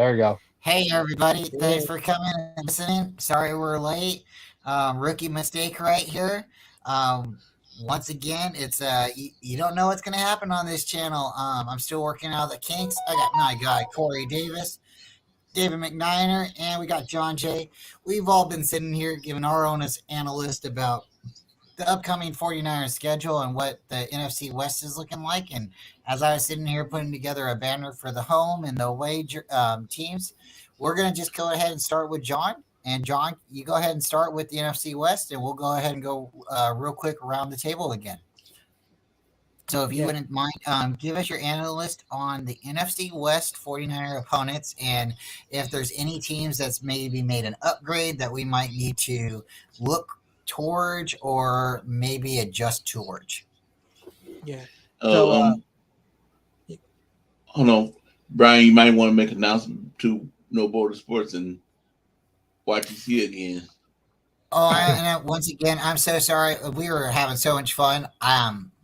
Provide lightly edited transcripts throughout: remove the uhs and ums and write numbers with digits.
There we go. Hey everybody, thanks Yeah. for coming and listening. Sorry we're late. Rookie mistake right here. Once again, it's you don't know what's gonna happen on this channel. I'm still working out the kinks. I got my guy Korey Davis, David McNiner, and we got Jon Jay. We've all been sitting here giving our own as analyst about the upcoming 49ers schedule and what the NFC West is looking like. And as I was sitting here putting together a banner for the home and the away teams, we're going to just go ahead and start with John. And John, you go ahead and start with the NFC West, and we'll go ahead and go real quick around the table again. So if you Yeah. wouldn't mind, give us your analyst on the NFC West 49er opponents and if there's any teams that's maybe made an upgrade that we might need to look towards or maybe adjust towards. Yeah. Oh, So hold on, Brian. You might want to make an announcement to No Border Sports and YTC again. Oh, and once again, I'm so sorry. We were having so much fun.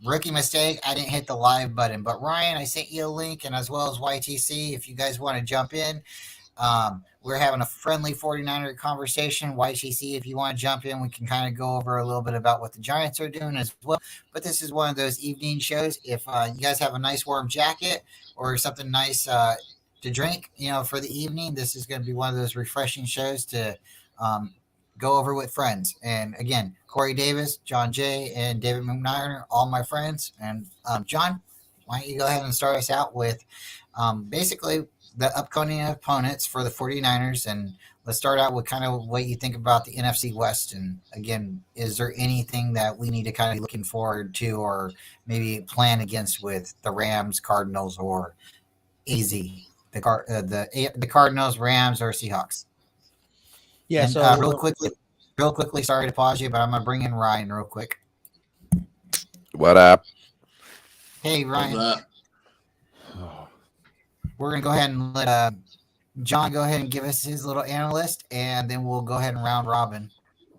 Rookie mistake. I didn't hit the live button, but Ryan, I sent you a link, and as well as YTC, if you guys want to jump in, we're having a friendly 49er conversation. YTC, if you want to jump in, we can kind of go over a little bit about what the Giants are doing as well. But this is one of those evening shows. If you guys have a nice warm jacket or something nice to drink, for the evening, this is going to be one of those refreshing shows to go over with friends. And again, Korey Davis, Jon Jay, and David McNiner, all my friends. And John, why don't you go ahead and start us out with basically the upcoming opponents for the 49ers. And let's start out with kind of what you think about the NFC West. And again, is there anything that we need to kind of be looking forward to or maybe plan against with the Rams, Cardinals, or easy, the Cardinals, Rams, or Seahawks? yeah. And So real quickly, sorry to pause you, but I'm gonna bring in Ryan real quick. What up? Hey What's Ryan, up? we're gonna go ahead and let John go ahead and give us his little analyst, and then we'll go ahead and round robin.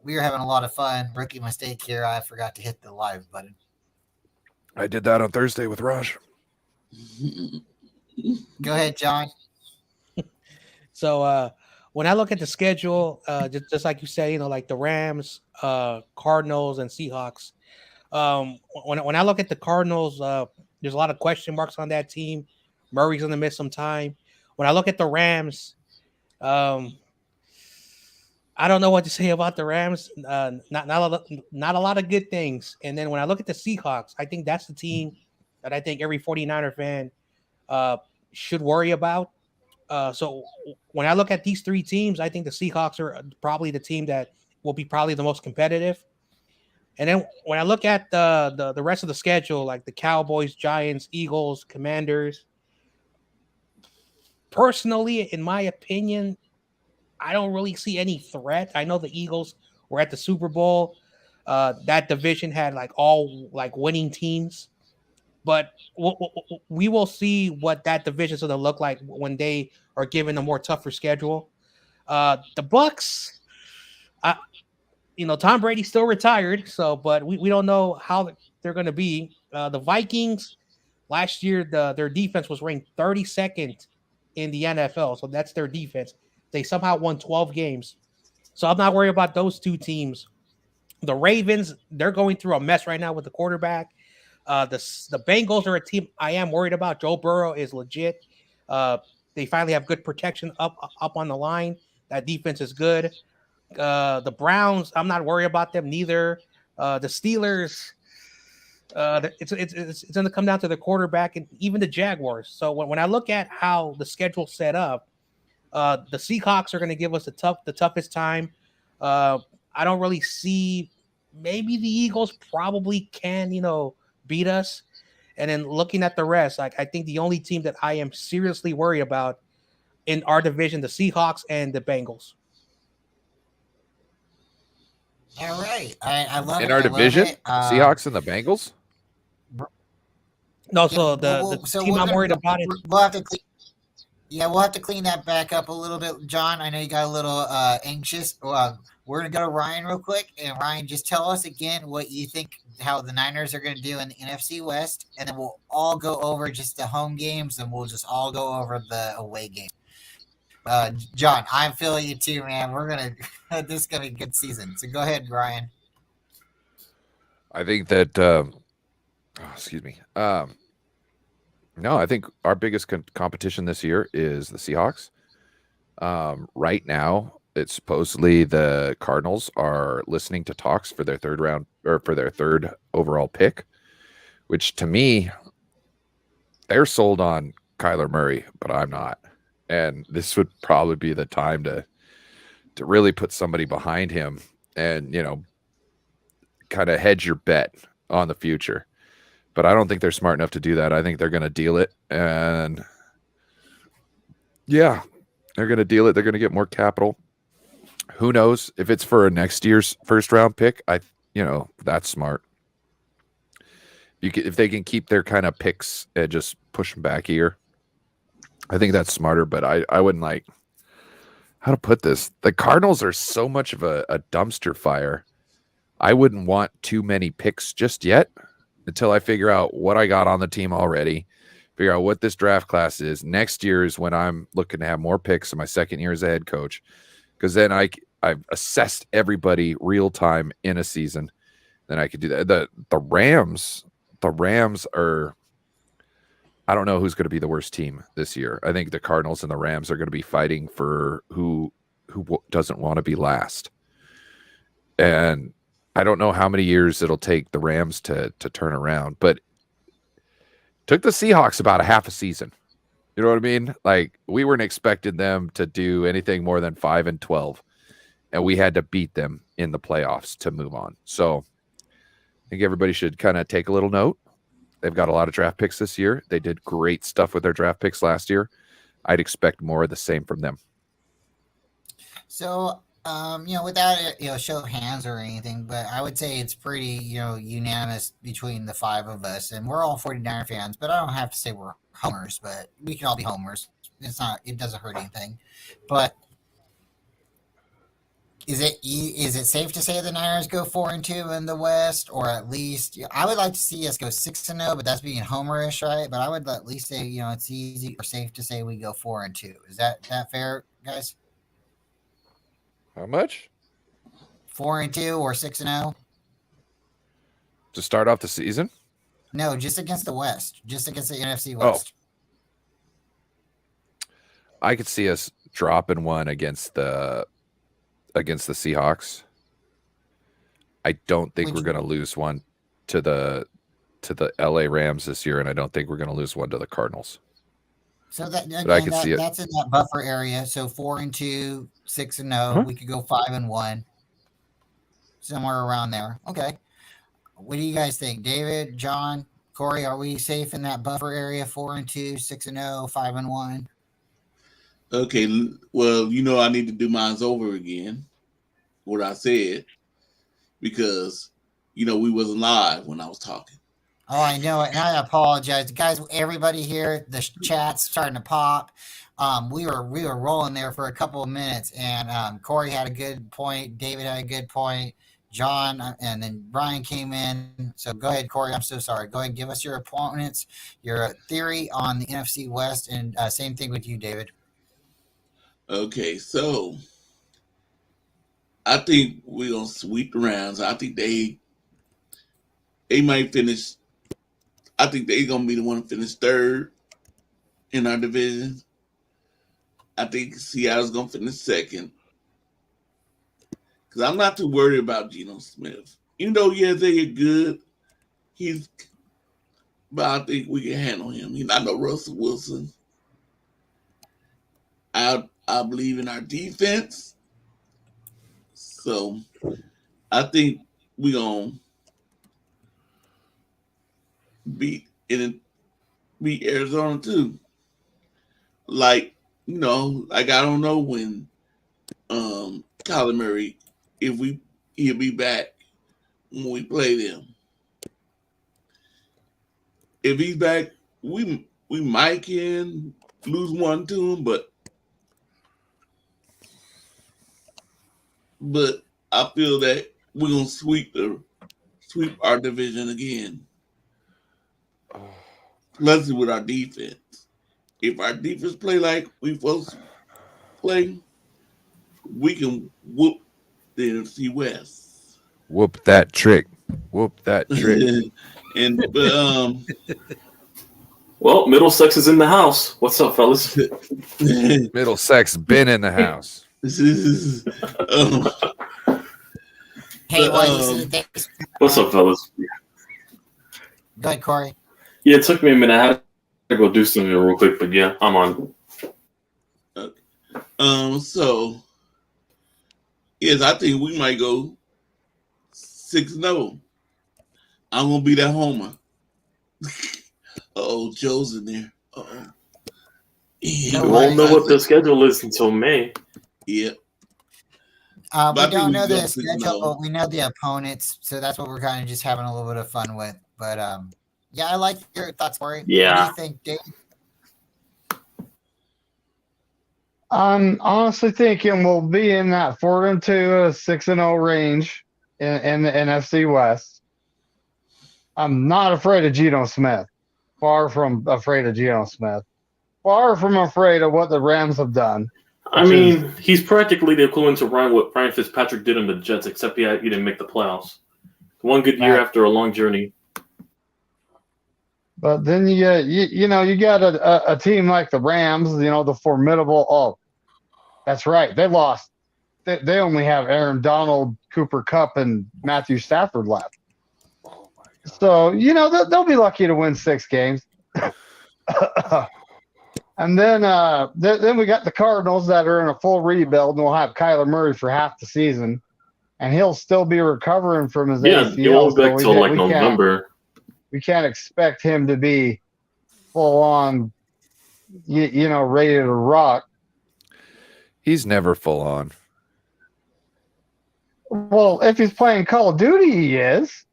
We are having a lot of fun. Rookie mistake here. I forgot to hit the live button. I did that on Thursday with Rush. Go ahead, John. so when I look at the schedule, just like you said, like the Rams, Cardinals, and Seahawks. When I look at the Cardinals, there's a lot of question marks on that team. Murray's going to miss some time. When I look at the Rams, I don't know what to say about the Rams. Not a lot of good things. And then when I look at the Seahawks, I think that's the team that I think every 49er fan should worry about. So when I look at these three teams, I think the Seahawks are probably the team that will be probably the most competitive. And then when I look at the rest of the schedule, like the Cowboys, Giants, Eagles, Commanders, personally, in my opinion, I don't really see any threat. I know the Eagles were at the Super Bowl. That division had all winning teams, but we will see what that division is going to look like when they are given a more tougher schedule. The Bucks, Tom Brady's still retired, but we don't know how they're going to be. The Vikings, last year, their defense was ranked 32nd in the NFL, so that's their defense. They somehow won 12 games. So I'm not worried about those two teams. The Ravens, they're going through a mess right now with the quarterback. The Bengals are a team I am worried about. Joe Burrow is legit. They finally have good protection up on the line. That defense is good. The Browns, I'm not worried about them neither. The Steelers, it's going to come down to the quarterback and even the Jaguars. So when I look at how the schedule's set up, the Seahawks are going to give us the toughest time. I don't really see. Maybe the Eagles probably can, beat us. And then looking at the rest, I think the only team that I am seriously worried about in our division, the Seahawks and the Bengals. All right, I love In it. our I love division, it. Seahawks and the Bengals. No, Yeah, so the team I'm worried about is we'll have to clean. Yeah, we'll have to clean that back up a little bit, John. I know you got a little anxious. We're gonna go to Ryan real quick, and Ryan, just tell us again what you think how the Niners are gonna do in the NFC West, and then we'll all go over just the home games, and we'll just all go over the away games. John, I'm feeling you too, man. This is gonna be a good season. So go ahead, Brian. I think that. Excuse me. No, I think our biggest competition this year is the Seahawks. Right now, it's supposedly the Cardinals are listening to talks for their third round or for their third overall pick, which to me, they're sold on Kyler Murray, but I'm not. And this would probably be the time to really put somebody behind him and, kind of hedge your bet on the future. But I don't think they're smart enough to do that. I think they're going to deal it. And yeah, they're going to deal it. They're going to get more capital. Who knows if it's for a next year's first round pick? That's smart. If they can keep their kind of picks and just push them back here, I think that's smarter. But I wouldn't like how to put this. The Cardinals are so much of a dumpster fire. I wouldn't want too many picks just yet until I figure out what I got on the team already, figure out what this draft class is. Next year is when I'm looking to have more picks in my second year as a head coach, because then I've assessed everybody real time in a season. Then I could do that. The Rams are, I don't know who's going to be the worst team this year. I think the Cardinals and the Rams are going to be fighting for who doesn't want to be last. And I don't know how many years it'll take the Rams to turn around, but it took the Seahawks about a half a season. You know what I mean? Like, we weren't expecting them to do anything more than 5-12, and we had to beat them in the playoffs to move on. So I think everybody should kind of take a little note. They've got a lot of draft picks this year. They did great stuff with their draft picks last year. I'd expect more of the same from them. So, without show of hands or anything, but I would say it's pretty, unanimous between the five of us, and we're all 49er fans. But I don't have to say we're homers, but we can all be homers. It doesn't hurt anything. But is it safe to say the Niners go 4-2 in the West, or at least I would like to see us go 6-0, but that's being homerish, right? But I would at least say it's easy or safe to say we go 4-2. Is that fair, guys? How much? 4-2 or 6-0? To start off the season? No, just against the West. Just against the NFC West. I could see us dropping one against the Seahawks. I don't think we're going to lose one to the LA Rams this year, and I don't think we're going to lose one to the Cardinals. So that again, but I can see it. That's in that buffer area. So 4-2, 6-0. We could go 5-1, somewhere around there. Okay. What do you guys think, David, John, Korey? Are we safe in that buffer area? 4-2, 6-0, 5-1. Okay. Well, I need to do mine over again. What I said, because we wasn't live when I was talking. Oh, I know it. And I apologize. Guys, everybody here, the chat's starting to pop. We were rolling there for a couple of minutes, and Korey had a good point. David had a good point. John, and then Brian came in. So go ahead, Korey. I'm so sorry. Go ahead and give us your opponents, your theory on the NFC West, and same thing with you, David. Okay, so I think we're going to sweep the rounds. I think they might finish. I think they're going to be the one to finish third in our division. I think Seattle's going to finish second. Because I'm not too worried about Geno Smith. Even though, yeah, they are good, but I think we can handle him. He's not no Russell Wilson. I believe in our defense. So I think we're going to beat Arizona too. Like I don't know when Kyler Murray, he'll be back when we play them. If he's back, we might can lose one to him, but I feel that we're gonna sweep our division again. Let's see with our defense. If our defense play like we supposed play, we can whoop the NFC West. Whoop that trick. Whoop that trick. Well, Middlesex is in the house. What's up, fellas? Middlesex been in the house. Hey, thanks. What's up, fellas? Go ahead, Korey. Yeah, it took me a minute. I had to go do something real quick, but yeah, I'm on. So yes, I think we might go 6-0. I'm gonna be that homer. Oh, Joe's in there. Uh-oh. We won't know what the schedule is until May. Yep. We don't know the schedule, but we know the opponents, so that's what we're kind of just having a little bit of fun with. But yeah, I like your thoughts, Korey. Yeah. What do you think, Dave? I'm honestly thinking we'll be in that 4-2, 6-0 range in the NFC West. I'm not afraid of Geno Smith. Far from afraid of Geno Smith. Far from afraid of what the Rams have done. I mean, he's practically the equivalent to what Ryan Fitzpatrick did in the Jets, except he didn't make the playoffs. One good year after a long journey. But then you got a team like the Rams, the formidable. Oh, that's right. They lost. They only have Aaron Donald, Cooper Kupp, and Matthew Stafford left. So, they'll be lucky to win 6 games. And then we got the Cardinals that are in a full rebuild, and we'll have Kyler Murray for half the season. And he'll still be recovering from his ACL. Yeah, he won't be back till like November. We can't expect him to be full on, ready to rock. He's never full on. Well, if he's playing Call of Duty, he is.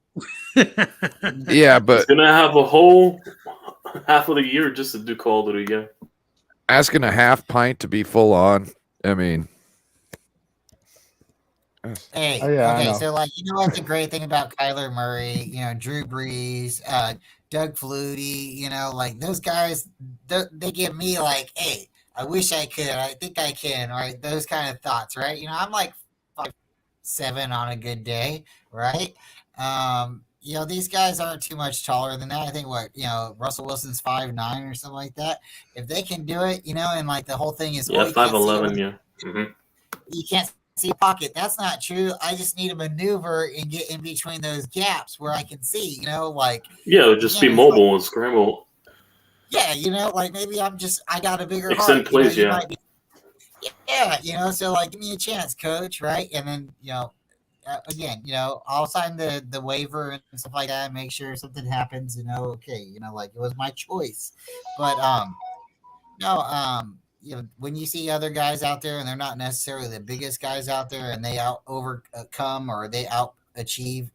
Yeah, but he's gonna have a whole half of the year just to do Call of Duty. Yeah, asking a half pint to be full on. I mean, hey, okay, so what's the great thing about Kyler Murray? Drew Brees, Doug Flutie. Like those guys, they give me like, hey, I wish I could. I think I can. Right, those kind of thoughts. Right, I'm like 5'7" on a good day. Right. These guys aren't too much taller than that. I think Russell Wilson's 5'9" or something like that. If they can do it, and like the whole thing is 5'11", yeah. Mm-hmm. You can't see a pocket. That's not true. I just need to maneuver and get in between those gaps where I can see. Just be mobile and scramble. Yeah, like maybe I got a bigger extend heart. plays, So like give me a chance, coach, right? And then again, I'll sign the waiver and stuff like that, and make sure something happens, okay, like it was my choice. But when you see other guys out there and they're not necessarily the biggest guys out there and they overcome or they out achieve,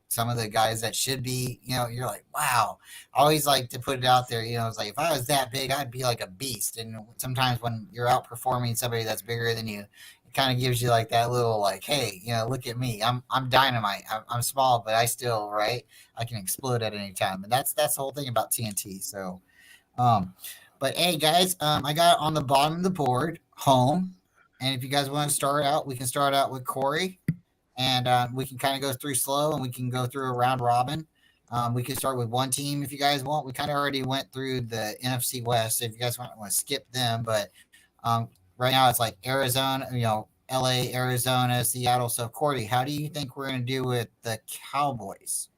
some of the guys that should be, you're like, wow. I always like to put it out there, it's like if I was that big, I'd be like a beast. And sometimes when you're outperforming somebody that's bigger than you, kind of gives you like that little like, hey, look at me, I'm dynamite. I'm small, but I still, right, I can explode at any time. And that's the whole thing about TNT. So but hey guys, I got on the bottom of the board home, and if you guys want to start out, we can start out with Korey, and we can kind of go through slow, and we can go through a round robin. We can start with one team if you guys want. We kind of already went through the NFC West, so if you guys want to skip them, but right now, it's like Arizona, LA, Arizona, Seattle. So, Korey, how do you think we're going to do with the Cowboys?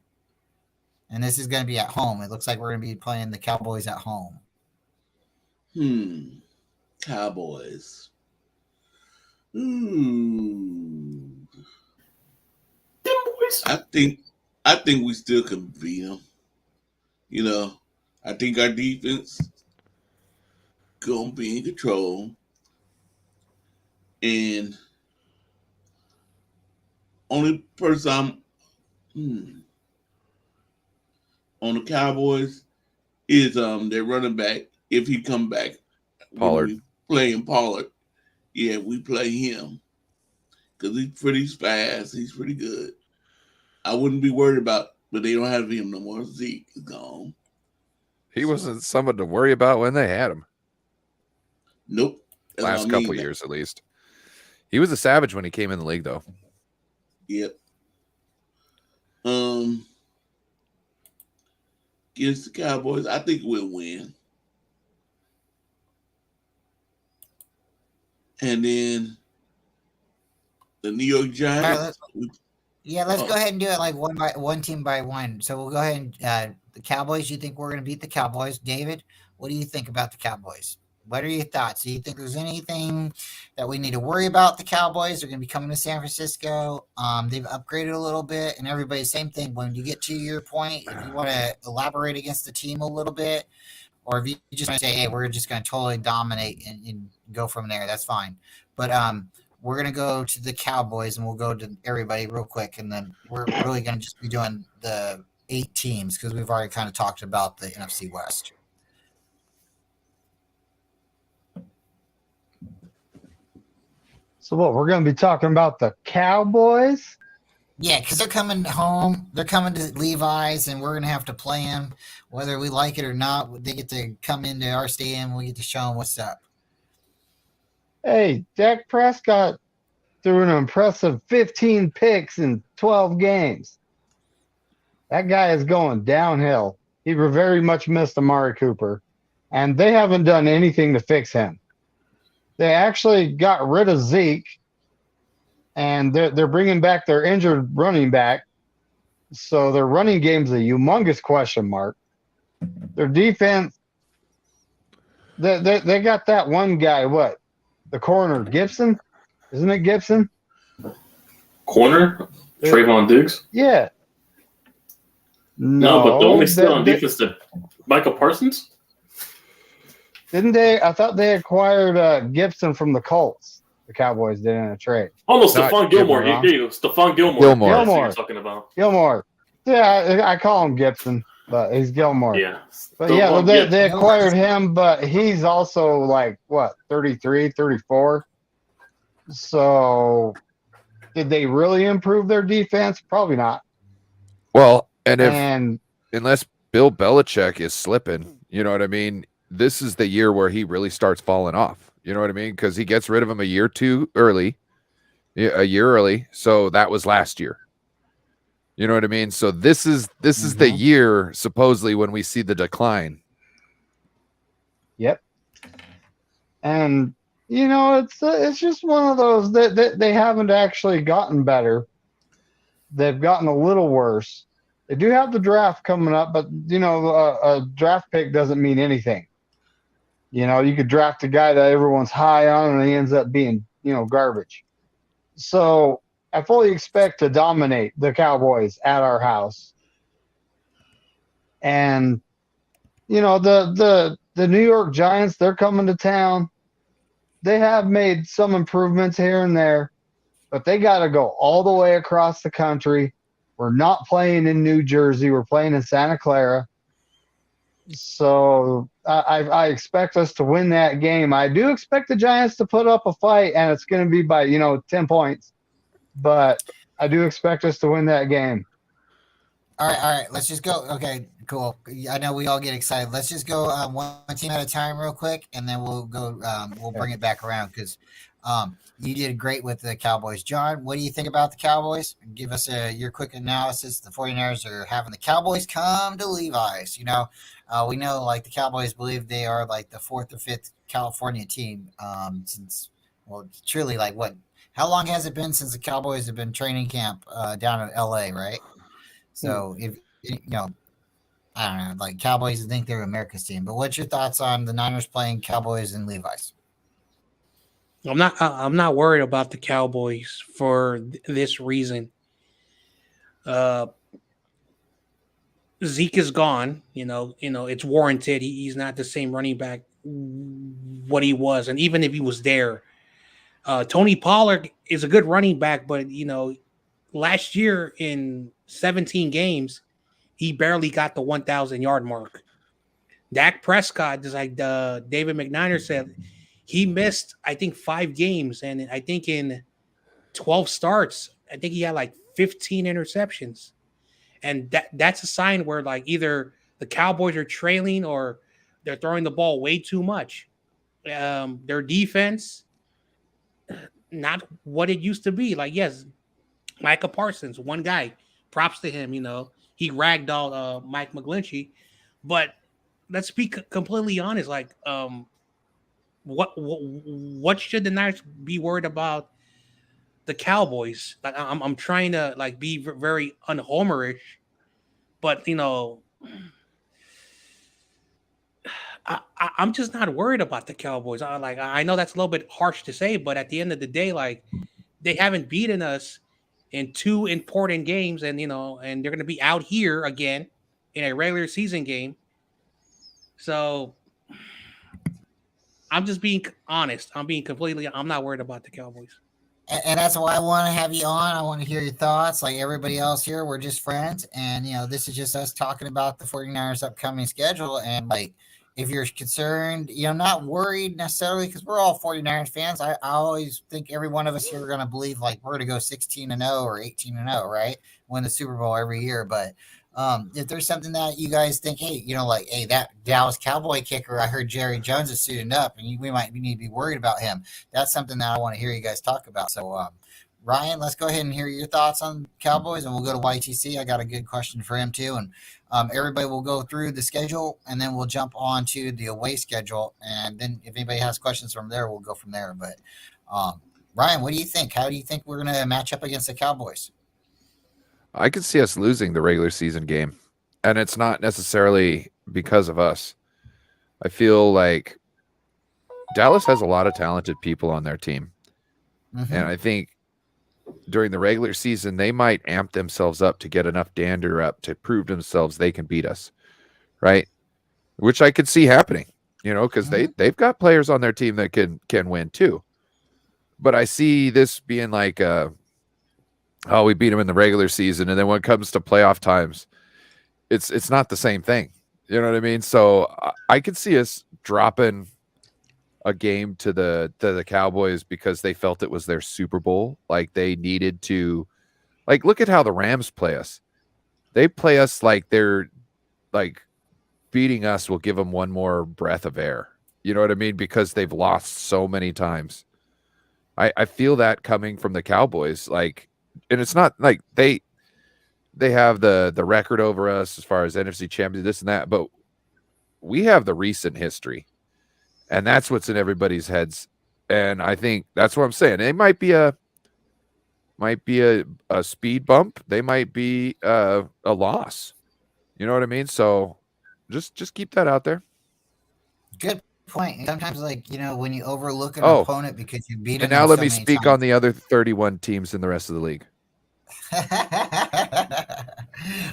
And this is going to be at home. It looks like we're going to be playing the Cowboys at home. Cowboys. I think we still can beat them. I think our defense gonna be in control. And only person I'm on the Cowboys is their running back. If he come back, Pollard. Playing Pollard. Yeah, we play him because he's pretty fast. He's pretty good. I wouldn't be worried about, but they don't have him no more. Zeke is gone. He wasn't someone to worry about when they had him. Nope. last couple years at least. He was a savage when he came in the league, though. Yep. Against the Cowboys, I think we'll win. And then the New York Giants. Let's go ahead and do it like one team by one. So we'll go ahead and the Cowboys. You think we're going to beat the Cowboys, David? What do you think about the Cowboys? What are your thoughts? Do you think there's anything that we need to worry about the Cowboys? They're going to be coming to San Francisco. They've upgraded a little bit, and everybody, same thing. When you get to your point, if you want to elaborate against the team a little bit, or if you just want to say, hey, we're just going to totally dominate and go from there, that's fine. But we're going to go to the Cowboys, and we'll go to everybody real quick, and then we're really going to just be doing the 8 teams because we've already kind of talked about the NFC West. So what, we're going to be talking about the Cowboys? Yeah, because they're coming home. They're coming to Levi's, and we're going to have to play them, whether we like it or not. They get to come into our stadium, and we get to show them what's up. Hey, Dak Prescott threw an impressive 15 picks in 12 games. That guy is going downhill. He very much missed Amari Cooper, and they haven't done anything to fix him. They actually got rid of Zeke, and they're bringing back their injured running back. So their running game's a humongous question mark. Their defense, they got that one guy, what? The corner, Gibson? Isn't it Gibson? Corner? Trayvon Diggs? Yeah. No, but the only still on defense is Michael Parsons? Didn't they? I thought they acquired Gibson from the Colts. The Cowboys did in a trade. Oh, no, Stephon Gilmore. Stephon Gilmore. Gilmore. You're talking about. Gilmore. Yeah, I call him Gibson, but he's Gilmore. Yeah. But yeah, they acquired him, but he's also like, what, 33, 34? So did they really improve their defense? Probably not. Well, unless Bill Belichick is slipping, you know what I mean? This is the year where he really starts falling off. You know what I mean? Because he gets rid of him a year early. So that was last year. You know what I mean? So this is the year supposedly when we see the decline. Yep. And it's just one of those that they haven't actually gotten better. They've gotten a little worse. They do have the draft coming up, but a draft pick doesn't mean anything. You could draft a guy that everyone's high on, and he ends up being, garbage. So I fully expect to dominate the Cowboys at our house. And, the New York Giants, they're coming to town. They have made some improvements here and there, but they got to go all the way across the country. We're not playing in New Jersey. We're playing in Santa Clara. So I expect us to win that game. I do expect the Giants to put up a fight, and it's going to be by, 10 points. But I do expect us to win that game. All right. Let's just go. Okay, cool. I know we all get excited. Let's just go one team at a time real quick, and then we'll go. We'll bring it back around because you did great with the Cowboys. John, what do you think about the Cowboys? Give us your quick analysis. The 49ers are having the Cowboys come to Levi's. We know like the Cowboys believe they are like the 4th or 5th California team since, truly like what? How long has it been since the Cowboys have been training camp down in LA, right? So if I don't know, like Cowboys think they're America's team. But what's your thoughts on the Niners playing Cowboys and Levi's? I'm not worried about the Cowboys for this reason. Zeke is gone. It's warranted. He's not the same running back what he was, and even if he was there, Tony Pollard is a good running back. But last year in 17 games, he barely got the 1,000-yard mark. Dak Prescott, just like David McNiner said, he missed, I think, 5 games. And I think in 12 starts, I think he had like 15 interceptions. And that's a sign where like either the Cowboys are trailing or they're throwing the ball way too much. Their defense, not what it used to be. Like, yes, Micah Parsons, one guy. Props to him. He ragdolled Mike McGlinchey, but let's be completely honest. Like, what should the Niners be worried about the Cowboys? Like, I'm trying to like be very unhomerish, but I'm just not worried about the Cowboys. I know that's a little bit harsh to say, but at the end of the day, like, they haven't beaten us in 2 important games, and and they're going to be out here again in a regular season game. So I'm just being honest. I'm not worried about the Cowboys. And that's why I want to have you on. I want to hear your thoughts. Like everybody else here, we're just friends. And, this is just us talking about the 49ers upcoming schedule. And like, if you're concerned, not worried necessarily, because we're all 49ers fans. I always think every one of us here are going to believe like we're going to go 16-0 or 18-0, right? Win the Super Bowl every year. But if there's something that you guys think, hey, hey, that Dallas Cowboy kicker, I heard Jerry Jones is suiting up, and we need to be worried about him. That's something that I want to hear you guys talk about. So, Ryan, let's go ahead and hear your thoughts on Cowboys, and we'll go to YTC. I got a good question for him too, and everybody will go through the schedule, and then we'll jump on to the away schedule, and then if anybody has questions from there, we'll go from there. But Ryan, what do you think? How do you think we're going to match up against the Cowboys? I could see us losing the regular season game, and it's not necessarily because of us. I feel like Dallas has a lot of talented people on their team, and I think during the regular season, they might amp themselves up to get enough dander up to prove themselves they can beat us, right? Which I could see happening, because they've got players on their team that can win too. But I see this being like we beat them in the regular season, and then when it comes to playoff times, it's not the same thing. You know what I mean? So I could see us dropping a game to the Cowboys because they felt it was their Super Bowl. Like they needed to, like, look at how the Rams play us. They play us like they're like beating us will give them one more breath of air. You know what I mean? Because they've lost so many times. I feel that coming from the Cowboys. Like, and it's not like they have the record over us as far as NFC champions, this and that, but we have the recent history. And that's what's in everybody's heads. And I think that's what I'm saying. It might be a speed bump. They might be a loss. You know what I mean? So just keep that out there. Good point. Sometimes, like, when you overlook an opponent because you beat them. And now let me speak on the other 31 teams in the rest of the league.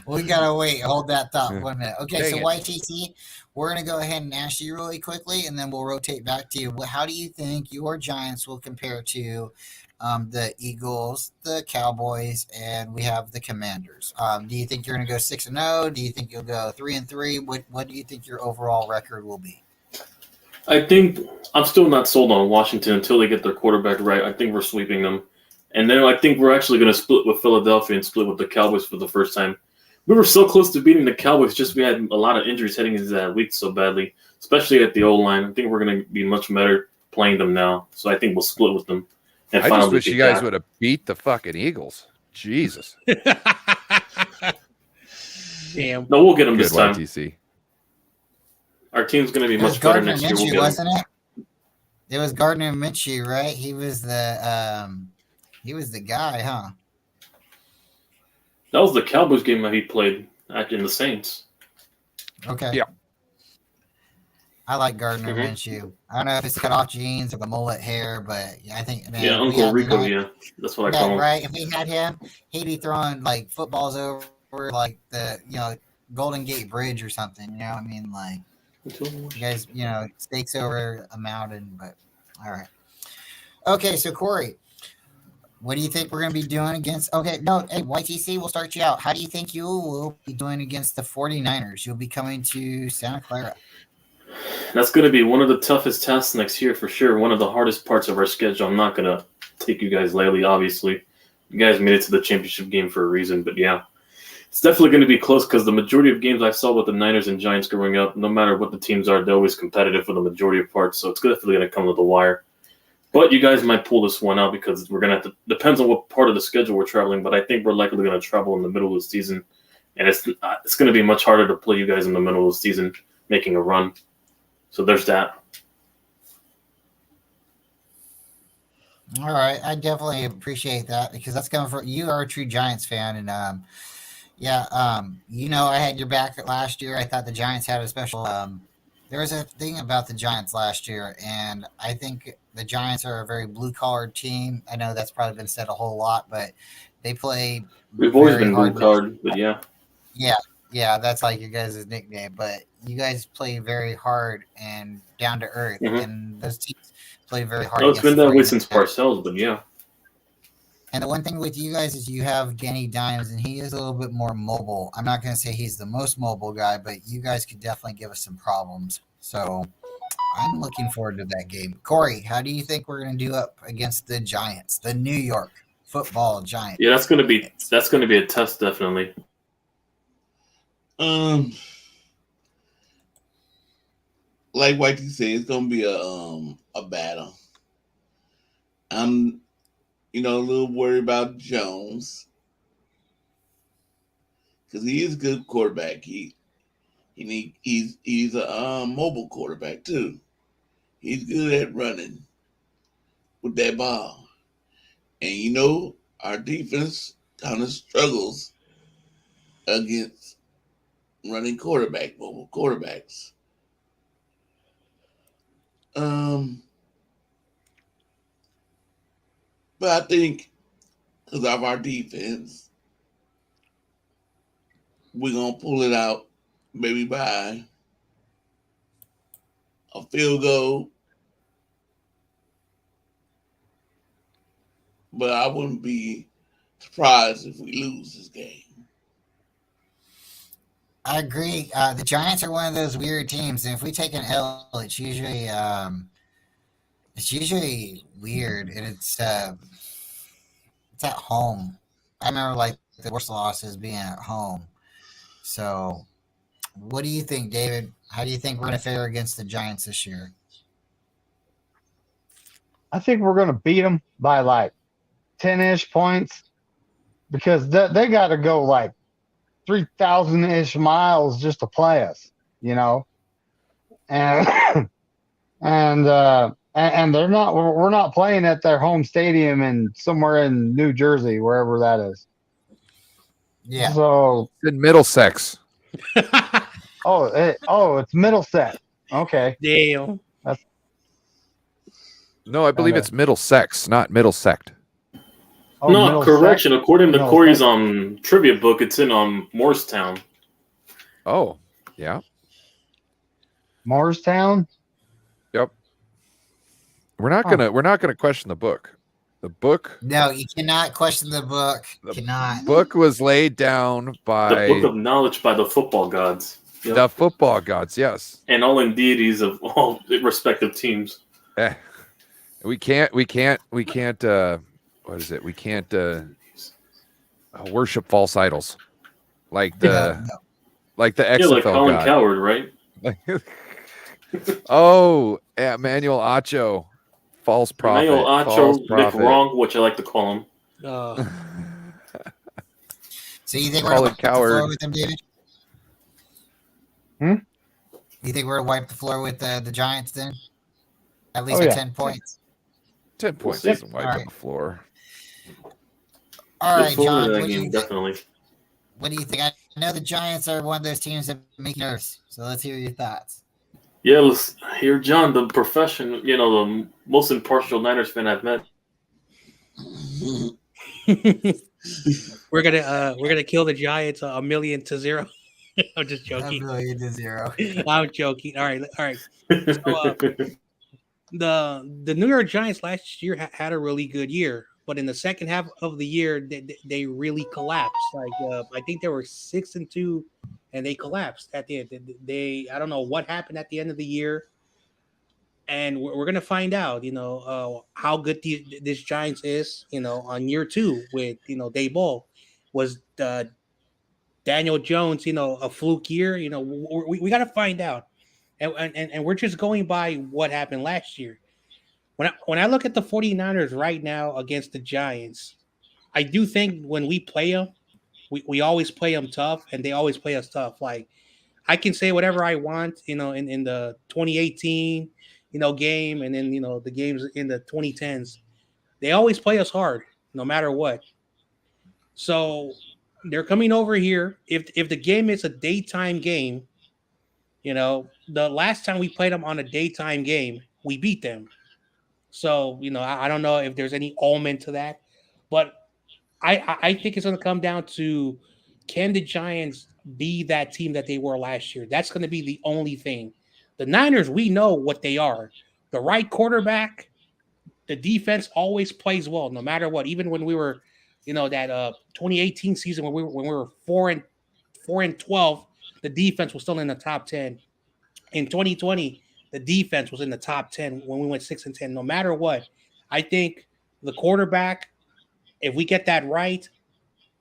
We gotta wait. Hold that thought 1 minute. Okay, Dang so it. YTC, we're gonna go ahead and ask you really quickly, and then we'll rotate back to you. How do you think your Giants will compare to the Eagles, the Cowboys, and we have the Commanders? Do you think you're gonna go 6-0? Do you think you'll go 3-3? What do you think your overall record will be? I think I'm still not sold on Washington until they get their quarterback right. I think we're sweeping them. And then I think we're actually going to split with Philadelphia and split with the Cowboys for the first time. We were so close to beating the Cowboys, just we had a lot of injuries heading into that week so badly, especially at the O-line. I think we're going to be much better playing them now. So I think we'll split with them. And I just wish beat you guys that. would have beat the fucking Eagles. Jesus. Damn. No, we'll get them Good this time. YTC. Our team's going to be It was much better Gardner next year. We'll Minshew, get 'em. wasn't it? It was Gardner Minshew, right? He was the guy, huh? That was the Cowboys game that he played in the Saints. Okay. Yeah. I like Gardner Mhm. Minshew. I don't know if it's cut off jeans or the mullet hair, but I think, man, Yeah, we Uncle had Rico, the- yeah. That's what I Yeah, call him. right. If we had him, he'd be throwing like footballs over like the Golden Gate Bridge or something. You know what I mean? Like you guys, stakes over a mountain. But all right. Okay, so Korey, what do you think we're going to be doing against? Okay, no, hey, YTC, we'll start you out. How do you think you will be doing against the 49ers? You'll be coming to Santa Clara. That's going to be one of the toughest tests next year for sure. One of the hardest parts of our schedule. I'm not going to take you guys lightly, obviously. You guys made it to the championship game for a reason, but yeah. It's definitely going to be close because the majority of games I saw with the Niners and Giants growing up, no matter what the teams are, they're always competitive for the majority of parts. So it's definitely going to come to the wire. But you guys might pull this one out because we're going to have to – depends on what part of the schedule we're traveling, but I think we're likely going to travel in the middle of the season. And it's going to be much harder to play you guys in the middle of the season making a run. So there's that. All right, I definitely appreciate that because that's coming from you. Are a true Giants fan, and I had your back last year. I thought the Giants had a special. There was a thing about the Giants last year, and I think the Giants are a very blue-collared team. I know that's probably been said a whole lot, but they play. We've always very been hard blue-collared, but yeah. Yeah, that's like your guys' nickname. But you guys play very hard and down to earth, and those teams play very hard. No, it's been that way since Parcells, but yeah. And the one thing with you guys is you have Danny Dimes, and he is a little bit more mobile. I'm not going to say he's the most mobile guy, but you guys could definitely give us some problems. So I'm looking forward to that game. Korey, how do you think we're going to do up against the Giants, the New York Football Giants? Yeah, that's going to be a test, definitely. Like White said, it's gonna be a battle. I'm, a little worried about Jones because he is a good quarterback. He's a mobile quarterback too. He's good at running with that ball, and our defense kind of struggles against running mobile quarterbacks. But I think because of our defense, we're going to pull it out maybe by a field goal. But I wouldn't be surprised if we lose this game. I agree. The Giants are one of those weird teams, and if we take an L, it's usually weird, and it's at home. I remember like the worst losses being at home. So, what do you think, David? How do you think we're going to fare against the Giants this year? I think we're going to beat them by like 10-ish points because they got to go like 3,000-ish miles just to play us, and and they're not. We're not playing at their home stadium and somewhere in New Jersey, wherever that is. Yeah. So in Middlesex. It's Middlesex. Okay. Damn. No, I believe it's Middlesex, not Middlesect. No, Middlesex? correction. According to Middlesex. Corey's trivia book, it's in Morristown. Oh, yeah. Morristown. Yep. We're not gonna question the book. The book. No, you cannot question the book. Book was laid down by The book of knowledge by the football gods. Yep. the football gods. Yes. And all in deities of all respective teams. We can't. What is it? We can't worship false idols, like the XFL Yeah, like Colin god. Coward, right? Emmanuel Acho, false prophet. Emmanuel Acho, false Nick prophet. Wrong, which I like to call him. So you think we're going to wipe the floor with them, David? You think we're going to wipe the floor with the Giants then? At least 10 points. 10 points We'll doesn't wipe the floor. All right, John. Definitely. What do you think? I know the Giants are one of those teams that make you nervous. So let's hear your thoughts. Yeah, let's hear John, the the most impartial Niners fan I've met. We're gonna kill the Giants 1,000,000-0. I'm just joking. 1,000,000-0. I'm joking. All right. So, the New York Giants last year had a really good year, but in the second half of the year, they really collapsed. Like I think they were 6-2, and they collapsed at the end. I don't know what happened at the end of the year, and we're gonna find out. How good this Giants is. On year 2 with Daboll. Was Daniel Jones, a fluke year? We got to find out. And we're just going by what happened last year. When I look at the 49ers right now against the Giants, I do think when we play them, we always play them tough, and they always play us tough. Like, I can say whatever I want, in the 2018, game, and then, the games in the 2010s. They always play us hard, no matter what. So they're coming over here. If the game is a daytime game, the last time we played them on a daytime game, we beat them. So, I don't know if there's any omen to that, but I think it's going to come down to, can the Giants be that team that they were last year? That's going to be the only thing. The Niners, we know what they are. The right quarterback, the defense always plays well, no matter what. Even when we were, that 2018 season when we were 4-12, the defense was still in the top 10. In 2020, the defense was in the top 10 when we went 6-10. No matter what, I think the quarterback, if we get that right,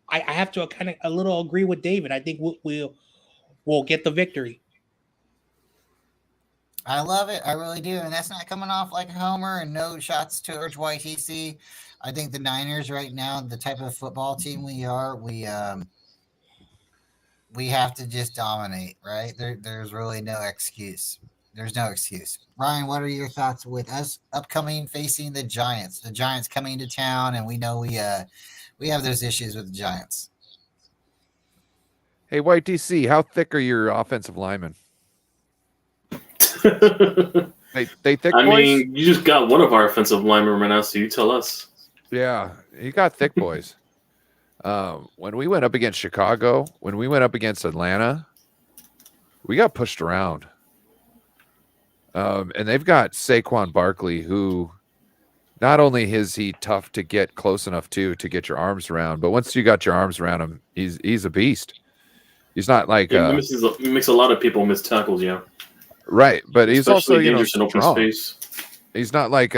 I have to kind of a little agree with David. I think we'll get the victory. I love it. I really do. And that's not coming off like a homer and no shots towards YTC. I think the Niners right now, the type of football team we are, we have to just dominate, right? There's really no excuse. There's no excuse. Ryan, what are your thoughts with us upcoming facing the Giants? The Giants coming to town, and we know we have those issues with the Giants. Hey, YTC, how thick are your offensive linemen? They thick, I boys? mean, you just got one of our offensive linemen right now, so you tell us. Yeah, you got thick boys. When we went up against Chicago, when we went up against Atlanta, we got pushed around. And they've got Saquon Barkley, who not only is he tough to get close enough to get your arms around, but once you got your arms around him, he's a beast. He's not like he makes a lot of people miss tackles, yeah. Right, but he's Especially also dangerous in open strong. space. He's not like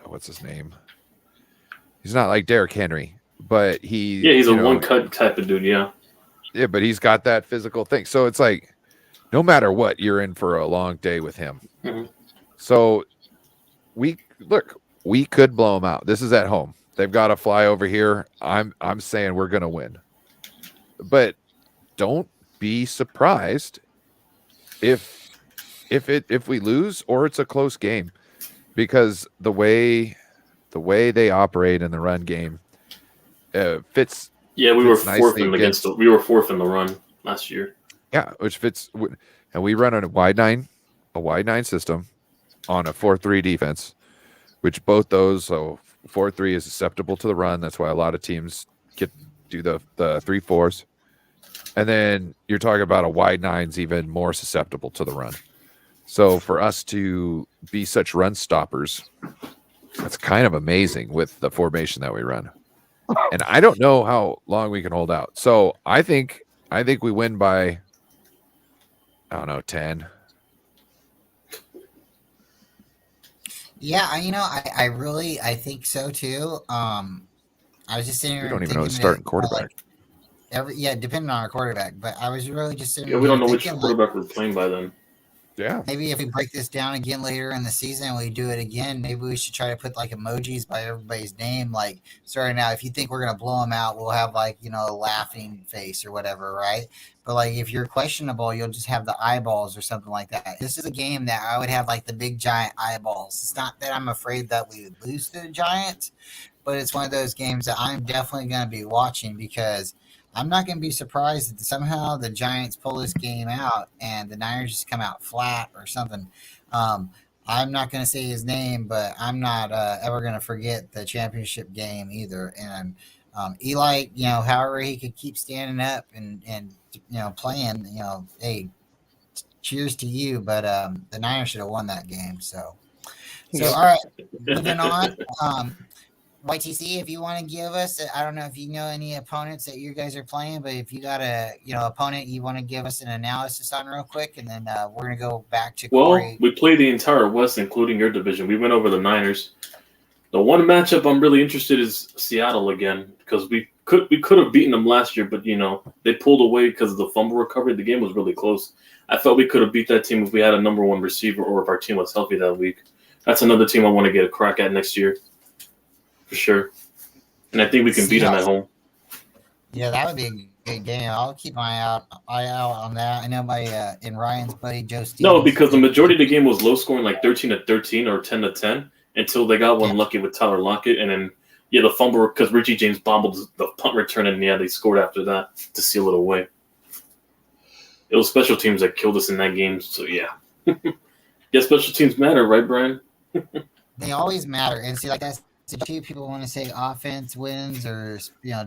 what's his name? He's not like Derrick Henry, but he's a one-cut type of dude, yeah. Yeah, but he's got that physical thing. So it's like, no matter what, you're in for a long day with him. Mm-hmm. So we could blow them out. This is at home. They've got to fly over here. I'm saying we're going to win. But don't be surprised if we lose or it's a close game, because the way they operate in the run game fits. Yeah, we were nicely fourth in the run last year. Yeah, which fits, and we run on a wide nine system on a 4-3 defense, which both those, so 4-3 is susceptible to the run. That's why a lot of teams do the 3-4s, and then you're talking about a wide nine's even more susceptible to the run. So for us to be such run stoppers, that's kind of amazing with the formation that we run. And I don't know how long we can hold out. So I think we win by, I don't know, 10. Yeah, I think so too. I was just sitting here. We don't even know the starting quarterback. Depending on our quarterback. But I was really just sitting. Yeah, we don't know which quarterback we're playing by then. Yeah. Maybe if we break this down again later in the season and we do it again, maybe we should try to put like emojis by everybody's name. Like, sorry, now if you think we're gonna blow them out, we'll have like a laughing face or whatever, right? But like if you're questionable, you'll just have the eyeballs or something like that. This is a game that I would have like the big giant eyeballs. It's not that I'm afraid that we would lose to the Giants, but it's one of those games that I'm definitely gonna be watching, because I'm not going to be surprised if somehow the Giants pull this game out and the Niners just come out flat or something. I'm not going to say his name, but I'm not ever going to forget the championship game either. And Eli, however he could keep standing up and playing, hey, cheers to you. But the Niners should have won that game. So all right, moving on. YTC, if you want to give us, I don't know if you know any opponents that you guys are playing, but if you got a opponent you want to give us an analysis on real quick, and then we're gonna go back to Korey. Well, we played the entire West, including your division. We went over the Niners. The one matchup I'm really interested is Seattle again because we could have beaten them last year, but they pulled away because of the fumble recovery. The game was really close. I felt we could have beat that team if we had a number one receiver or if our team was healthy that week. That's another team I want to get a crack at next year, for sure. And I think we can beat them at home. Yeah, that would be a good game. I'll keep my eye out on that. I know in Ryan's buddy Joe Stevens. No, because the majority of the game was low scoring, like 13-13 or 10-10, until they got one lucky with Tyler Lockett, and then the fumble because Richie James bombed the punt return, and they scored after that to seal it away. It was special teams that killed us in that game. So yeah, special teams matter, right, Brian? They always matter, and see, like that's two people want to say offense wins or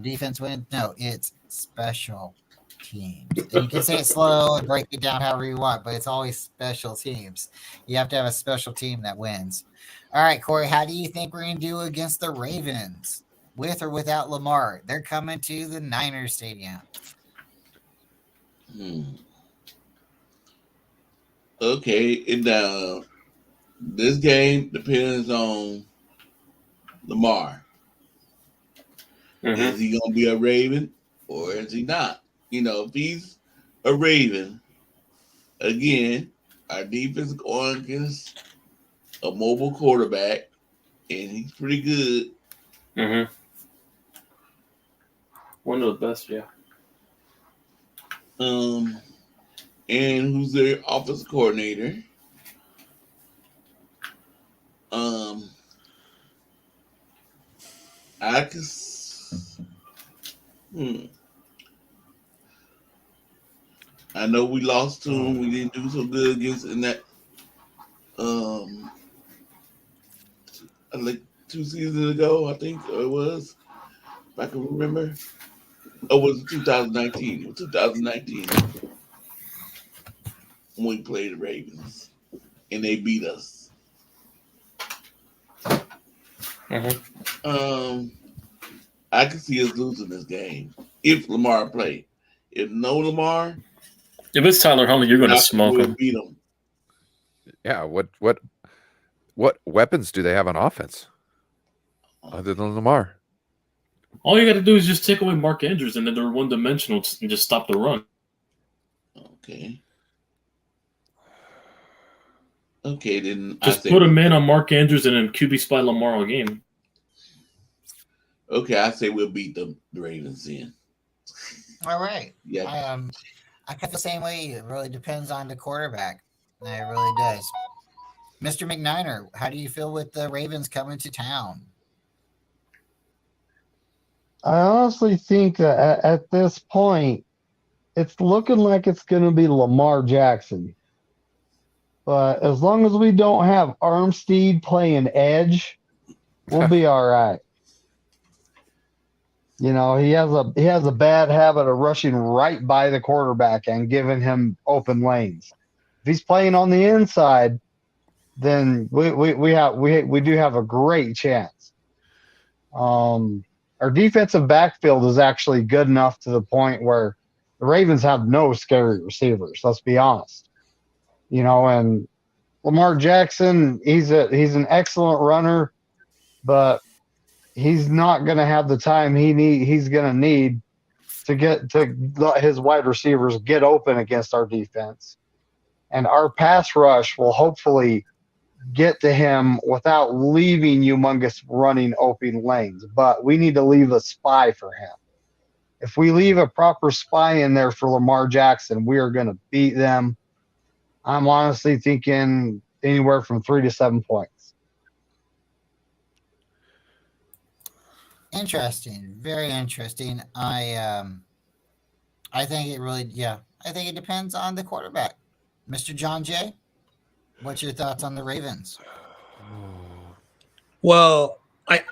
defense wins. No, it's special teams. And you can say it slow and break it down however you want, but it's always special teams. You have to have a special team that wins. All right, Korey, how do you think we're going to do against the Ravens, with or without Lamar? They're coming to the Niners Stadium. Okay, this game depends on Lamar. Is he going to be a Raven or is he not? If he's a Raven, again, our defense is going against a mobile quarterback, and he's pretty good. One of the best, yeah. And who's their offensive coordinator? I know we lost to him. We didn't do so good against in that. Like 2 seasons ago, I think it was. If I can remember. Oh, it was 2019. It was 2019 when we played the Ravens, and they beat us. I can see us losing this game if Lamar played. If no Lamar, if it's Tyler Huntley, you're going to smoke him. Beat him. Yeah. What weapons do they have on offense other than Lamar? All you got to do is just take away Mark Andrews, and then they're one-dimensional and just stop the run. Okay, then just put a man on Mark Andrews and then QB spy Lamar all game. Okay, I say we'll beat the Ravens then. All right. Yeah. I feel the same way. It really depends on the quarterback. It really does. Mr. McNiner, how do you feel with the Ravens coming to town? I honestly think that at this point, it's looking like it's going to be Lamar Jackson. But as long as we don't have Armstead playing edge, we'll be all right. He has a bad habit of rushing right by the quarterback and giving him open lanes. If he's playing on the inside, then we do have a great chance. Our defensive backfield is actually good enough to the point where the Ravens have no scary receivers. Let's be honest. And Lamar Jackson, he's an excellent runner, but he's not going to have the time he's going to need to let his wide receivers get open against our defense. And our pass rush will hopefully get to him without leaving humongous running open lanes. But we need to leave a spy for him. If we leave a proper spy in there for Lamar Jackson, we are going to beat them. I'm honestly thinking anywhere from 3 to 7 points. Interesting. Very interesting. I think it really, I think it depends on the quarterback. Mr. Jon Jay, what's your thoughts on the Ravens? Well, I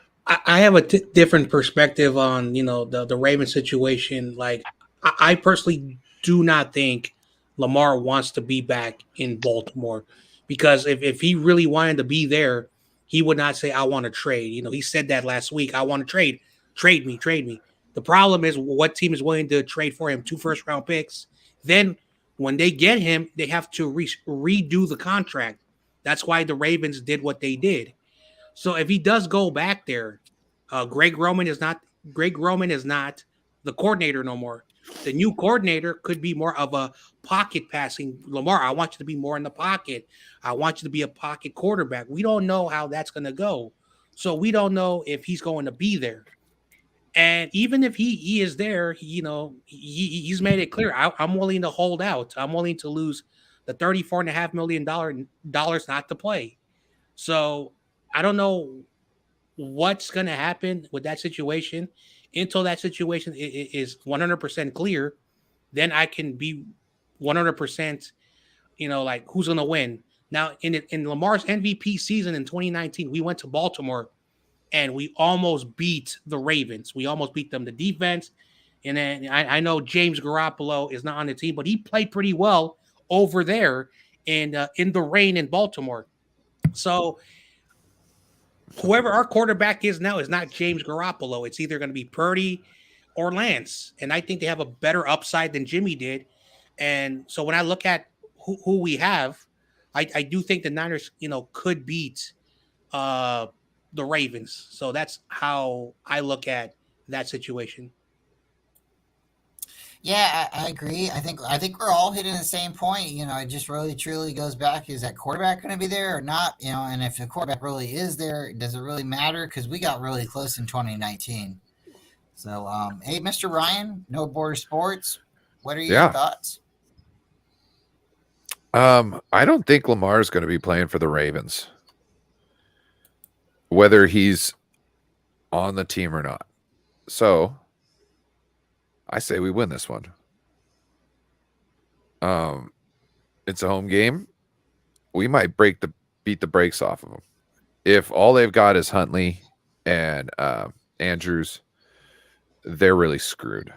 have a different perspective on, the Ravens situation. Like, I personally do not think Lamar wants to be back in Baltimore, because if he really wanted to be there, he would not say, I want to trade. He said that last week. I want to trade me. The problem is, what team is willing to trade for him? 2 first-round picks. Then when they get him, they have to redo the contract. That's why the Ravens did what they did. So if he does go back there, Greg Roman is not the coordinator no more. The new coordinator could be more of a pocket passing. Lamar, I want you to be more in the pocket. I want you to be a pocket quarterback. We don't know how that's going to go. So we don't know if he's going to be there. And even if he is there, he's made it clear. I'm willing to hold out. I'm willing to lose the $34.5 million not to play. So I don't know what's going to happen with that situation until that situation is 100% clear. Then I can be 100%, like who's going to win. Now, in Lamar's MVP season in 2019, we went to Baltimore and we almost beat the Ravens. We almost beat them, the defense. And then I know James Garoppolo is not on the team, but he played pretty well over there in the rain in Baltimore. So whoever our quarterback is now is not James Garoppolo. It's either going to be Purdy or Lance. And I think they have a better upside than Jimmy did. And so when I look at who we have, I do think the Niners, could beat the Ravens. So that's how I look at that situation. Yeah, I agree. I think we're all hitting the same point. It just really truly goes back: is that quarterback going to be there or not? And if the quarterback really is there, does it really matter? Because we got really close in 2019. So, hey, Mr. Ryan, No Border Sports, what are your thoughts? I don't think Lamar is going to be playing for the Ravens, whether he's on the team or not. So I say we win this one. It's a home game. We might beat the brakes off of them. If all they've got is Huntley and Andrews, they're really screwed.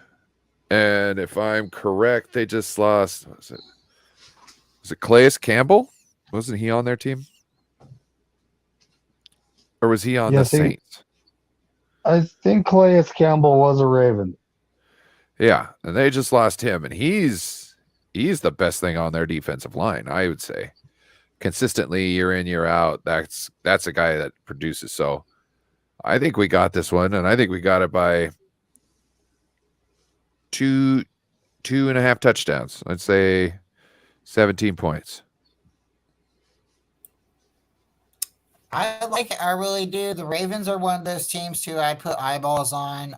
And if I'm correct, they just lost. Was it Calais Campbell? Wasn't he on their team? Or was he on the Saints? I think Calais Campbell was a Raven. Yeah, and they just lost him, and he's the best thing on their defensive line, I would say. Consistently, year in, year out, that's a guy that produces. So I think we got this one, and I think we got it by two and a half touchdowns. I'd say 17 points. I like it. I really do. The Ravens are one of those teams too I put eyeballs on.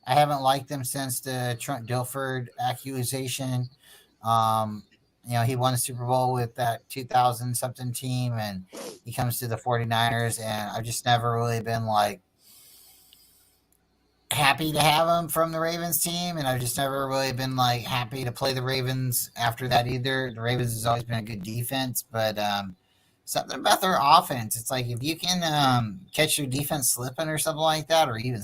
I haven't liked them since the Trent Dilford accusation. He won the Super Bowl with that 2000 something team, and he comes to the 49ers, and I've just never really been like happy to have him from the Ravens team, and I've just never really been like happy to play the Ravens after that either. The Ravens has always been a good defense, but something about their offense. It's like if you can catch your defense slipping or something like that, or even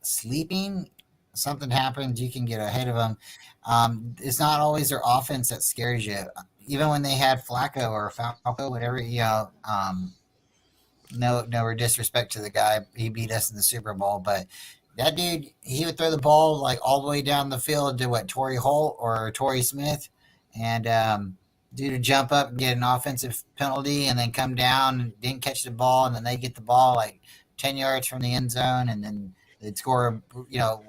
sleeping, something happens, you can get ahead of them. It's not always their offense that scares you. Even when they had Flacco or Falco, whatever, no disrespect to the guy. He beat us in the Super Bowl, but that dude, he would throw the ball like all the way down the field to Torrey Holt or Torrey Smith, and dude would jump up and get an offensive penalty and then come down and didn't catch the ball, and then they get the ball like 10 yards from the end zone, and then they'd score,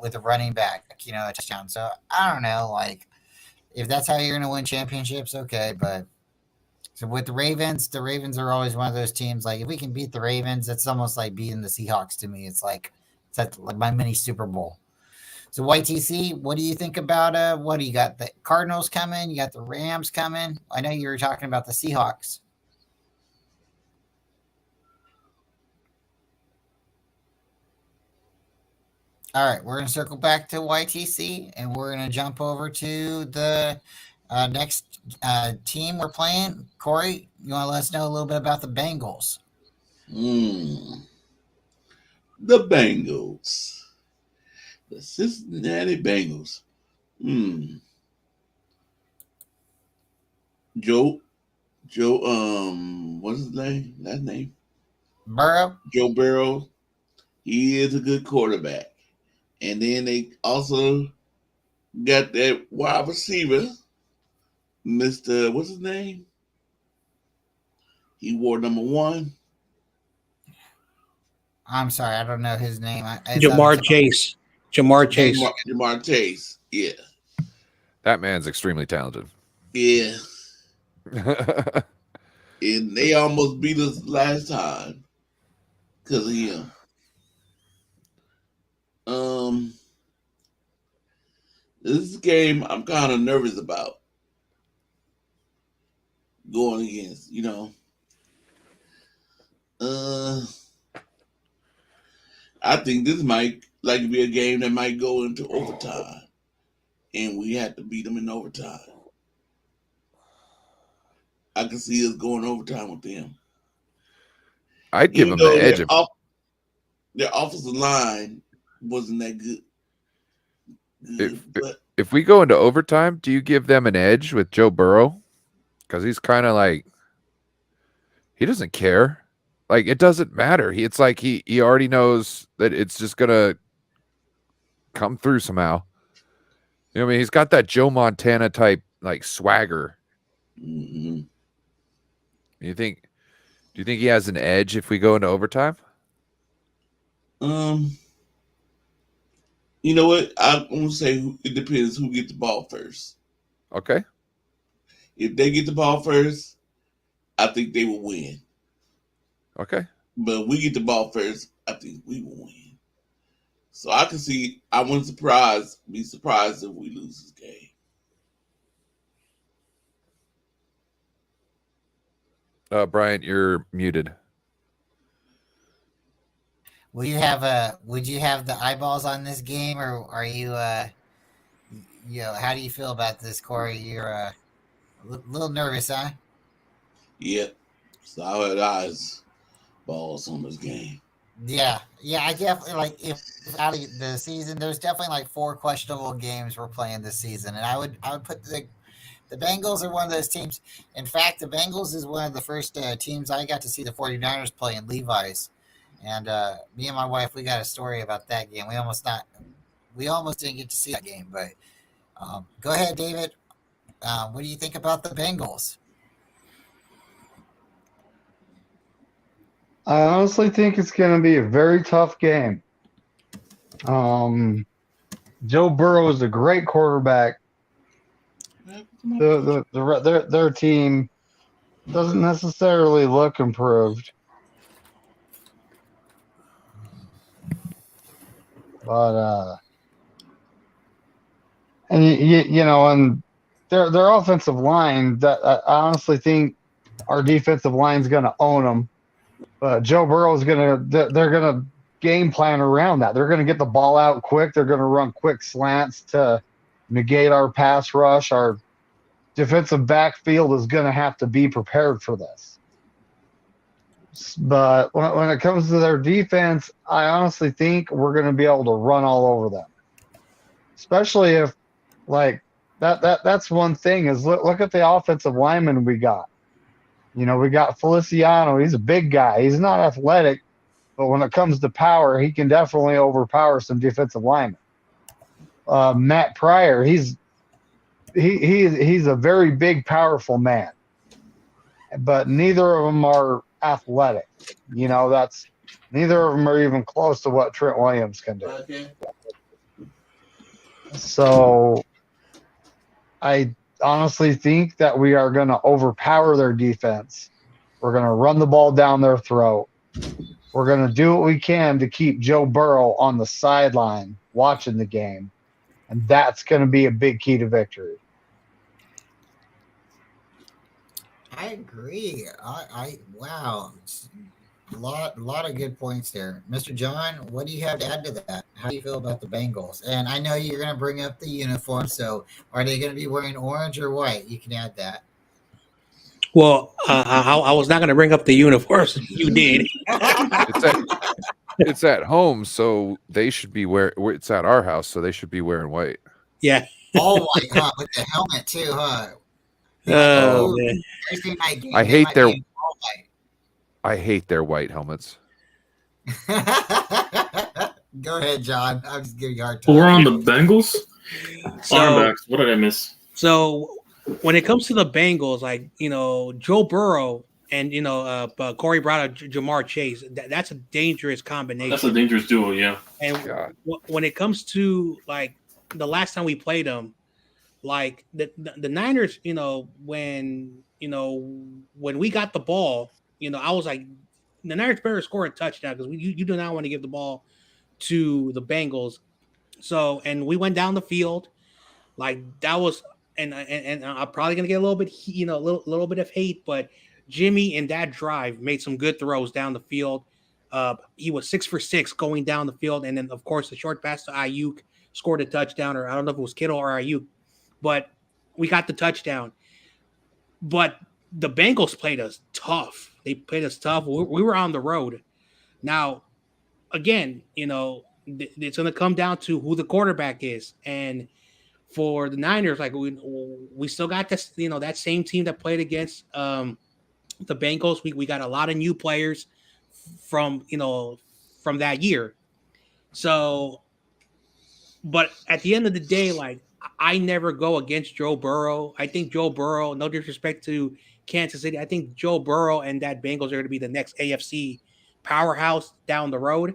with a running back, a touchdown. So I don't know, like if that's how you're going to win championships, okay. But so with the Ravens are always one of those teams. Like if we can beat the Ravens, it's almost like beating the Seahawks to me. It's like my mini Super Bowl. So YTC, what do you think about what do you got? The Cardinals coming, you got the Rams coming. I know you were talking about the Seahawks. All right, we're going to circle back to YTC, and we're going to jump over to the next team we're playing. Korey, you want to let us know a little bit about the Bengals? The Bengals. The Cincinnati Bengals. Joe, what's his name? Last name? Burrow. Joe Burrow. He is a good quarterback. And then they also got that wide receiver, Mr. What's his name? He wore number 1. I'm sorry, I don't know his name. Jamar Chase. Jamar Chase. Jamar Chase. Yeah. That man's extremely talented. Yeah. And they almost beat us last time because of him. This is a game I'm kind of nervous about going against, I think this might be a game that might go into overtime, and we have to beat them in overtime. I can see us going overtime with them. I'd give them the edge. Their offensive line wasn't that good. If we go into overtime, do you give them an edge with Joe Burrow? Because he's kind of like, he doesn't care. Like, it doesn't matter. It's like he already knows that it's just going to come through somehow. You know what I mean? He's got that Joe Montana type, like, swagger. Mm-hmm. Do you think he has an edge if we go into overtime? You know what? I'm going to say it depends who gets the ball first. Okay. If they get the ball first, I think they will win. Okay. But if we get the ball first, I think we will win. So I can see, I wouldn't be surprised if we lose this game. Bryant, you're muted. Would you have the eyeballs on this game, or are you how do you feel about this, Korey? You're a little nervous, huh? Yep. Solid eyes balls on this game. Yeah, I definitely if out of the season, there's definitely like 4 questionable games we're playing this season, and I would put the Bengals are one of those teams. In fact, the Bengals is one of the first teams I got to see the 49ers play in Levi's. And me and my wife, we got a story about that game. We almost didn't get to see that game. But go ahead, David. What do you think about the Bengals? I honestly think it's going to be a very tough game. Joe Burrow is a great quarterback. Their team doesn't necessarily look improved. But and and their offensive line, that I honestly think our defensive line is going to own them. But Joe Burrow they're going to game plan around that. They're going to get the ball out quick. They're going to run quick slants to negate our pass rush. Our defensive backfield is going to have to be prepared for this. But when it comes to their defense, I honestly think we're going to be able to run all over them. Especially if, that's one thing is look at the offensive lineman we got. We got Feliciano. He's a big guy. He's not athletic, but when it comes to power, he can definitely overpower some defensive linemen. Matt Pryor, he's a very big, powerful man. But neither of them are athletic. Neither of them are even close to what Trent Williams can do. Okay. So I honestly think that we are going to overpower their defense. We're going to run the ball down their throat. We're going to do what we can to keep Joe Burrow on the sideline watching the game. And that's going to be a big key to victory. I agree. Wow. A lot of good points there. Mr. John, what do you have to add to that? How do you feel about the Bengals? And I know you're going to bring up the uniform, so are they going to be wearing orange or white? You can add that. Well, I was not going to bring up the uniforms. You did. It's at home, so they should be it's at our house, so they should be wearing white. Yeah. All white, huh? With the helmet, too, huh? Oh, man. I hate their white helmets. Go ahead, John. I'm just giving you a hard time. We're on the Bengals? So, Armbacks. What did I miss? So when it comes to the Bengals, Joe Burrow, and but Korey brought out Jamar Chase. That's a dangerous combination. That's a dangerous duo, yeah. And God. when it comes to like the last time we played them, like the Niners, when we got the ball, I was like, the Niners better score a touchdown because you do not want to give the ball to the Bengals. So, and we went down the field, like that was, and I'm probably gonna get a little bit, little bit of hate, but Jimmy in that drive made some good throws down the field. He was 6 for 6 going down the field, and then of course the short pass to Ayuk scored a touchdown, or I don't know if it was Kittle or Ayuk, but we got the touchdown. But the Bengals played us tough. They played us tough. We were on the road. Now, again, it's going to come down to who the quarterback is. And for the Niners, like we still got this, that same team that played against the Bengals. We got a lot of new players from that year. So, but at the end of the day, like I never go against Joe Burrow. I think Joe Burrow, no disrespect to Kansas City, I think Joe Burrow and that Bengals are going to be the next AFC powerhouse down the road.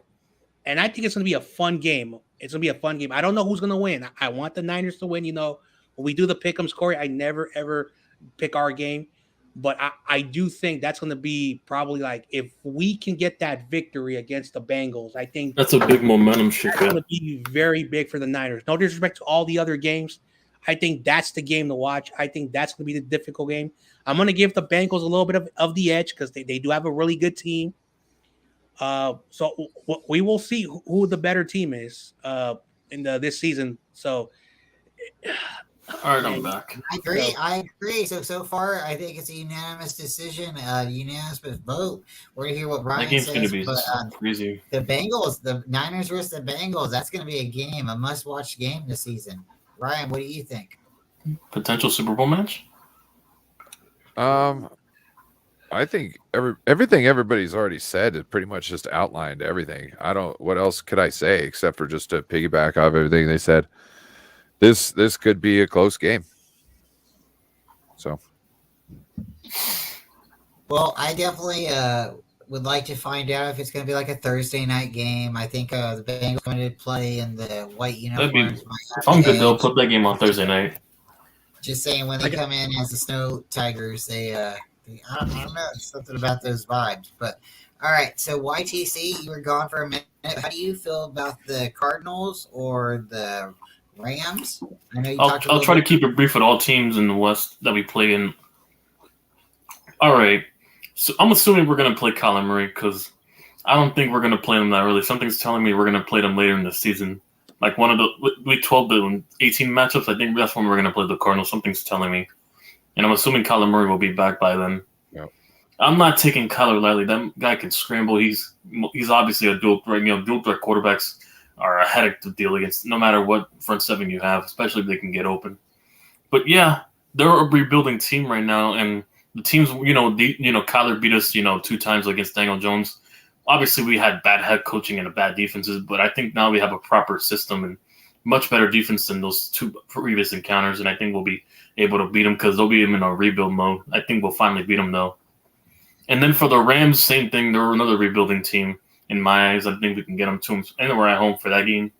And I think it's going to be a fun game. It's going to be a fun game. I don't know who's going to win. I want the Niners to win. When we do the pick'ems, Korey, I never, ever pick our game. But I do think that's going to be probably like if we can get that victory against the Bengals, I think that's a big momentum shift. That's going to be very big for the Niners. No disrespect to all the other games. I think that's the game to watch. I think that's going to be the difficult game. I'm going to give the Bengals a little bit of the edge because they do have a really good team. So we will see who the better team is in this season. So, all right, I'm back. I agree. So far, I think it's a unanimous decision, unanimous vote. We're gonna hear what Bryant that game's says. Gonna be but crazy. The Bengals, the Niners versus the Bengals. That's gonna be a game, a must-watch game this season. Ryan, what do you think? Potential Super Bowl match? I think everything everybody's already said is pretty much just outlined everything. What else could I say except for just to piggyback off everything they said. This could be a close game. So, well, I definitely would like to find out if it's going to be like a Thursday night game. I think the Bengals are going to play in the white uniforms. If I'm good, they'll put that game on Thursday night. Just saying, when they come in as the Snow Tigers, I don't know, something about those vibes. But all right, so YTC, you were gone for a minute. How do you feel about the Cardinals or the Rams? I know you talked. I'll try to keep it brief with all teams in the West that we play in. All right, so I'm assuming we're going to play Kyler Murray because I don't think we're going to play them that early. Something's telling me we're going to play them later in the season. Like one of the week 12 to 18 matchups, I think that's when we're going to play the Cardinals. Something's telling me. And I'm assuming Kyler Murray will be back by then. Yep. I'm not taking Kyler lightly. That guy can scramble. He's obviously a dual threat. Dual threat quarterbacks are a headache to deal against, no matter what front seven you have, especially if they can get open. But yeah, they're a rebuilding team right now, and the teams, Kyler beat us, 2 times against Daniel Jones. Obviously, we had bad head coaching and bad defenses, but I think now we have a proper system and much better defense than those 2 previous encounters, and I think we'll be able to beat them because they'll be in a rebuild mode. I think we'll finally beat them, though. And then for the Rams, same thing. They're another rebuilding team. In my eyes, I think we can get them to them anywhere at home for that game.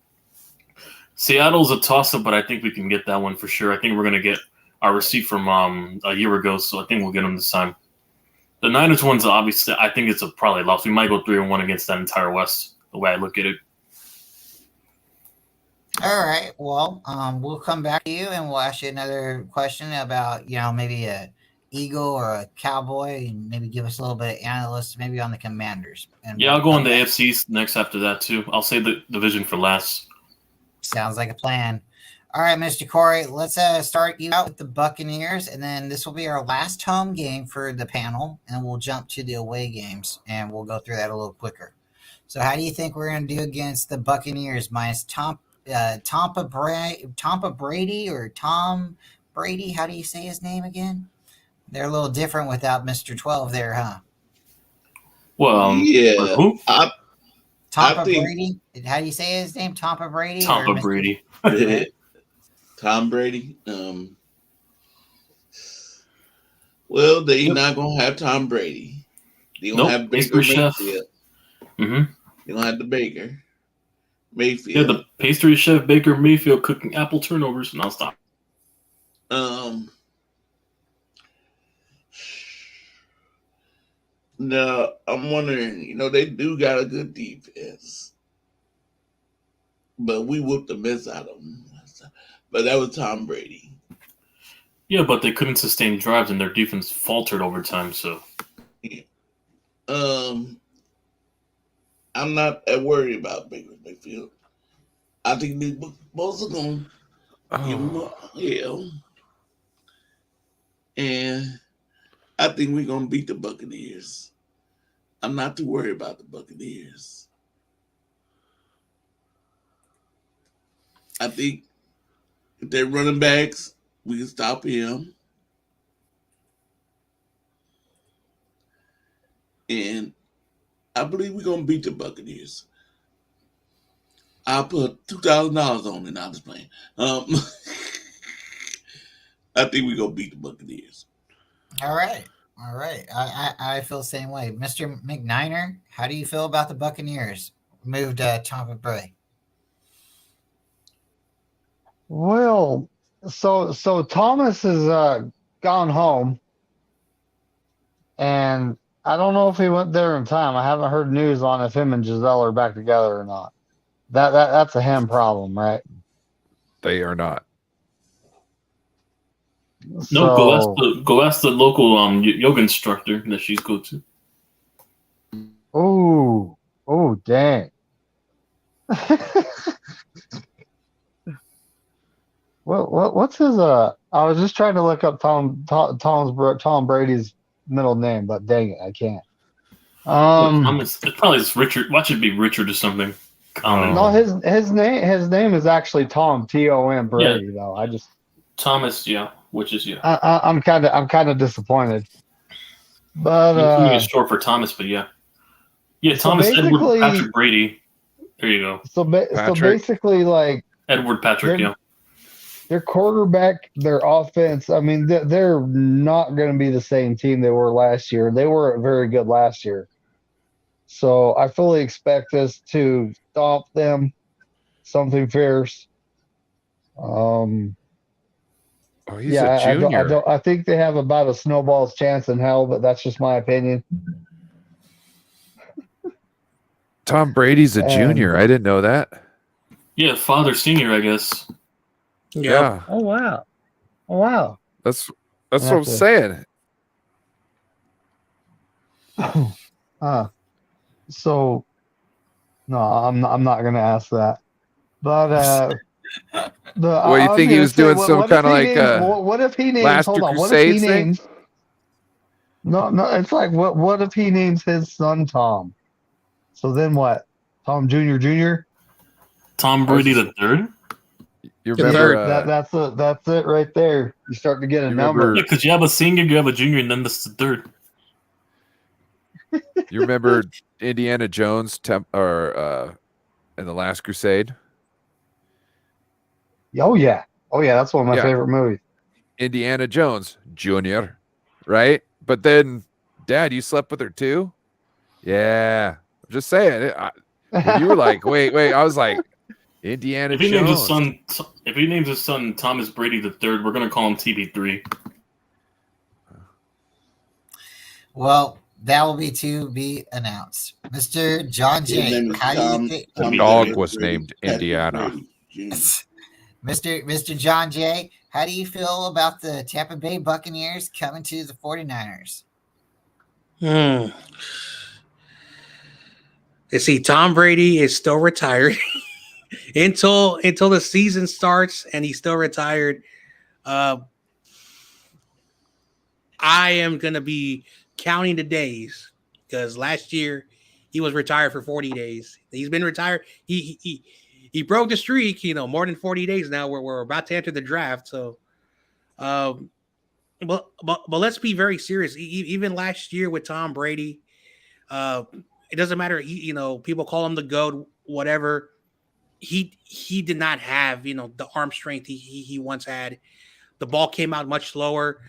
Seattle's a toss-up, but I think we can get that one for sure. I think we're going to get our receipt from a year ago, so I think we'll get them this time. The Niners one's obviously, I think it's probably a loss. We might go 3-1 against that entire West, the way I look at it. All right. Well, we'll come back to you and we'll ask you another question about, maybe a Eagle or a Cowboy, and maybe give us a little bit of analysis maybe on the Commanders. And I'll go on the AFC next after that too. I'll save the division for last. Sounds like a plan. All right, Mr. Korey, let's start you out with the Buccaneers, and then this will be our last home game for the panel, and we'll jump to the away games, and we'll go through that a little quicker. So how do you think we're going to do against the Buccaneers minus Tom Brady? How do you say his name again? They're a little different without Mr. 12 there, huh? Well, yeah. Who? Tampa Brady? How do you say his name? Tampa Brady? Tampa Brady. Tom Brady. Well, they not gonna have Tom Brady. They gonna Nope, have Baker pastry chef. Mayfield. Mm-hmm. They gonna have the Baker Yeah, Mayfield. the pastry chef Baker Mayfield cooking apple turnovers nonstop. Now I'm wondering. They do got a good defense, but we whooped the mess out of them. But that was Tom Brady. Yeah, but they couldn't sustain drives and their defense faltered over time. So I'm not that worried about Baker Mayfield. I think they both are gonna give him a hell, and I think we're gonna beat the Buccaneers. I'm not too worried about the Buccaneers. I think if they're running backs, we can stop him. And I believe we're gonna beat the Buccaneers. I'll put $2,000 on it. Now just playing. I think we're gonna beat the Buccaneers. All right. I feel the same way. Mr. McNiner, how do you feel about the Buccaneers? Moved Tampa Bay. Well, so Thomas has gone home, and I don't know if he went there in time. I haven't heard news on if him and Giselle are back together or not. That's a him problem, right? They are not. no, So, go ask the local yoga instructor that she's go to. oh, dang. What's his I was just trying to look up Tom Brady's middle name, but dang it, I can't. It's probably just Richard. Watch it be Richard or something. Common. No, his name is actually Tom Tom Brady though. I just Thomas, which is I'm kind of disappointed. But it's short for Thomas, but yeah, so Thomas Edward basically- Patrick Brady. There you go, so Patrick. basically like Edward Patrick. their quarterback, their offense, I mean, they're not going to be the same team they were last year. They weren't very good last year. So I fully expect us to stomp them, something fierce. He's a junior. I think they have about a snowball's chance in hell, but that's just my opinion. Tom Brady's a And- junior. I didn't know that. Yeah, father senior, I guess. Yeah, Oh wow. that's what I'm That's saying. So no, I'm not gonna ask that. But Well, you think he was doing some kind of like what if he names? Last Hold on. What if Crusade he thing? names? No. It's like what if he names his son Tom? So then what? Tom Jr. Tom Brady the third. You The remember? third. That's it right there. You start to get a You number. remember- Yeah, because you have a senior, you have a junior, and then this is the third. You remember Indiana Jones in the Last Crusade? Oh yeah. That's one of my Yeah. favorite movies. Indiana Jones Jr., right? But then, Dad, you slept with her too? Yeah. I'm just saying. When you were like, wait, I was like, Indiana If he names Jones. his son Thomas Brady the third, we're gonna call him TB3. Well, that will be to be announced. Mr. Jon His Jay, name is how do you think? The Tom dog Brady. was named Patrick Indiana. Brady Jr. Mr. Jon Jay, how do you feel about the Tampa Bay Buccaneers coming to the 49ers? You see, Tom Brady is still retired until the season starts, and he's still retired. I am gonna be counting the days because last year he was retired for 40 days. He's been retired. He broke the streak. More than 40 days now. We're about to enter the draft. So, but let's be very serious. Even last year with Tom Brady, it doesn't matter. People call him the GOAT, whatever. He did not have the arm strength he once had. The ball came out much slower.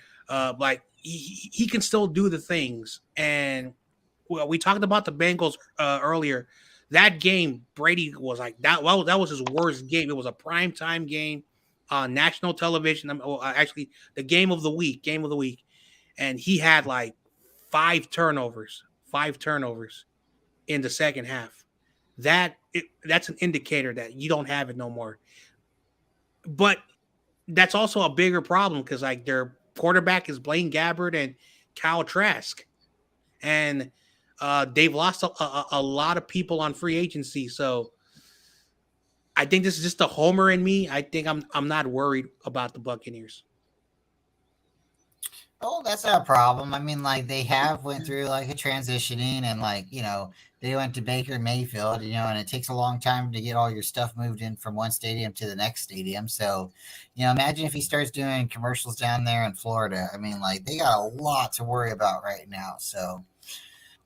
he can still do the things. And well, we talked about the Bengals earlier. That game, Brady was like that. Well, that was his worst game. It was a primetime game on national television. Actually, the game of the week, and he had like five turnovers in the second half. That's an indicator that you don't have it no more. But that's also a bigger problem because like their quarterback is Blaine Gabbert and Kyle Trask, and they've lost a lot of people on free agency. So I think this is just a homer in me. I think I'm not worried about the Buccaneers. Oh, that's not a problem. I mean, like they have went through like a transitioning, and like they went to Baker Mayfield, and it takes a long time to get all your stuff moved in from one stadium to the next stadium. So, imagine if he starts doing commercials down there in Florida. I mean, like they got a lot to worry about right now. So,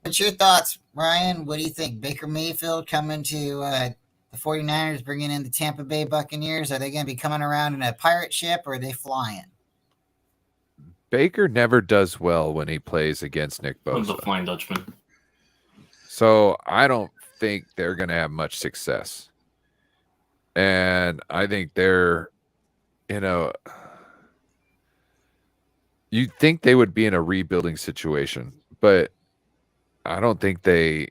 what's your thoughts, Ryan? What do you think? Baker Mayfield coming to the 49ers, bringing in the Tampa Bay Buccaneers? Are they going to be coming around in a pirate ship, or are they flying? Baker never does well when he plays against Nick Of the Bosa. Flying Dutchman. So I don't think they're going to have much success. And I think they're, you'd think they would be in a rebuilding situation, but I don't think they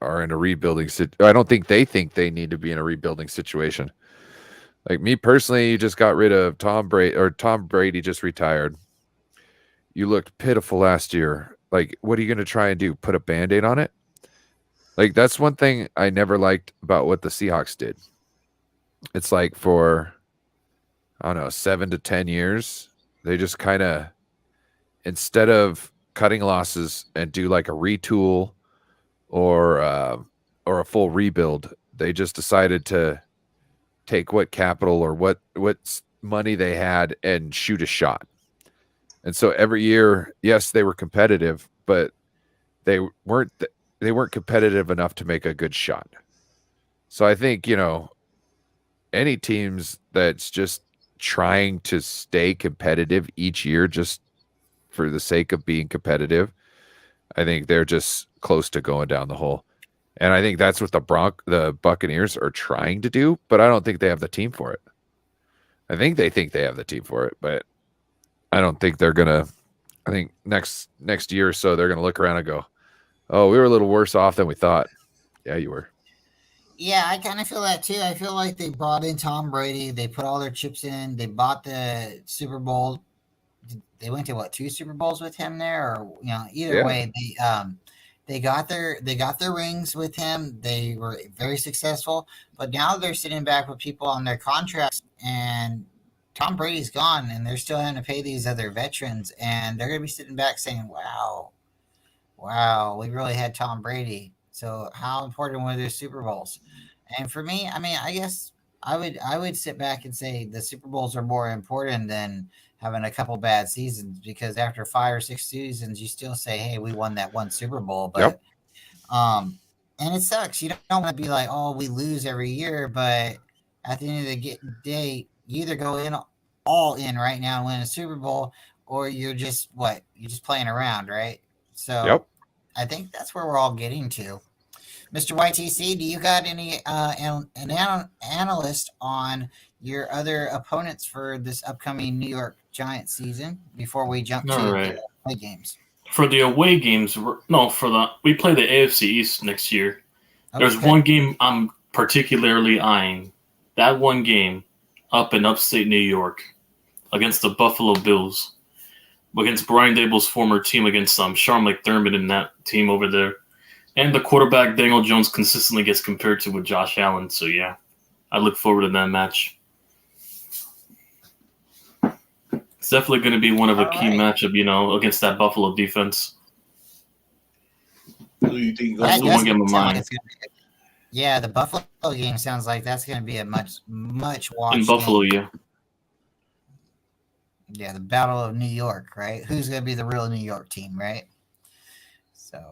are in a rebuilding I don't think they need to be in a rebuilding situation. Like me personally, you just got rid of Tom Brady just retired. You looked pitiful last year. Like, what are you going to try and do? Put a Band-Aid on it? Like, that's one thing I never liked about what the Seahawks did. It's like for, I don't know, 7 to 10 years, they just kind of, instead of cutting losses and do like a retool or a full rebuild, they just decided to take what capital or what money they had and shoot a shot. And so every year, yes, they were competitive, but they weren't competitive enough to make a good shot. So I think, any teams that's just trying to stay competitive each year just for the sake of being competitive, I think they're just close to going down the hole. And I think that's what the Buccaneers are trying to do, but I don't think they have the team for it. I think they have the team for it, but I don't think they're going to. I think next year or so, they're going to look around and go, oh, we were a little worse off than we thought. Yeah, you were. Yeah, I kind of feel that too. I feel like they brought in Tom Brady. They put all their chips in. They bought the Super Bowl. They went to what, 2 Super Bowls with him there, or either way, they got their rings with him. They were very successful, but now they're sitting back with people on their contracts, and Tom Brady's gone, and they're still having to pay these other veterans, and they're going to be sitting back saying, wow, we really had Tom Brady. So how important were their Super Bowls? And for me, I mean, I guess I would sit back and say the Super Bowls are more important than having a couple bad seasons, because after 5 or 6 seasons, you still say, hey, we won that one Super Bowl. But and it sucks. You don't want to be like, oh, we lose every year, but at the end of the day, you either go in all in right now and win a Super Bowl, or you're just playing around, right? So I think that's where we're all getting to. Mr. YTC, do you got any an analyst on your other opponents for this upcoming New York Giants season before we jump to the away games? For the away games, we play the AFC East next year. Okay. There's one game I'm particularly eyeing. That one game up in upstate New York against the Buffalo Bills, against Brian Dable's former team, against Sean McDermott and that team over there. And the quarterback, Daniel Jones, consistently gets compared to with Josh Allen. So, yeah, I look forward to that match. It's definitely going to be one of a key matchup, against that Buffalo defense. Who do you think that's the one game of mine? Yeah, the Buffalo game sounds like that's going to be a much watched in Buffalo, game. Yeah, the Battle of New York, right? Who's going to be the real New York team, right? So,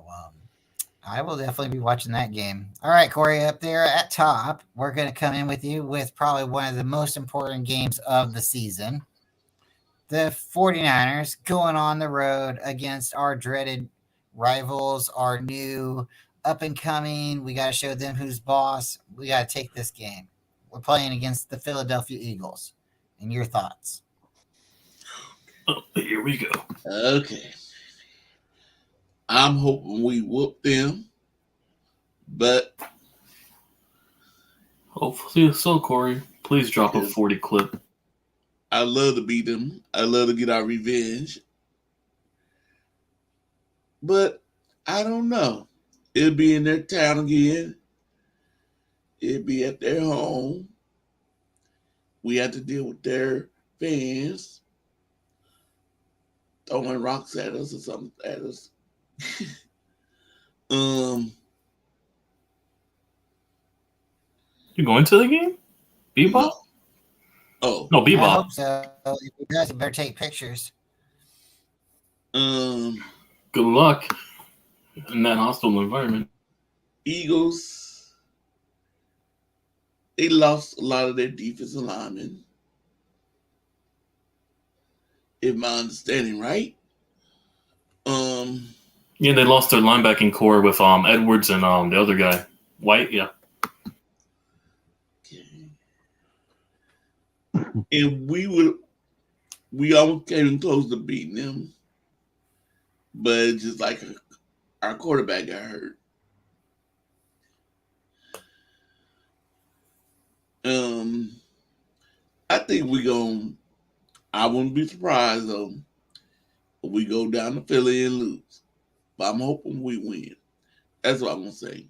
I will definitely be watching that game. All right, Korey, up there at top, we're going to come in with you with probably one of the most important games of the season. the 49ers going on the road against our dreaded rivals, our new up and coming. We got to show them who's boss. We got to take this game. We're playing against the Philadelphia Eagles. And your thoughts? Oh, here we go. Okay. I'm hoping we whoop them, but Hopefully so, Korey. Please drop a 40 clip. I love to beat them. I love to get our revenge. But I don't know. It'll be in their town again. It'll be at their home. We have to deal with their fans throwing rocks at us or something at us. You going to the game? Bebop? No. Oh. No, I Bebop. hope so. If you guys better take pictures. Good luck in that hostile environment. Eagles, they lost a lot of their defensive linemen. If my understanding right. Yeah, they lost their linebacking core with Edwards and the other guy, White. Yeah. Okay. And we almost came close to beating them, but it's just like our quarterback got hurt. I think I wouldn't be surprised though if we go down to Philly and lose. But I'm hoping we win. That's what I'm gonna say.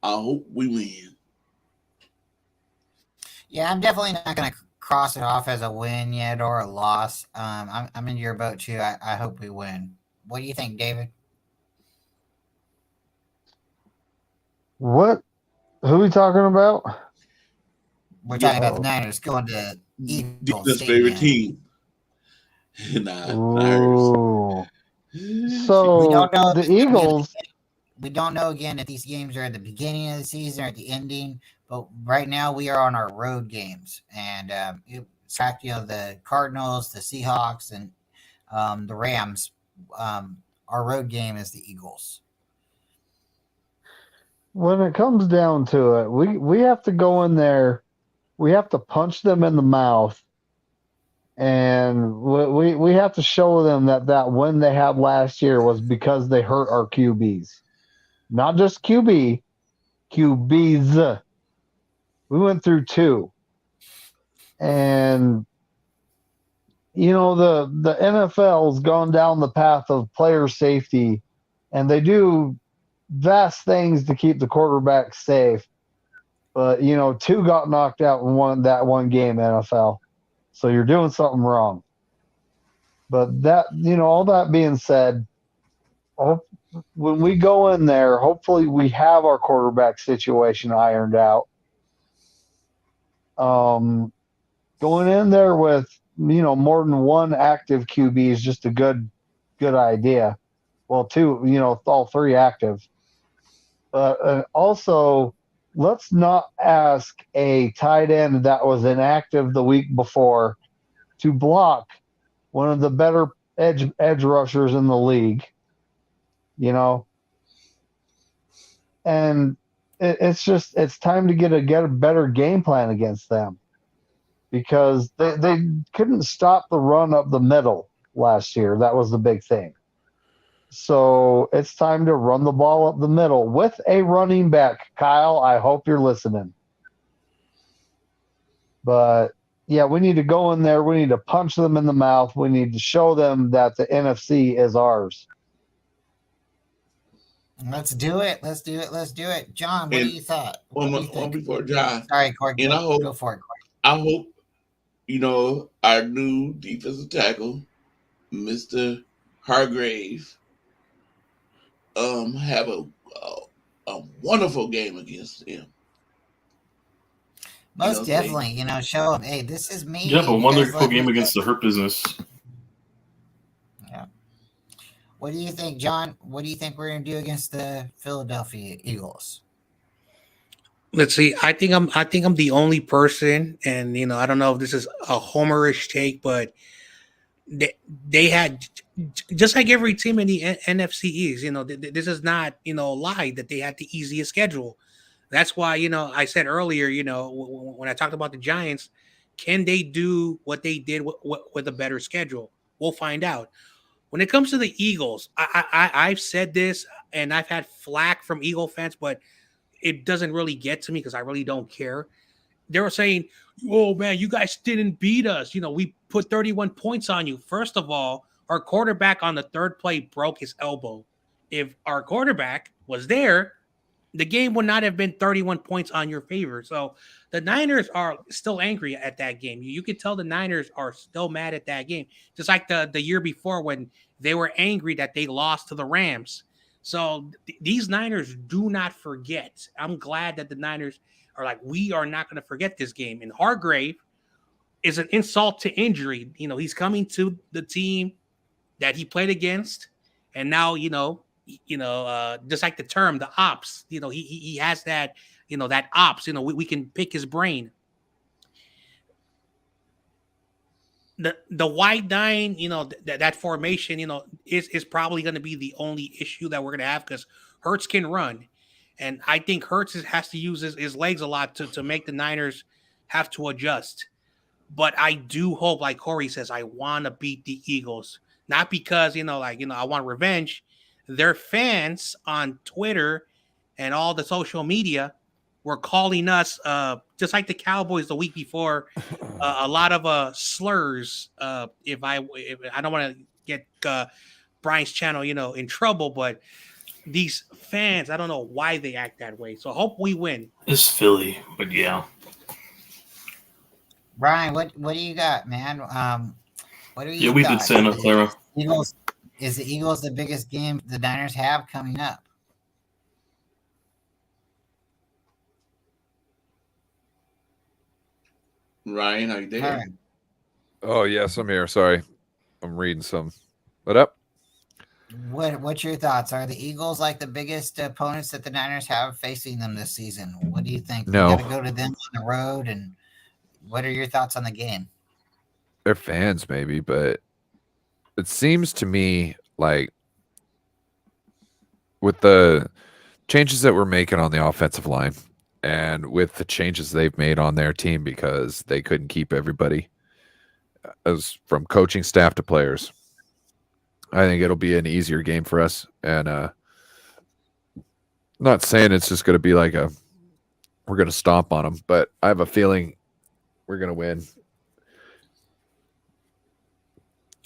I hope we win. Yeah, I'm definitely not going to cross it off as a win yet or a loss. I'm in your boat too. I hope we win. What do you think, David? What? Who are we talking about? We're talking about the Niners going to Eagles Defense Stadium. favorite team. Not Ooh. ours. So We don't know the Eagles. We don't know again if these games are at the beginning of the season or at the ending, but right now we are on our road games, and track the Cardinals, the Seahawks, and the Rams. Our road game is the Eagles. When it comes down to it, we have to go in there. We have to punch them in the mouth, and we have to show them that win they had last year was because they hurt our QBs. Not just QB, QBs. We went through two. And, the NFL's gone down the path of player safety, and they do vast things to keep the quarterback safe. But, two got knocked out in one game, NFL. So you're doing something wrong. But that, all that being said, when we go in there, hopefully we have our quarterback situation ironed out. Going in there with more than one active QB is just a good idea. Well, two, all three active. But also, let's not ask a tight end that was inactive the week before to block one of the better edge rushers in the league. And it's time to get a better game plan against them, because they couldn't stop the run up the middle last year. That was the big thing. So it's time to run the ball up the middle with a running back. Kyle, I hope you're listening. But yeah, we need to go in there. We need to punch them in the mouth. We need to show them that the NFC is ours. Let's do it. Let's do it. John, what do you thought? One before John. Sorry, Corey. And go for it, Corey. I hope, our new defensive tackle, Mr. Hargrave, have a wonderful game against him. Most definitely, show them, hey, this is me. You have a wonderful game against the Hurt Business. Yeah. What do you think, John? What do you think we're going to do against the Philadelphia Eagles? Let's see. I think I'm the only person, and I don't know if this is a homerish take, but they had just like every team in the NFC East. This is not a lie that they had the easiest schedule. That's why I said earlier. When I talked about the Giants, can they do what they did with a better schedule? We'll find out. When it comes to the Eagles, I've said this and I've had flack from Eagle fans, but it doesn't really get to me because I really don't care. They were saying, "Oh man, you guys didn't beat us. We put 31 points on you." First of all, our quarterback on the third play broke his elbow. If our quarterback was there, the game would not have been 31 points on your favor. So the Niners are still angry at that game. You can tell the Niners are still mad at that game, just like the year before when they were angry that they lost to the Rams. So these Niners do not forget. I'm glad that the Niners are like, we are not going to forget this game. And Hargrave is an insult to injury. He's coming to the team that he played against, and now just like the term, the ops. He has that that ops. We can pick his brain. The wide nine, that formation, is probably going to be the only issue that we're going to have because Hurts can run. And I think Hurts has to use his legs a lot to make the Niners have to adjust. But I do hope, like Korey says, I want to beat the Eagles. Not because, I want revenge. Their fans on Twitter and all the social media were calling us, just like the Cowboys the week before, a lot of slurs. If I don't want to get Bryant's channel, in trouble, but these fans, I don't know why they act that way. So I hope we win. It's Philly, but yeah. Brian, what do you got, man? What do you? Yeah, we did Santa Clara. Eagles. Is the Eagles the biggest game the Niners have coming up? Ryan, are you there? All right. Oh yes, I'm here. Sorry, I'm reading some. What up? What's your thoughts? Are the Eagles like the biggest opponents that the Niners have facing them this season? What do you think? No. You got to go to them on the road, and what are your thoughts on the game? They're fans, maybe, but it seems to me like with the changes that we're making on the offensive line and with the changes they've made on their team because they couldn't keep everybody, as from coaching staff to players, I think it'll be an easier game for us. And not saying it's just going to be like we're going to stomp on them, but I have a feeling we're going to win.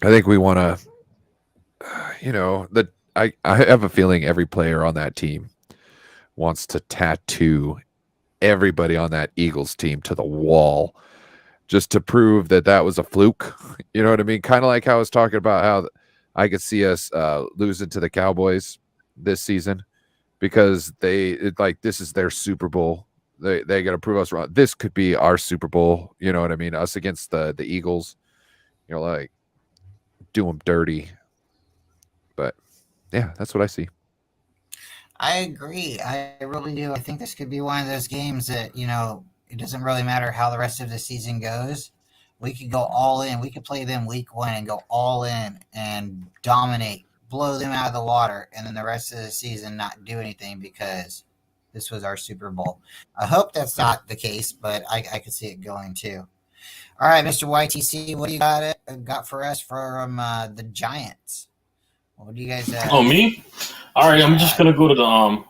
I think we want to, I have a feeling every player on that team wants to tattoo everybody on that Eagles team to the wall just to prove that was a fluke. You know what I mean? Kind of like how I was talking about how I could see us losing to the Cowboys this season because this is their Super Bowl. They got to prove us wrong. This could be our Super Bowl. You know what I mean? Us against the Eagles, do them dirty. But yeah, that's what I see. I agree. I really do. I think this could be one of those games that, it doesn't really matter how the rest of the season goes. We could go all in. We could play them week one and go all in and dominate, blow them out of the water, and then the rest of the season not do anything because this was our Super Bowl. I hope that's not the case, but I could see it going too. All right, Mr. YTC, what do you got for us from the Giants? What do you guys? Me? All right, I'm just gonna go to the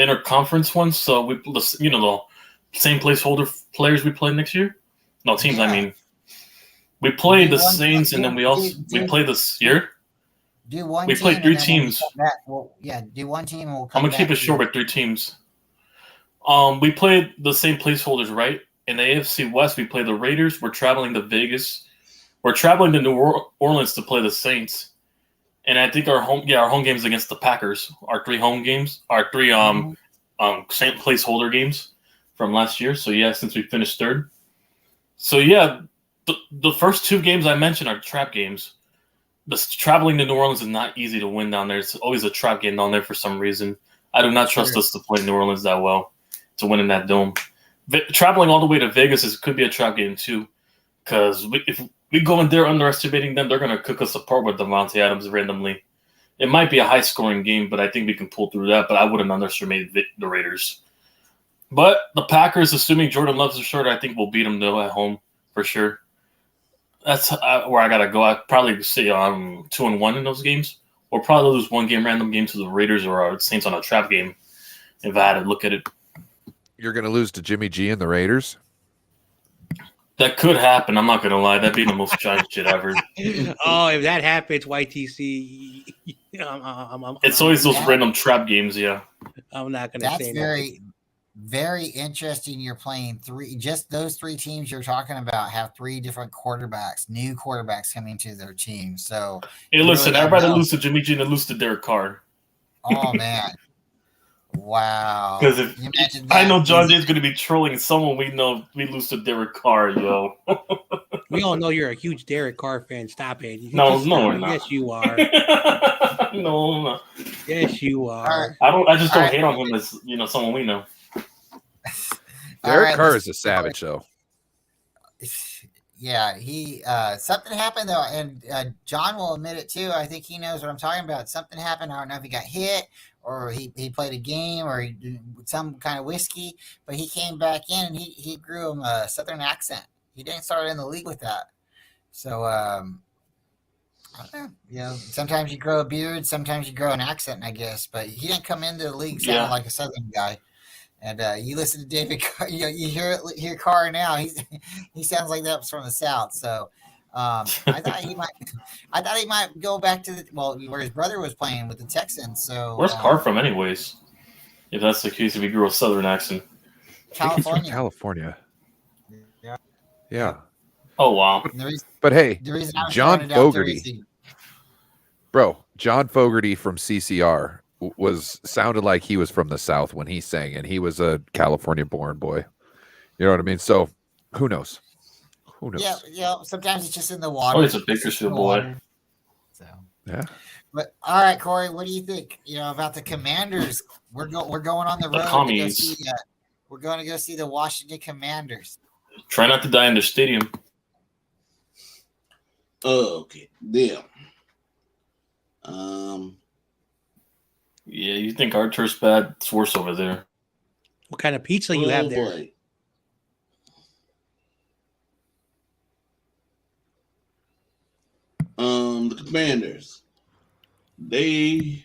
interconference one. So the same placeholder players we play next year. No teams. Yeah. I mean, we played the Saints, and then we played this year. Do one. We played 3 teams. Do one team, and we'll come I'm gonna keep it short with 3 teams. We played the same placeholders, right? In the AFC West, we play the Raiders. We're traveling to Vegas. We're traveling to New Orleans to play the Saints. And I think our home games against the Packers. Our 3 home games, our 3 same placeholder games from last year. So yeah, since we finished 3rd. So yeah, the first 2 games I mentioned are trap games. Traveling to New Orleans is not easy to win down there. It's always a trap game down there for some reason. I do not trust us to play New Orleans that well to win in that dome. Traveling all the way to Vegas could be a trap game too, because if we go in there underestimating them, they're going to cook us apart with Devontae Adams randomly. It might be a high-scoring game, but I think we can pull through that. But I wouldn't underestimate the Raiders. But the Packers, assuming Jordan Love's a short, I think we'll beat them though at home for sure. That's where I gotta go. I'd probably say 2-1 in those games, or probably lose one game, random game to the Raiders or our Saints on a trap game. If I had to look at it, You're going to lose to Jimmy G and the Raiders? that could happen. I'm not gonna lie. That'd be the most giant shit ever. Oh, if that happens, YTC, It's always those Yeah. random trap games. Yeah. I'm not gonna That's say very, very interesting. You're playing just those three teams you're talking about have three different quarterbacks, new quarterbacks coming to their team. So, Hey, you listen, really I'd rather don't know. lose to Jimmy G than lose to Derek Carr. Oh man, wow! Because if You imagine I that. know Jon Jay's going to be trolling someone we know, we lose to Derek Carr, yo. We all know you're a huge Derek Carr fan. Stop it. No, we're not. Yes, you are. No, I'm not. Yes, you are. I just don't All right. hate on him as someone we know. All Derek right, Carr let's- is a savage, though. Yeah, he something happened though, and John will admit it too. I think he knows what I'm talking about. Something happened. I don't know if he got hit or he played a game or he some kind of whiskey, but he came back in and he grew him a southern accent. He didn't start in the league with that. So I don't know. You know, sometimes you grow a beard, sometimes you grow an accent, I guess. But he didn't come into the league sounding Yeah. like a southern guy. And you listen to David Carr, you hear Carr now. He sounds like that was from the South. So I thought he might go back to where his brother was playing with the Texans. So Where's Carr from, anyways? If that's the case, if he grew a southern accent. I think he's from California. California. Yeah. Yeah. Oh, wow. And the But hey, reason I was John throwing it out there Fogarty. is bro, John Fogarty from CCR sounded like he was from the South when he sang, and he was a California-born boy. You know what I mean? So who knows? Who knows? yeah. Sometimes it's just in the water. Oh, he's a It's Bakersfield in the boy. water. So. Yeah. But all right, Korey, what do you think? About the Commanders? We're going on the road to go Commies. see. We're going to go see the Washington Commanders. Try not to die in the stadium. Okay, damn. Yeah, you think our turf's bad? It's worse over there. What kind of pizza you have there? boy. The Commanders, they,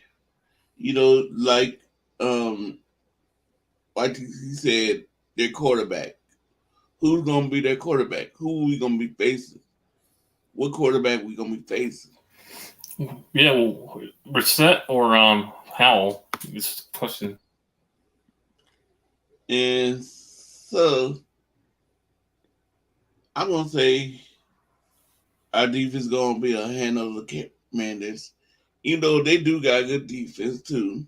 like he said, their quarterback. Who's gonna be their quarterback? Who we gonna be facing? What quarterback we gonna be facing? Yeah, well, Brissett or Howell is the question. And so I'm gonna say our defense gonna be a hand of the Commanders. They do got good defense too.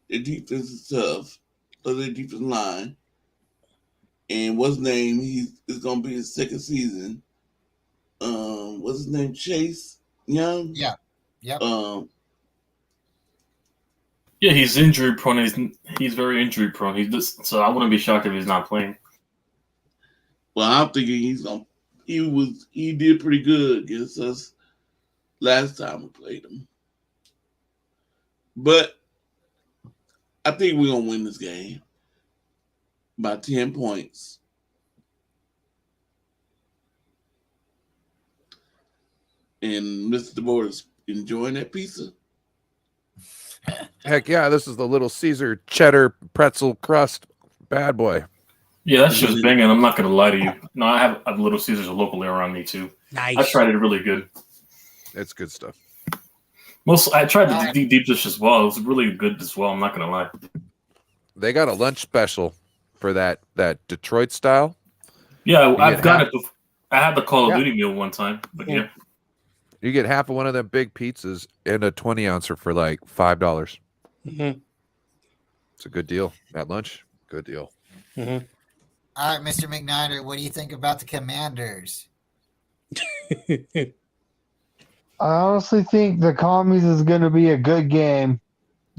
Their defense is tough. So their defense line. And what's his name? It's gonna be his second season. What's his name? Chase Young? Yeah. Yep. Yeah, he's injury prone. He's very injury prone. So I wouldn't be shocked if he's not playing. Well, I'm thinking he did pretty good against us last time we played him. But I think we're gonna win this game by 10 points. And Mr. DeBoer is enjoying that pizza. Heck yeah, this is the Little Caesar cheddar pretzel crust bad boy. Yeah, that's just banging. I'm not gonna lie to you. No, I have Little Caesars locally around me too. Nice. I tried it really good. It's good stuff. I tried the deep dish as well. It was really good as well. I'm not gonna lie. They got a lunch special for that Detroit style. Yeah, I've get got half- it. I had the Call of Yeah. Duty meal one time, but yeah. You get half of one of them big pizzas and a 20-ouncer for like $5. Mhm. It's a good deal at lunch. Good deal. Mhm. All right, Mr. McNiner, what do you think about the Commanders? I honestly think the Commies is going to be a good game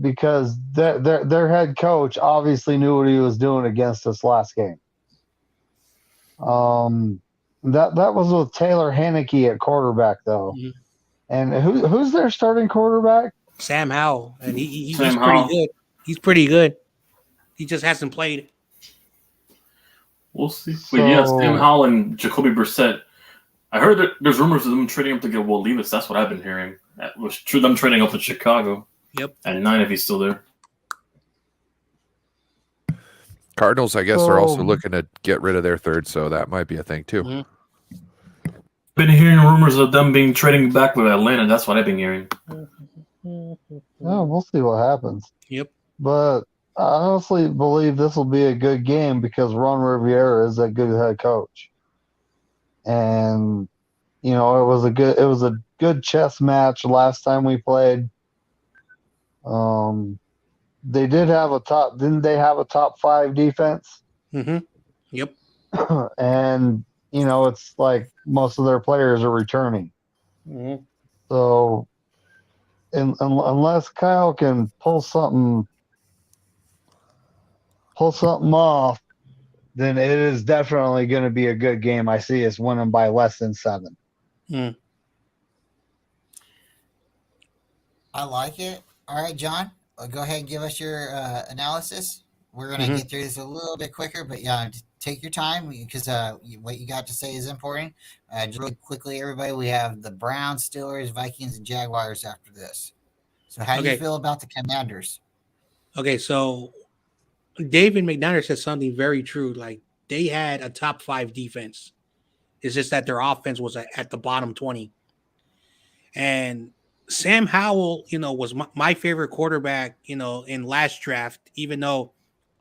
because their head coach obviously knew what he was doing against us last game. That was with Taylor Haneke at quarterback though. Mhm. And who's their starting quarterback? Sam Howell, and he's Sam pretty Howell. good. He's pretty good. He just hasn't played. We'll see. But yeah, Sam So Howell and Jacoby Brissett. I heard that there's rumors of them trading up to get Will Levis. That's what I've been hearing. That was true. Them trading up to Chicago. Yep. At 9 if he's still there. Cardinals, I guess, are also So- looking to get rid of their third, so that might be a thing too. Mhm. Been hearing rumors of them being trading back with Atlanta. That's what I've been hearing. yeah, we'll see what happens. Yep. But I honestly believe this will be a good game because Ron Rivera is a good head coach. And you know, it was a good chess match last time we played. They didn't they have a top 5 defense? Mm-hmm. Yep. And you know, it's like most of their players are returning. Mm-hmm. So unless Kyle can pull something off, then it is definitely going to be a good game. I see us winning by less than 7. I like it. All right, John, go ahead and give us your analysis. We're going to get through this a little bit quicker, but yeah, take your time because what you got to say is important. Just really quickly, everybody, we have the Browns, Steelers, Vikings, and Jaguars after this. So how do you feel about the Commanders? Okay, so David McNiner said something very true. Like, they had a top 5 defense. It's just that their offense was at the bottom 20. And Sam Howell, was my favorite quarterback, in last draft, even though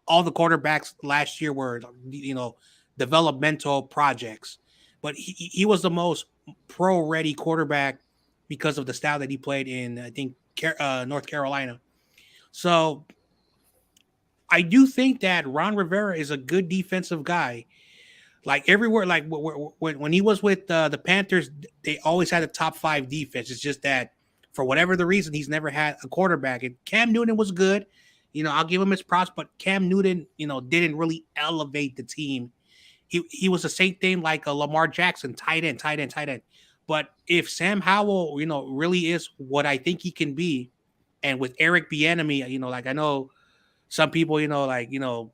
all the quarterbacks last year were, developmental projects. But he was the most pro-ready quarterback because of the style that he played in, I think, North Carolina. So I do think that Ron Rivera is a good defensive guy. Like everywhere, like when he was with the Panthers, they always had a top 5 defense. It's just that for whatever the reason, he's never had a quarterback. And Cam Newton was good. I'll give him his props, but Cam Newton, didn't really elevate the team. He was the same thing like a Lamar Jackson, tight end. But if Sam Howell, really is what I think he can be, and with Eric Bieniemy, like I know some people, hate on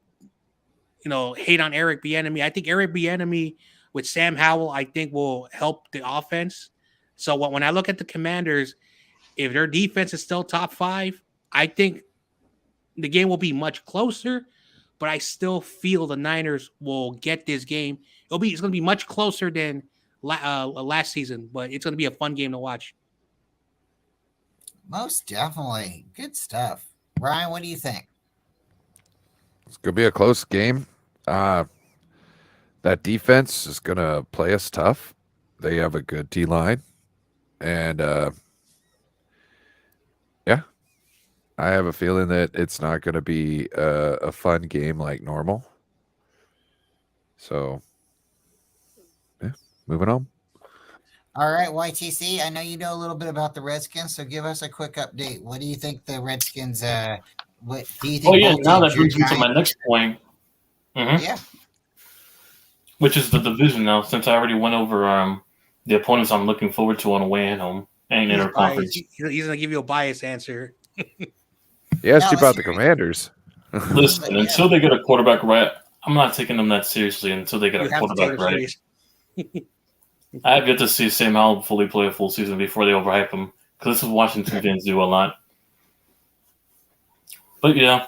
Eric Bieniemy. I think Eric Bieniemy with Sam Howell, I think will help the offense. So when I look at the Commanders, if their defense is still top 5, I think the game will be much closer, but I still feel the Niners will get this game. It's going to be much closer than last season, but it's going to be a fun game to watch. Most definitely. Good stuff. Ryan, what do you think? It's going to be a close game. That defense is going to play us tough. They have a good D-line. And, yeah, I have a feeling that it's not going to be a fun game like normal. So, yeah, moving on. All right, YTC, I know you know a little bit about the Redskins, so give us a quick update. What do you think the Redskins what do you think? Oh yeah, both now teams that are brings me to trying- my next point. Yeah. Which is the division now, since I already went over the opponents I'm looking forward to on away and home and interconference. He's going to give you a biased answer. He asked No, you about let's the hear it. Commanders. Listen, Yeah. until they get a quarterback right, I'm not taking them that seriously until they get You a have to take quarterback it right. serious. I have yet to see Sam Howell fully play a full season before they overhype him, because this is what Washington fans do a lot. But yeah,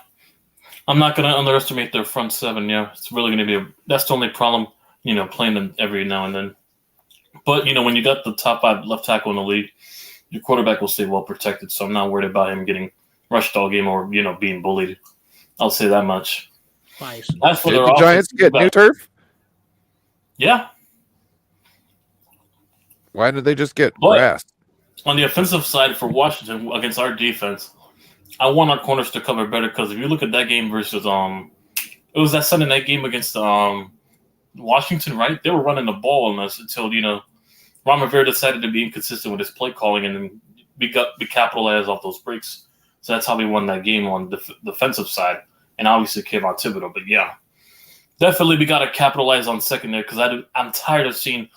I'm not going to underestimate their front seven. Yeah, it's really going to be that's the only problem, playing them every now and then. But, when you got the top 5 left tackle in the league, your quarterback will stay well protected, so I'm not worried about him getting rushed all game or, being bullied. I'll say that much. Nice. As for Did their the Giants offense, get new turf? Yeah. Why did they just get But- grass? On the offensive side for Washington against our defense, I want our corners to cover better, because if you look at that game versus it was that Sunday night game against Washington, right? They were running the ball on us until Ron Rivera decided to be inconsistent with his play calling, and then we capitalized off those breaks. So that's how we won that game on the defensive side, and obviously Kayvon Thibodeau. But yeah, Definitely, we got to capitalize on secondary because I'm tired of seeing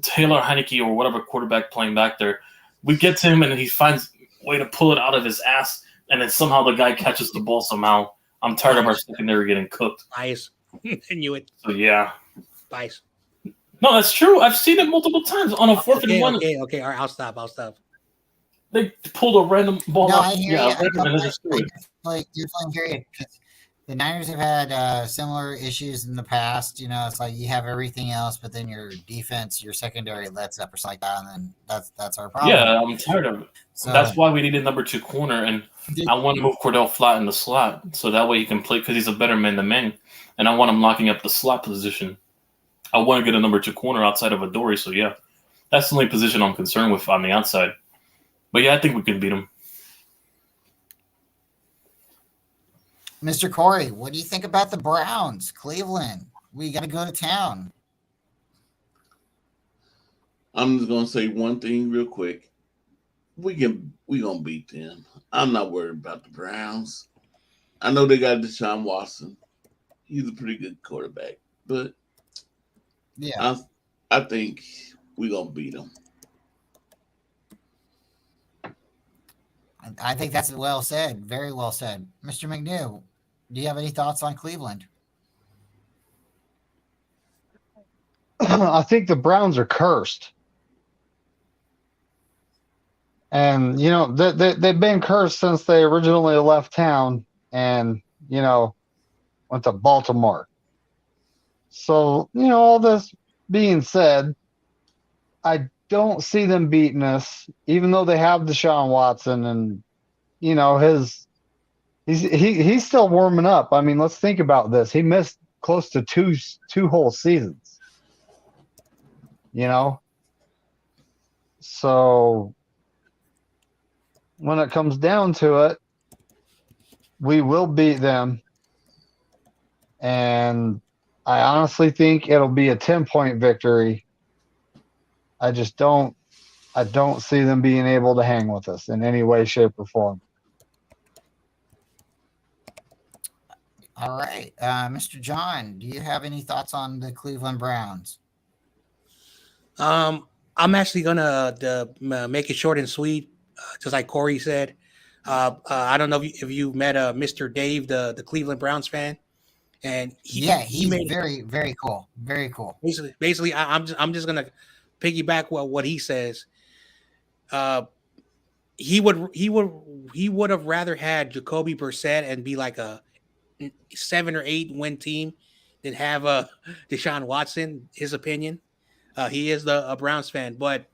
Taylor Heineke or whatever quarterback playing back there. We get to him and he finds a way to pull it out of his ass, and then somehow the guy catches the ball somehow. I'm tired of our secondary getting cooked. Bias. I knew it. So, yeah. Bias. No, that's true. I've seen it multiple times on a 4th and 1. Okay. All right, I'll stop. They pulled a random ball No, off. I hear Yeah, you. random and then just threw it. Definitely hear you. 'Cause the Niners have had similar issues in the past. You know, it's like you have everything else, but then your defense, your secondary lets up or something like that, and then that's our problem. Yeah, I'm tired of it. So That's why we need a number 2 corner, and I want to move Cordell flat in the slot so that way he can play because he's a better man-to-man, and I want him locking up the slot position. I want to get a number 2 corner outside of Adoree, so yeah, that's the only position I'm concerned with on the outside. But yeah, I think we can beat him. Mr. Korey, what do you think about the Browns, Cleveland? We got to go to town. I'm just gonna say one thing real quick. We gonna beat them. I'm not worried about the Browns. I know they got Deshaun Watson. He's a pretty good quarterback, but Yeah, I think we gonna beat them. I think that's well said. Very well said. Mr. McNew, do you have any thoughts on Cleveland? I think the Browns are cursed. And, you know, they've been cursed since they originally left town and, you know, went to Baltimore. So, you know, all this being said, I don't see them beating us, even though they have Deshaun Watson and, you know, he's still warming up. I mean, let's think about this. He missed close to two whole seasons. You know? So when it comes down to it, we will beat them. And I honestly think it'll be a 10-point victory. I don't see them being able to hang with us in any way, shape, or form. All right. Mr. John, do you have any thoughts on the Cleveland Browns? I'm actually gonna make it short and sweet, just like Korey said. I don't know if you met Mr. Dave, the Cleveland Browns fan, and he's made very, very cool. Very cool. Basically, I'm just gonna piggyback what he says. He would have rather had Jacoby Brissett and be like a 7 or 8 win team than have Deshaun Watson. His opinion. He is a Browns fan, but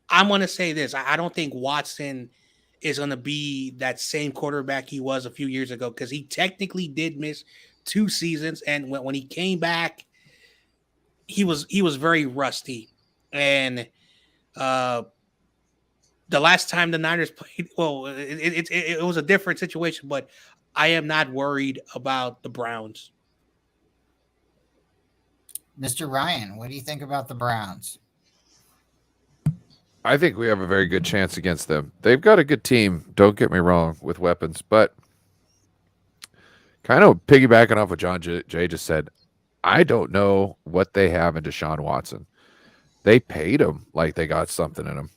I'm going to say this. I don't think Watson is going to be that same quarterback he was a few years ago because he technically did miss 2 seasons, and when he came back, he was very rusty. And the last time the Niners played, well, it was a different situation, but I am not worried about the Browns. Mr. Ryan, what do you think about the Browns? I think we have a very good chance against them. They've got a good team, don't get me wrong, with weapons, but kind of piggybacking off what Jon Jay just said, I don't know what they have in Deshaun Watson. They paid him like they got something in him,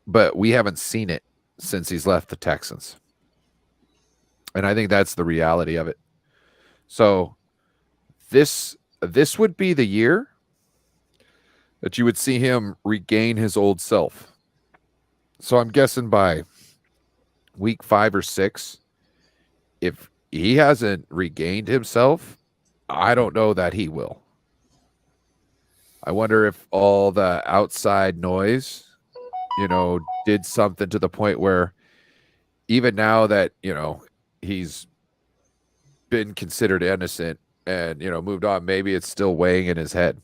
but we haven't seen it since he's left the Texans. And I think that's the reality of it. So this would be the year that you would see him regain his old self. So I'm guessing by week 5 or 6, if he hasn't regained himself, I don't know that he will. I wonder if all the outside noise, did something to the point where even now that, he's been considered innocent and, moved on, maybe it's still weighing in his head.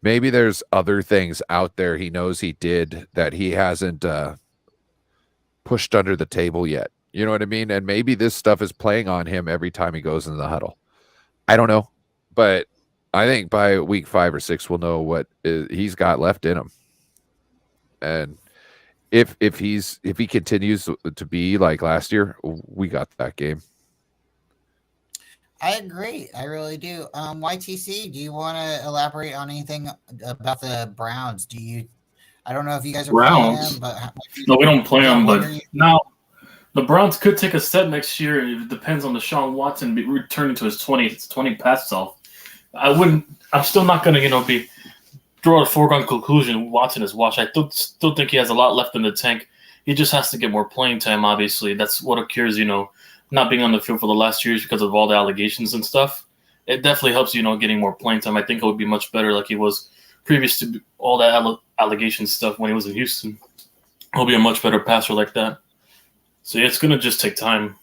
Maybe there's other things out there he knows he did that he hasn't pushed under the table yet. You know what I mean? And maybe this stuff is playing on him every time he goes in the huddle. I don't know. But I think by week 5 or 6, we'll know what he's got left in him. And if he continues to be like last year, we got that game. I agree. I really do. YTC, do you want to elaborate on anything about the Browns? I don't know if you guys are playing them, Browns. but No, we don't play yeah, them, what but are you? now the Browns could take a step next year. It depends on Deshaun Watson returning to his 20 past self. I'm still not going to, be draw a foregone conclusion. Watson is washed. I still think he has a lot left in the tank. He just has to get more playing time. Obviously, that's what occurs. Not being on the field for the last 2 years because of all the allegations and stuff. It definitely helps. Getting more playing time. I think it would be much better like he was previous to all that allegation stuff when he was in Houston. He'll be a much better passer like that. So yeah, it's gonna just take time.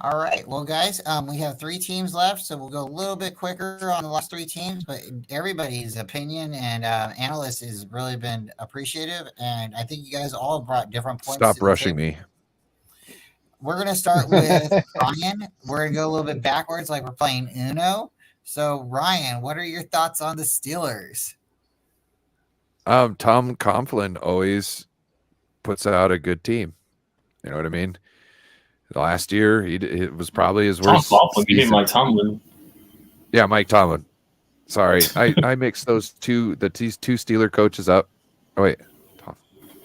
All right. Well, guys, we have 3 teams left, so we'll go a little bit quicker on the last 3 teams. But everybody's opinion and analysts has really been appreciative, and I think you guys all brought different points Stop to the rushing table. me. We're gonna start with Ryan. We're gonna go a little bit backwards, like we're playing Uno. So, Ryan, what are your thoughts on the Steelers? Tom Coughlin always puts out a good team. You know what I mean? Last year, it was probably his Tom worst Coughlin, you mean season. Mike Tomlin? Yeah, Mike Tomlin. Sorry, I mixed these two Steeler coaches up. Oh wait,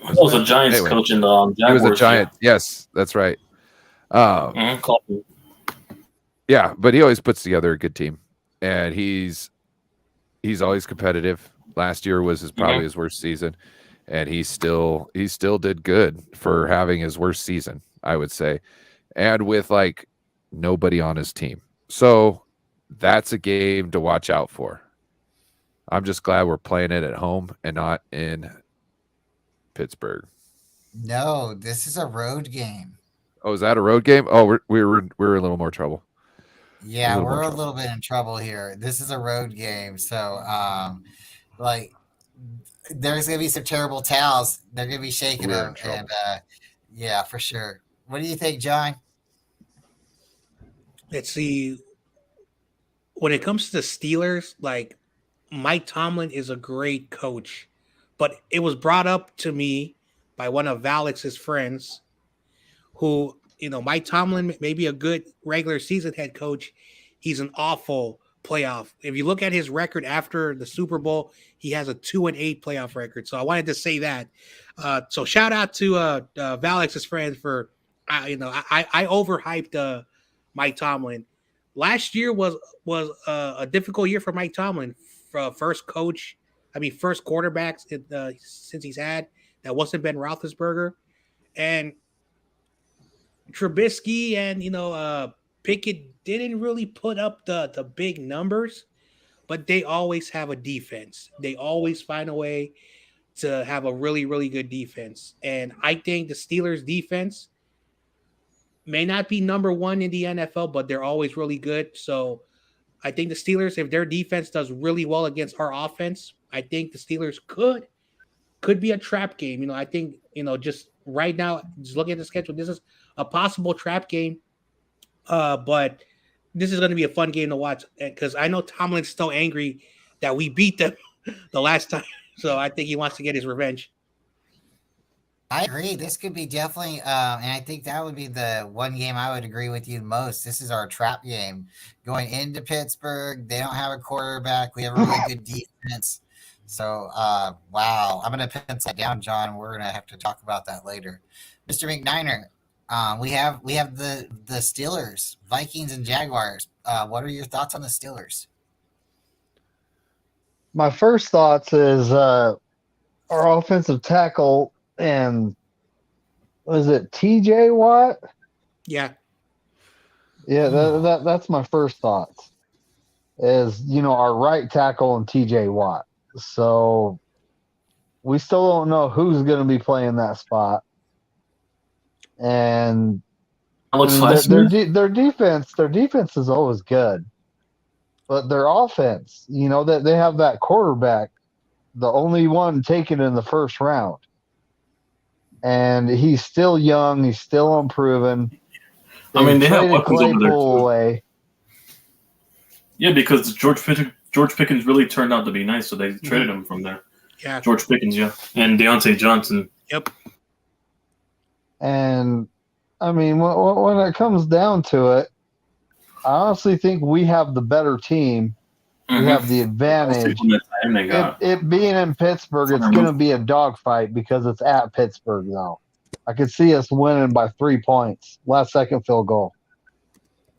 He was a Giants Anyway, coach in the he was a Jaguars. Giant. Yes, that's right. Coughlin. Yeah, but he always puts together a good team, and he's always competitive. Last year was probably his worst season, and he still did good for having his worst season, I would say, and with like nobody on his team. So that's a game to watch out for. I'm just glad we're playing it at home and not in Pittsburgh. No, this is a road game. Oh, is that a road game? Oh, we're in a little more trouble. Yeah, little more we're a trouble. little bit in trouble here. This is a road game, so like there's gonna be some terrible towels. They're gonna be shaking We're in them, trouble. and yeah, for sure. What do you think, John? Let's see. When it comes to the Steelers, like Mike Tomlin is a great coach, but it was brought up to me by one of Alex's friends who, Mike Tomlin may be a good regular season head coach. He's an awful playoff. If you look at his record after the Super Bowl, he has a 2-8 playoff record. So I wanted to say that. So shout out to Alex's friend for, I overhyped Mike Tomlin. Last year was a difficult year for Mike Tomlin. First quarterback since he's had that wasn't Ben Roethlisberger, and Trubisky and Pickett didn't really put up the big numbers, but they always have a defense. They always find a way to have a really, really good defense. And I think the Steelers defense may not be number one in the NFL, but they're always really good. So I think the Steelers, if their defense does really well against our offense, I think the Steelers could be a trap game. I think, just right now, just looking at the schedule, this is a possible trap game. But this is going to be a fun game to watch because I know Tomlin's still angry that we beat them the last time. So I think he wants to get his revenge. I agree. This could be definitely, and I think that would be the one game I would agree with you most. This is our trap game going into Pittsburgh. They don't have a quarterback. We have a really good defense. So, wow, I'm going to pencil that down, John. We're going to have to talk about that later. Mr. McNiner, we have the Steelers, Vikings, and Jaguars. What are your thoughts on the Steelers? My first thoughts is our offensive tackle and was it TJ Watt? Yeah. Yeah, that's my first thoughts. Is our right tackle and TJ Watt. So we still don't know who's going to be playing that spot. And their defense is always good, but their offense, that they have that quarterback, the only one taken in the first round, and he's still young, he's still unproven. They have weapons Claypool over there too. away. Yeah, because George Pickens really turned out to be nice, so they traded him from there. Yeah. George Pickens, yeah, and Deontay Johnson. Yep. And I mean, when it comes down to it, I honestly think we have the better team. We have the advantage. It being in Pittsburgh, it's going to be a dogfight because it's at Pittsburgh, though. I could see us winning by 3 points. Last second field goal.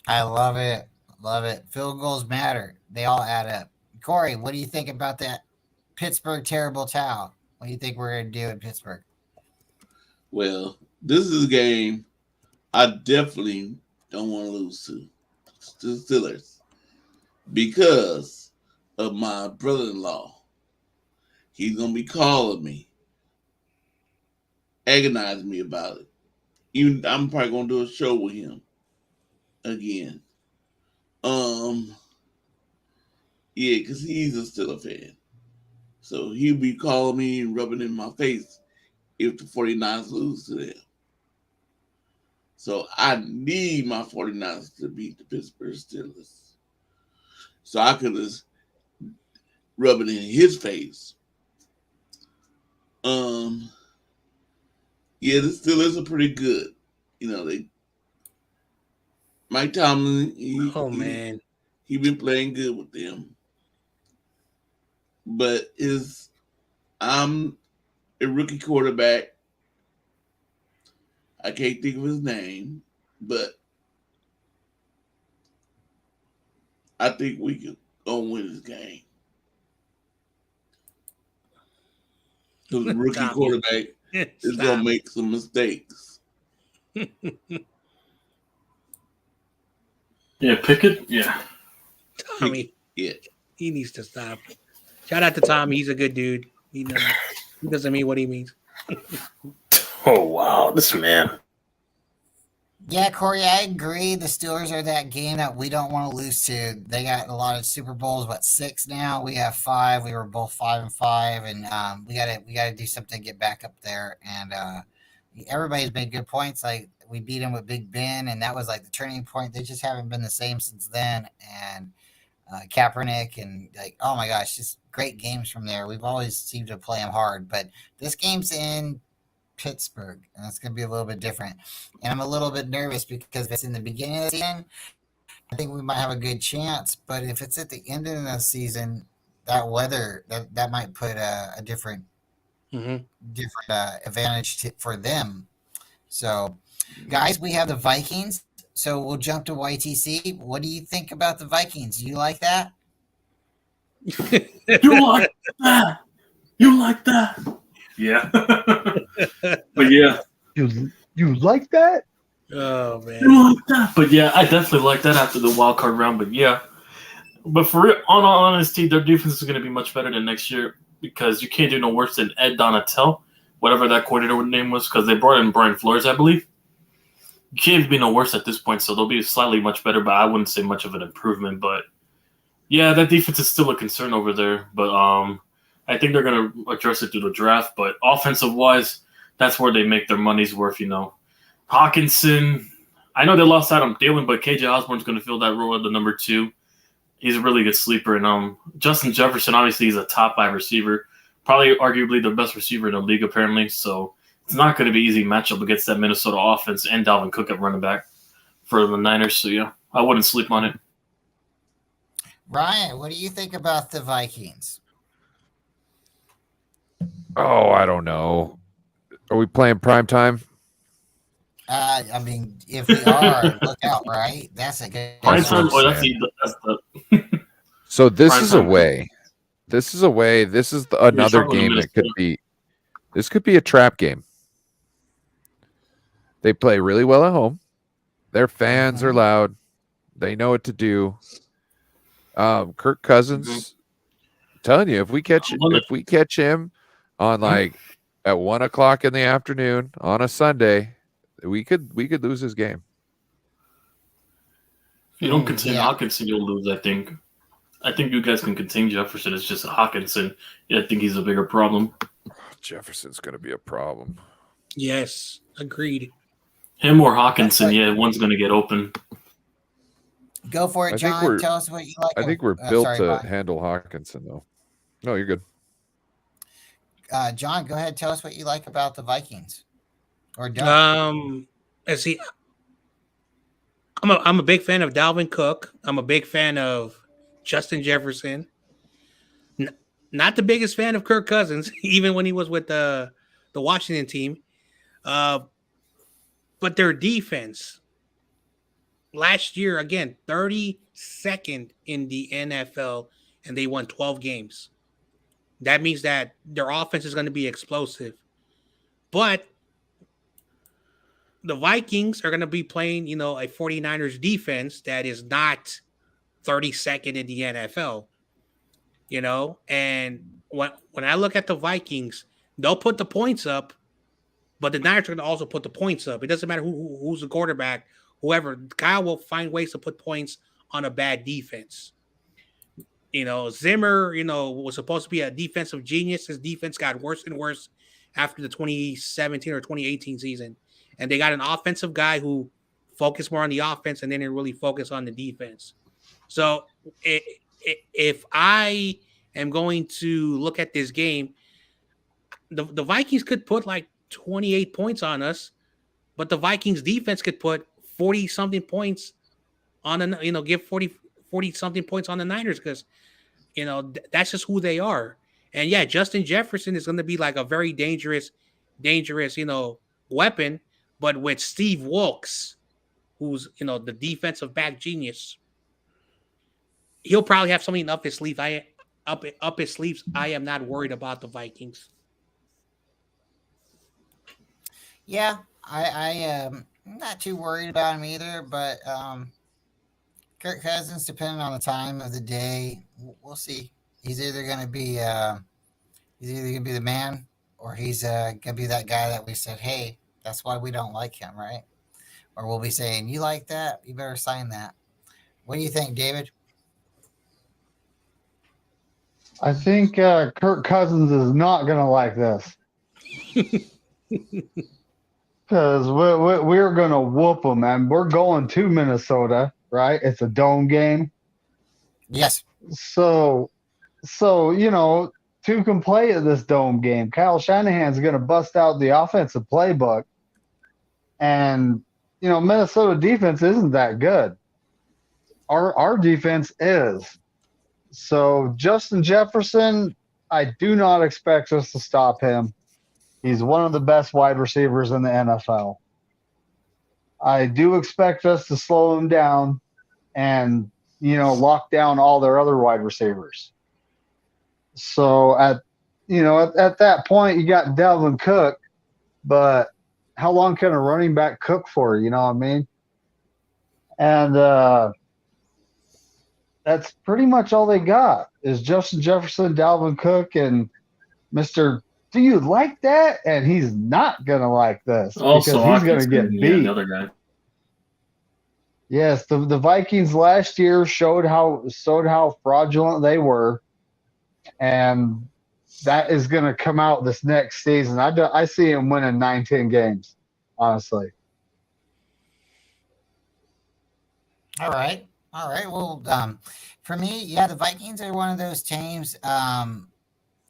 I love it. Love it. Field goals matter. They all add up. Korey, what do you think about that Pittsburgh terrible towel? What do you think we're going to do in Pittsburgh? Well, this is a game I definitely don't want to lose to the Steelers because of my brother-in-law. He's going to be calling me, agonizing me about it. Even I'm probably going to do a show with him again. Yeah, because he's a Steelers fan. So he'll be calling me and rubbing in my face if the 49ers lose to them. So I need my 49ers to beat the Pittsburgh Steelers. So I could just rub it in his face. Yeah, the Steelers are pretty good. You know, Mike Tomlin, he been playing good with them. But I'm a rookie quarterback. I can't think of his name, but I think we can go win this game. Because the rookie quarterback is going to make some mistakes. Yeah, Pickett. Yeah. Tommy. Yeah. He needs to stop. Shout out to Tommy. He's a good dude. He doesn't mean what he means. Oh, wow. This man. Yeah, Korey, I agree. The Steelers are that game that we don't want to lose to. They got a lot of Super Bowls. 6 now? We have 5. We were both 5-5, and we gotta do something to get back up there. And everybody's made good points. Like we beat them with Big Ben, and that was like the turning point. They just haven't been the same since then. And Kaepernick, and oh my gosh, just great games from there. We've always seemed to play them hard, but this game's in Pittsburgh, and it's going to be a little bit different. And I'm a little bit nervous because if it's in the beginning of the season, I think we might have a good chance. But if it's at the end of the season, that weather that might put a different advantage for them. So, guys, we have the Vikings. So we'll jump to YTC. What do you think about the Vikings? Do you like that? You like that? You like that? Yeah. But yeah. You like that? Oh man. You like that? But yeah, I definitely like that after the wild card round. But yeah. But for real, on all honesty, their defense is going to be much better than next year because you can't do no worse than Ed Donatel, whatever that coordinator name was, because they brought in Brian Flores, I believe. You can't be no worse at this point, so they'll be slightly much better, but I wouldn't say much of an improvement. But yeah, that defense is still a concern over there. But I think they're going to address it through the draft. But offensive-wise, that's where they make their money's worth, you know. Hawkinson, I know they lost out on Thielen, but KJ Osborne's going to fill that role at the number 2. He's a really good sleeper. And Justin Jefferson, obviously, he's a top 5 receiver. Probably arguably the best receiver in the league, apparently. So it's not going to be easy matchup against that Minnesota offense and Dalvin Cook at running back for the Niners. So, yeah, I wouldn't sleep on it. Bryant, what do you think about the Vikings? Oh, I don't know. Are we playing prime time? I mean, if we are, look out, right? That's a good. So this is away. This is away. This is another game that could be. This could be a trap game. They play really well at home. Their fans are loud. They know what to do. Kirk Cousins, I'm telling you, if we catch him on at 1:00 in the afternoon on a Sunday, we could lose his game. If you don't contain Hawkinson, you'll lose. I think you guys can contain Jefferson. It's just Hawkinson. Yeah, I think he's a bigger problem. Jefferson's going to be a problem. Yes, agreed. Him or Hawkinson, one's going to get open. Go for it, John. Tell us what you like. I think we're built to handle Hawkinson, though. No, you're good. John, go ahead. Tell us what you like about the Vikings. Or don't. And see, I'm a big fan of Dalvin Cook. I'm a big fan of Justin Jefferson. N- Not the biggest fan of Kirk Cousins, even when he was with the Washington team. Uh, but their defense last year, again, 32nd in the NFL, and they won 12 games. That means that their offense is going to be explosive. But the Vikings are going to be playing, a 49ers defense that is not 32nd in the NFL, and when I look at the Vikings, they'll put the points up, but the Niners are going to also put the points up. It doesn't matter who's the quarterback, whoever. Kyle will find ways to put points on a bad defense. Zimmer, was supposed to be a defensive genius. His defense got worse and worse after the 2017 or 2018 season. And they got an offensive guy who focused more on the offense and didn't really focus on the defense. So if I am going to look at this game, the Vikings could put like 28 points on us, but the Vikings defense could put 40 something points on give 40 something points on the Niners, because that's just who they are. And yeah, Justin Jefferson is going to be like a very dangerous, weapon. But with Steve Wilkes, who's the defensive back genius, he'll probably have something up his sleeve. Up his sleeves. I am not worried about the Vikings. Yeah, I am not too worried about him either. But Kirk Cousins, depending on the time of the day, we'll see. He's either going to be the man, or he's going to be that guy that we said, hey, that's why we don't like him, right? Or we'll be saying, you like that? You better sign that. What do you think, David? I think Kirk Cousins is not going to like this. Because we're going to whoop them, and we're going to Minnesota, right? It's a dome game. Yes. So two can play at this dome game. Kyle Shanahan's going to bust out the offensive playbook. And, Minnesota defense isn't that good. Our defense is. So Justin Jefferson, I do not expect us to stop him. He's one of the best wide receivers in the NFL. I do expect us to slow him down and, lock down all their other wide receivers. So at that point, you got Dalvin Cook, but how long can a running back cook for? You know what I mean? And that's pretty much all they got is Justin Jefferson, Dalvin Cook, and Mr. Do you like that? And he's not gonna like this Also, because he's gonna get beat. the other guy. Yes, the Vikings last year showed how fraudulent they were, and that is going to come out this next season. I see him winning 9-10 games, honestly. All right. Well, for me, yeah, the Vikings are one of those teams. I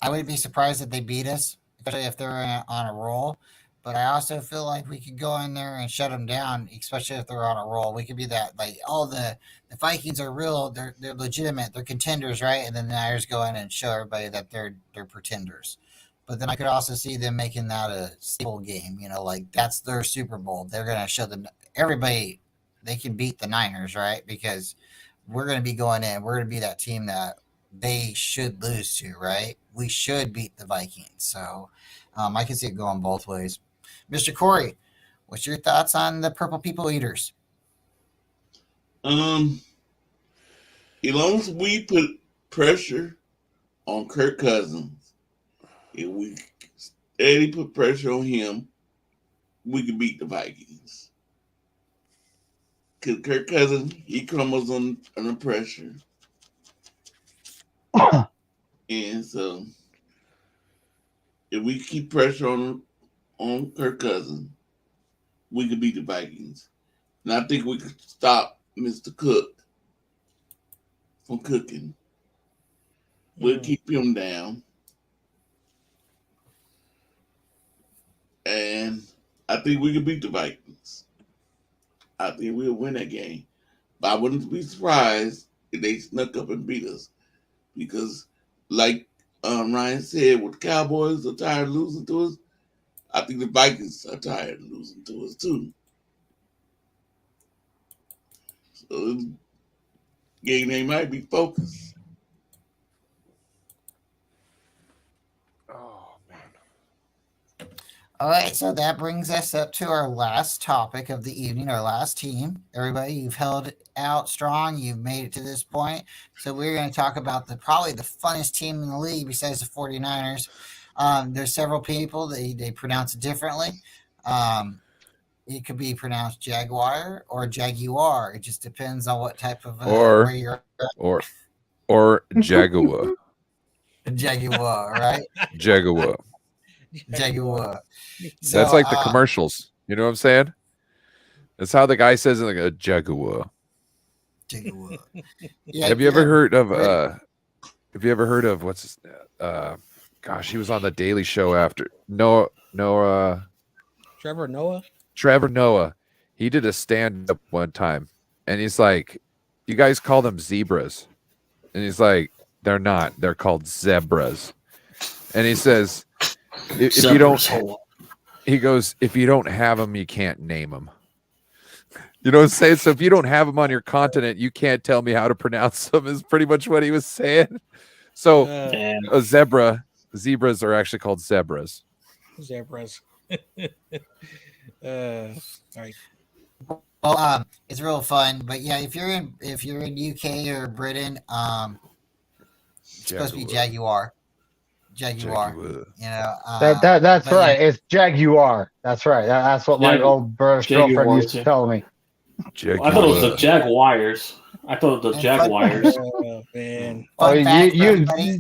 wouldn't be surprised if they beat us, especially if they're on a roll. But I also feel like we could go in there and shut them down, especially if they're on a roll. We could be that, like, the Vikings are real, they're legitimate, they're contenders, right? And then the Niners go in and show everybody that they're pretenders. But then I could also see them making that a staple game, like that's their Super Bowl. They're gonna show them everybody they can beat the Niners, right? Because we're gonna be going in, we're gonna be that team that they should lose to, right? We should beat the Vikings. So I can see it going both ways. Mr. Korey, what's your thoughts on the Purple People Eaters? As long as we put pressure on Kirk Cousins, if we steady put pressure on him, we can beat the Vikings. Because Kirk Cousins, he crumbles under pressure. And so, if we keep pressure on Kirk Cousins, we can beat the Vikings. And I think we could stop Mr. Cook from cooking. We'll keep him down. And I think we can beat the Vikings. I think we'll win that game. But I wouldn't be surprised if they snuck up and beat us. Because, like Ryan said, with the Cowboys are tired of losing to us, I think the Vikings are tired of losing to us too. So, game they might be focused. Oh man. All right, so that brings us up to our last topic of the evening, our last team. Everybody, you've held out strong. You've made it to this point. So we're going to talk about probably the funnest team in the league besides the 49ers. There's several people, they pronounce it differently. It could be pronounced Jaguar or Jaguar. It just depends on what type of where you're at. Or Jaguar. Jaguar, right? Jaguar. Jaguar. So, That's like the commercials. You know what I'm saying? That's how the guy says it, like a Jaguar. Jaguar. Yeah, Have you ever heard of what's his gosh, he was on the Daily Show after Trevor Noah. He did a stand-up one time and he's like, you guys call them zebras. And he's like, they're not. They're called zebras. And he says, if you don't, he goes, if you don't have them, you can't name them. You know what I'm saying? So if you don't have them on your continent, you can't tell me how to pronounce them is pretty much what he was saying. So a zebras are actually called zebras. Zebras. All right. Well, it's real fun, but yeah, if you're in UK or Britain, it's supposed to be Jaguar. Jaguar. You know, that's right. It's Jaguar. That's right. That's what my old British girlfriend used to tell me. I thought it was the Jaguars. I thought it was the Jaguars. Oh man!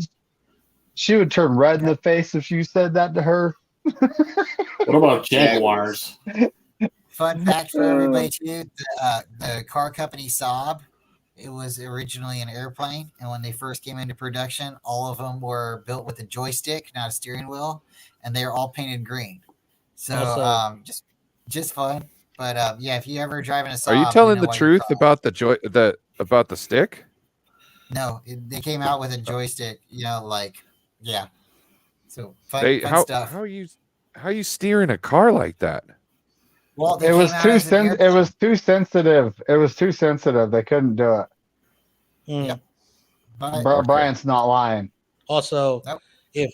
She would turn red in the face if you said that to her. What about Jaguars? Fun fact for everybody too: the car company Saab, it was originally an airplane, and when they first came into production, all of them were built with a joystick, not a steering wheel, and they were all painted green. So just fun. But yeah, if you ever driving a Saab, are you telling the truth about about the stick? No, they came out with a joystick. You know, yeah. So fun stuff. How are you steering a car like that? Well, it was too sensitive. It was too sensitive. They couldn't do it. Yep. Bryant's not lying. Also,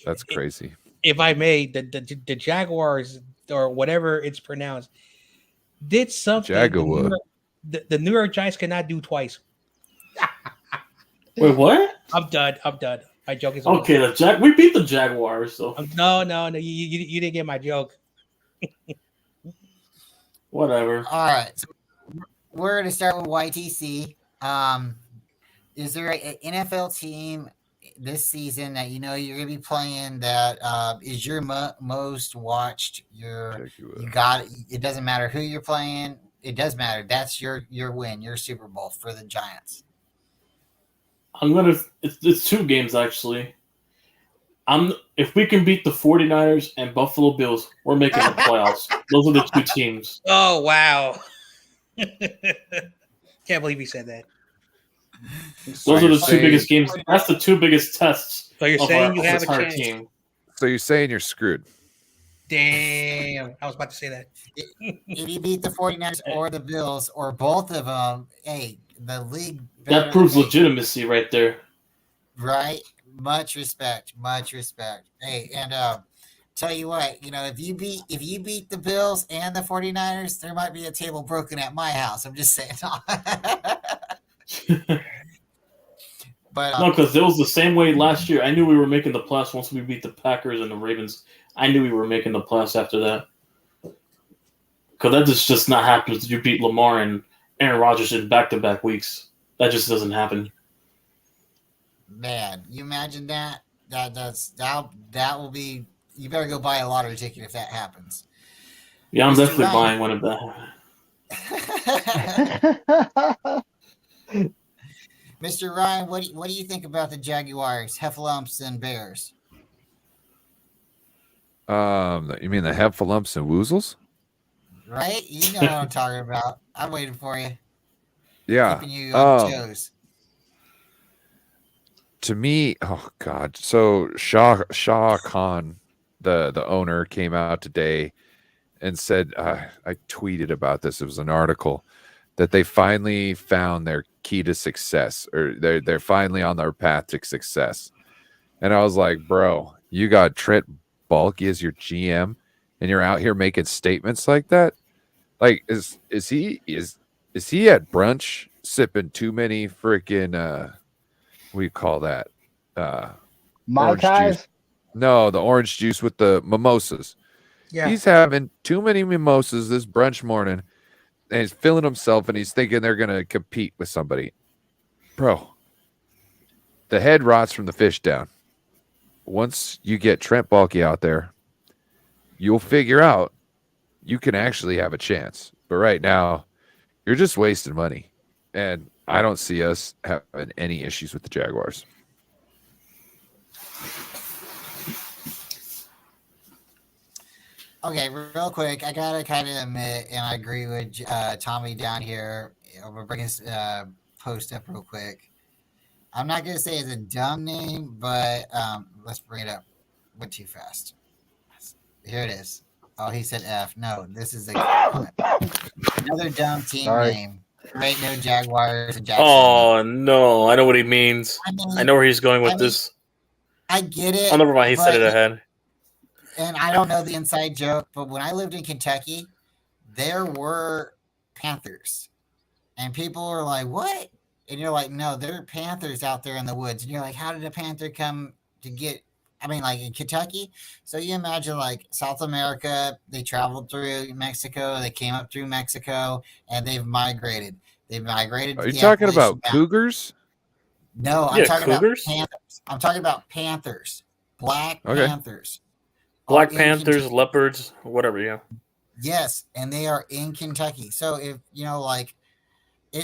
that's crazy. If I may, the Jaguars or whatever it's pronounced did something the New York Giants cannot do twice. Wait, what? I'm done. My joke is okay. We beat the Jaguars, so no. You didn't get my joke. Whatever. All right, so we're going to start with YTC. Is there an NFL team this season that you know you're going to be playing that is your most watched? You got it. It doesn't matter who you're playing. It does matter. That's your win, your Super Bowl for the Giants. It's two games actually. If we can beat the 49ers and Buffalo Bills, we're making the playoffs. Those are the two teams. Oh, wow. Can't believe you said that. Those are the two biggest games. That's the two biggest tests. So you're saying you have a chance. Team. So you're saying you're screwed. Damn. I was about to say that. If you beat the 49ers or the Bills or both of them, hey, the league... That proves legitimacy right there. Right? Much respect. Hey, and tell you what, you know, if you beat the Bills and the 49ers, there might be a table broken at my house. I'm just saying. But no, because it was the same way last year. I knew we were making the playoffs once we beat the Packers and the Ravens. I knew we were making the playoffs after that. Because that just not happens. You beat Lamar and Aaron Rodgers in back-to-back weeks. That just doesn't happen. Man, you imagine that? That will be. You better go buy a lottery ticket if that happens. Yeah, I'm definitely buying one of that. Mr. Ryan, what do you think about the Jaguars, Heffalumps, and Bears? You mean the Heffalumps and Woozles? Right? You know what I'm talking about. I'm waiting for you. Yeah. Keeping you on your toes. To me, oh god. So Shah Khan, the owner, came out today and said, I tweeted about this. It was an article that they finally found their key to success, or they're finally on their path to success. And I was like, bro, you got Trent Baalke as your GM, and you're out here making statements like that. Like, is he at brunch sipping too many freaking what do you call that? Mai Orange juice. Tais? No, the orange juice with the mimosas. Yeah. He's having too many mimosas this brunch morning, and he's feeling himself, and he's thinking they're gonna compete with somebody. Bro, the head rots from the fish down. Once you get Trent Baalke out there, you'll figure out you can actually have a chance. But right now, you're just wasting money. And I don't see us having any issues with the Jaguars. Okay, real quick, I gotta kind of admit, and I agree with Tommy down here. I'm gonna bring his post up real quick. I'm not gonna say it's a dumb name, but let's bring it up. Went too fast. Here it is. Oh, he said F. No, this is another dumb team Sorry. name. There ain't no Jaguars in Jacksonville. Oh no, I know what he means. I know where he's going with this. I get it. Oh, never mind. He said it ahead. And I don't know the inside joke, but when I lived in Kentucky, there were Panthers. And people were like, what? And you're like, no, there are Panthers out there in the woods. And you're like, how did a Panther come to get, like in Kentucky? So you imagine like South America, they traveled through Mexico, they came up through Mexico, and they've migrated. They've migrated. Are you talking about cougars? No, I'm talking cougars? About Panthers. I'm talking about Panthers. Black Panthers. Black Panthers, leopards, whatever, yeah. Yes, and they are in Kentucky. So if,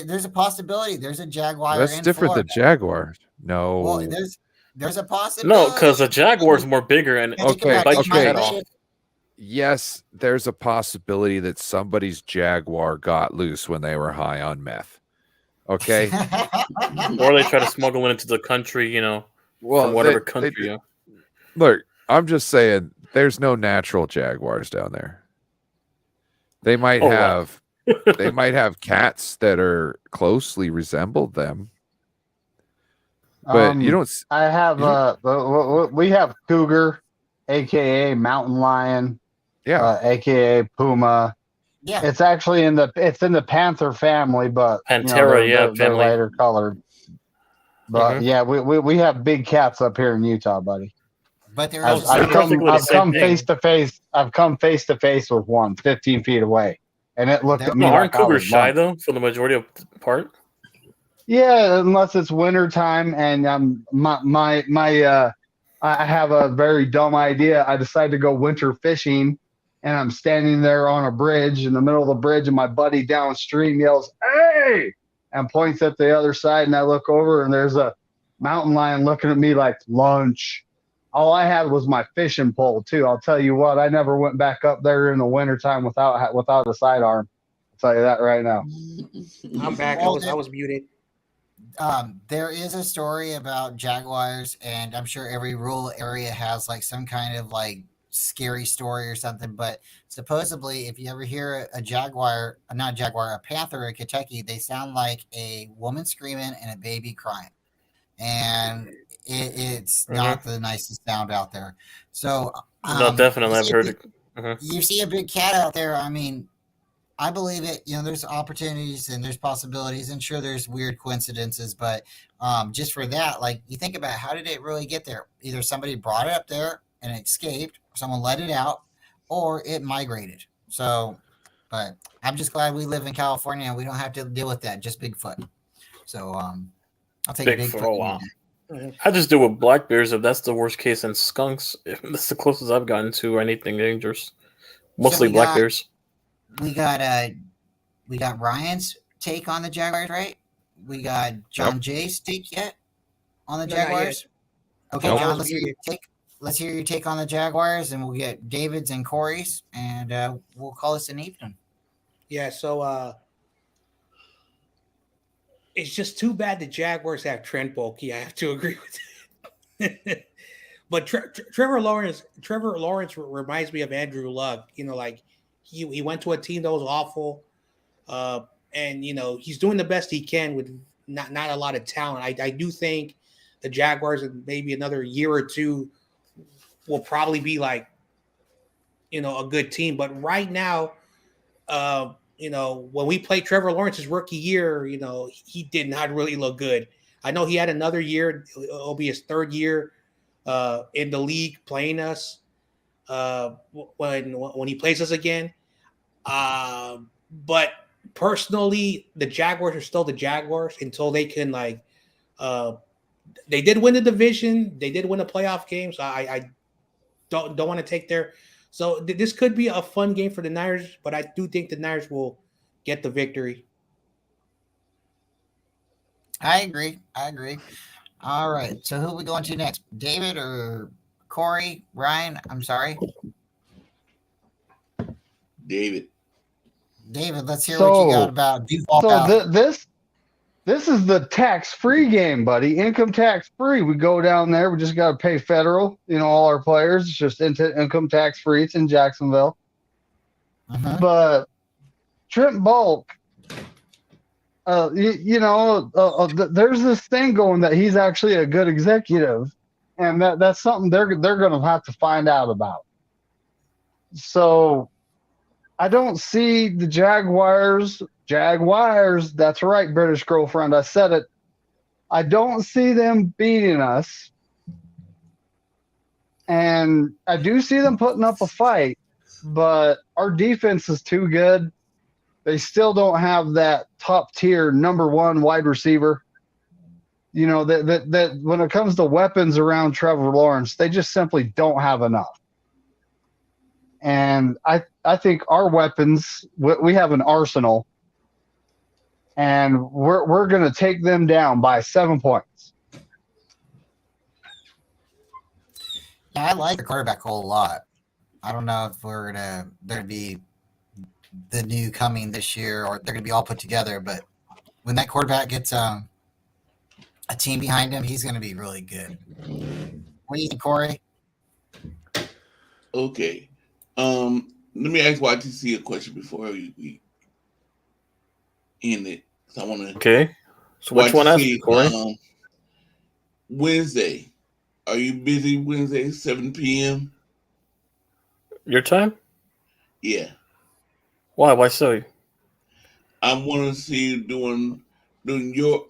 there's a possibility. There's a Jaguar That's in different Florida. than Jaguars. No. Well, there's a possibility. No, because the Jaguar's more bigger and okay. Yes, there's a possibility that somebody's Jaguar got loose when they were high on meth. Okay. Or they try to smuggle it into the country, from whatever country. Look, I'm just saying there's no natural Jaguars down there. They might have they might have cats that are closely resembled them. But you don't. I have we have cougar, aka mountain lion, aka puma. Yeah, it's actually in the panther family, but Pantera, they're lighter colored. But we have big cats up here in Utah, buddy. But I've come face to face. I've come face to face with one 15 feet away, and it looked at me. Aren't cougars shy though, for the majority of the part? Yeah, unless it's winter time, and I have a very dumb idea. I decided to go winter fishing, and I'm standing there on a bridge in the middle of the bridge, and my buddy downstream yells, "Hey!" and points at the other side, and I look over, and there's a mountain lion looking at me like lunch. All I had was my fishing pole too. I'll tell you what, I never went back up there in the wintertime without a sidearm. I'll tell you that right now. I'm back. I was muted. There is a story about Jaguars, and I'm sure every rural area has like some kind of like scary story or something. But supposedly, if you ever hear a panther in Kentucky, they sound like a woman screaming and a baby crying. And it's not the nicest sound out there. So no, definitely, I've heard it. You see a big cat out there. I mean, I believe it. There's opportunities and there's possibilities, and sure, there's weird coincidences. But just for that, like you think about how did it really get there? Either somebody brought it up there and it escaped, someone let it out, or it migrated. So, but I'm just glad we live in California and we don't have to deal with that. Just Bigfoot. So I'll take Bigfoot. Oh, wow. I just do with black bears if that's the worst case, and skunks if that's the closest I've gotten to anything dangerous. Mostly black bears. We got Ryan's take on the Jaguars, right? We got Jon Jay's take yet on the Jaguars. Okay, John, let's hear your take. Let's hear your take on the Jaguars, and we'll get David's and Korey's, and we'll call this an evening. Yeah. So It's just too bad the Jaguars have Trent Baalke. I have to agree with that. But Trevor Lawrence reminds me of Andrew Luck. Like he went to a team that was awful, and he's doing the best he can with not a lot of talent. I do think the Jaguars in maybe another year or two will probably be like a good team. But right now, when we played Trevor Lawrence's rookie year, he did not really look good. I know he had another year; it'll be his third year in the league playing us when he plays us again. But personally, the Jaguars are still the Jaguars until they can they did win the division, they did win a playoff game, so I don't want to take their. So this could be a fun game for the Niners, but I do think the Niners will get the victory. I agree. All right. So who are we going to next? David or Korey? Ryan? I'm sorry. David, let's hear what you got about Duval Valley. This is the tax-free game, buddy. Income tax-free. We go down there. We just got to pay federal. All our players. It's just income tax-free. It's in Jacksonville. Uh-huh. But Trent Baalke, there's this thing going that he's actually a good executive, and that's something they're going to have to find out about. So I don't see the Jaguars, that's right, British girlfriend, I said it. I don't see them beating us. And I do see them putting up a fight, but our defense is too good. They still don't have that top tier number one wide receiver. That when it comes to weapons around Trevor Lawrence, they just simply don't have enough. And I think our weapons, we have an arsenal, and we're going to take them down by 7 points. Yeah, I like the quarterback a whole lot. I don't know if they're going to be the new coming this year, or they're going to be all put together. But when that quarterback gets a team behind him, he's going to be really good. What do you think, Korey? okay. Let me ask YTC a question before we end it. I want to. Okay. So which one asked you, Korey? Wednesday. Are you busy Wednesday, 7 p.m.? Your time? Yeah. Why? Why so? I want to see you doing your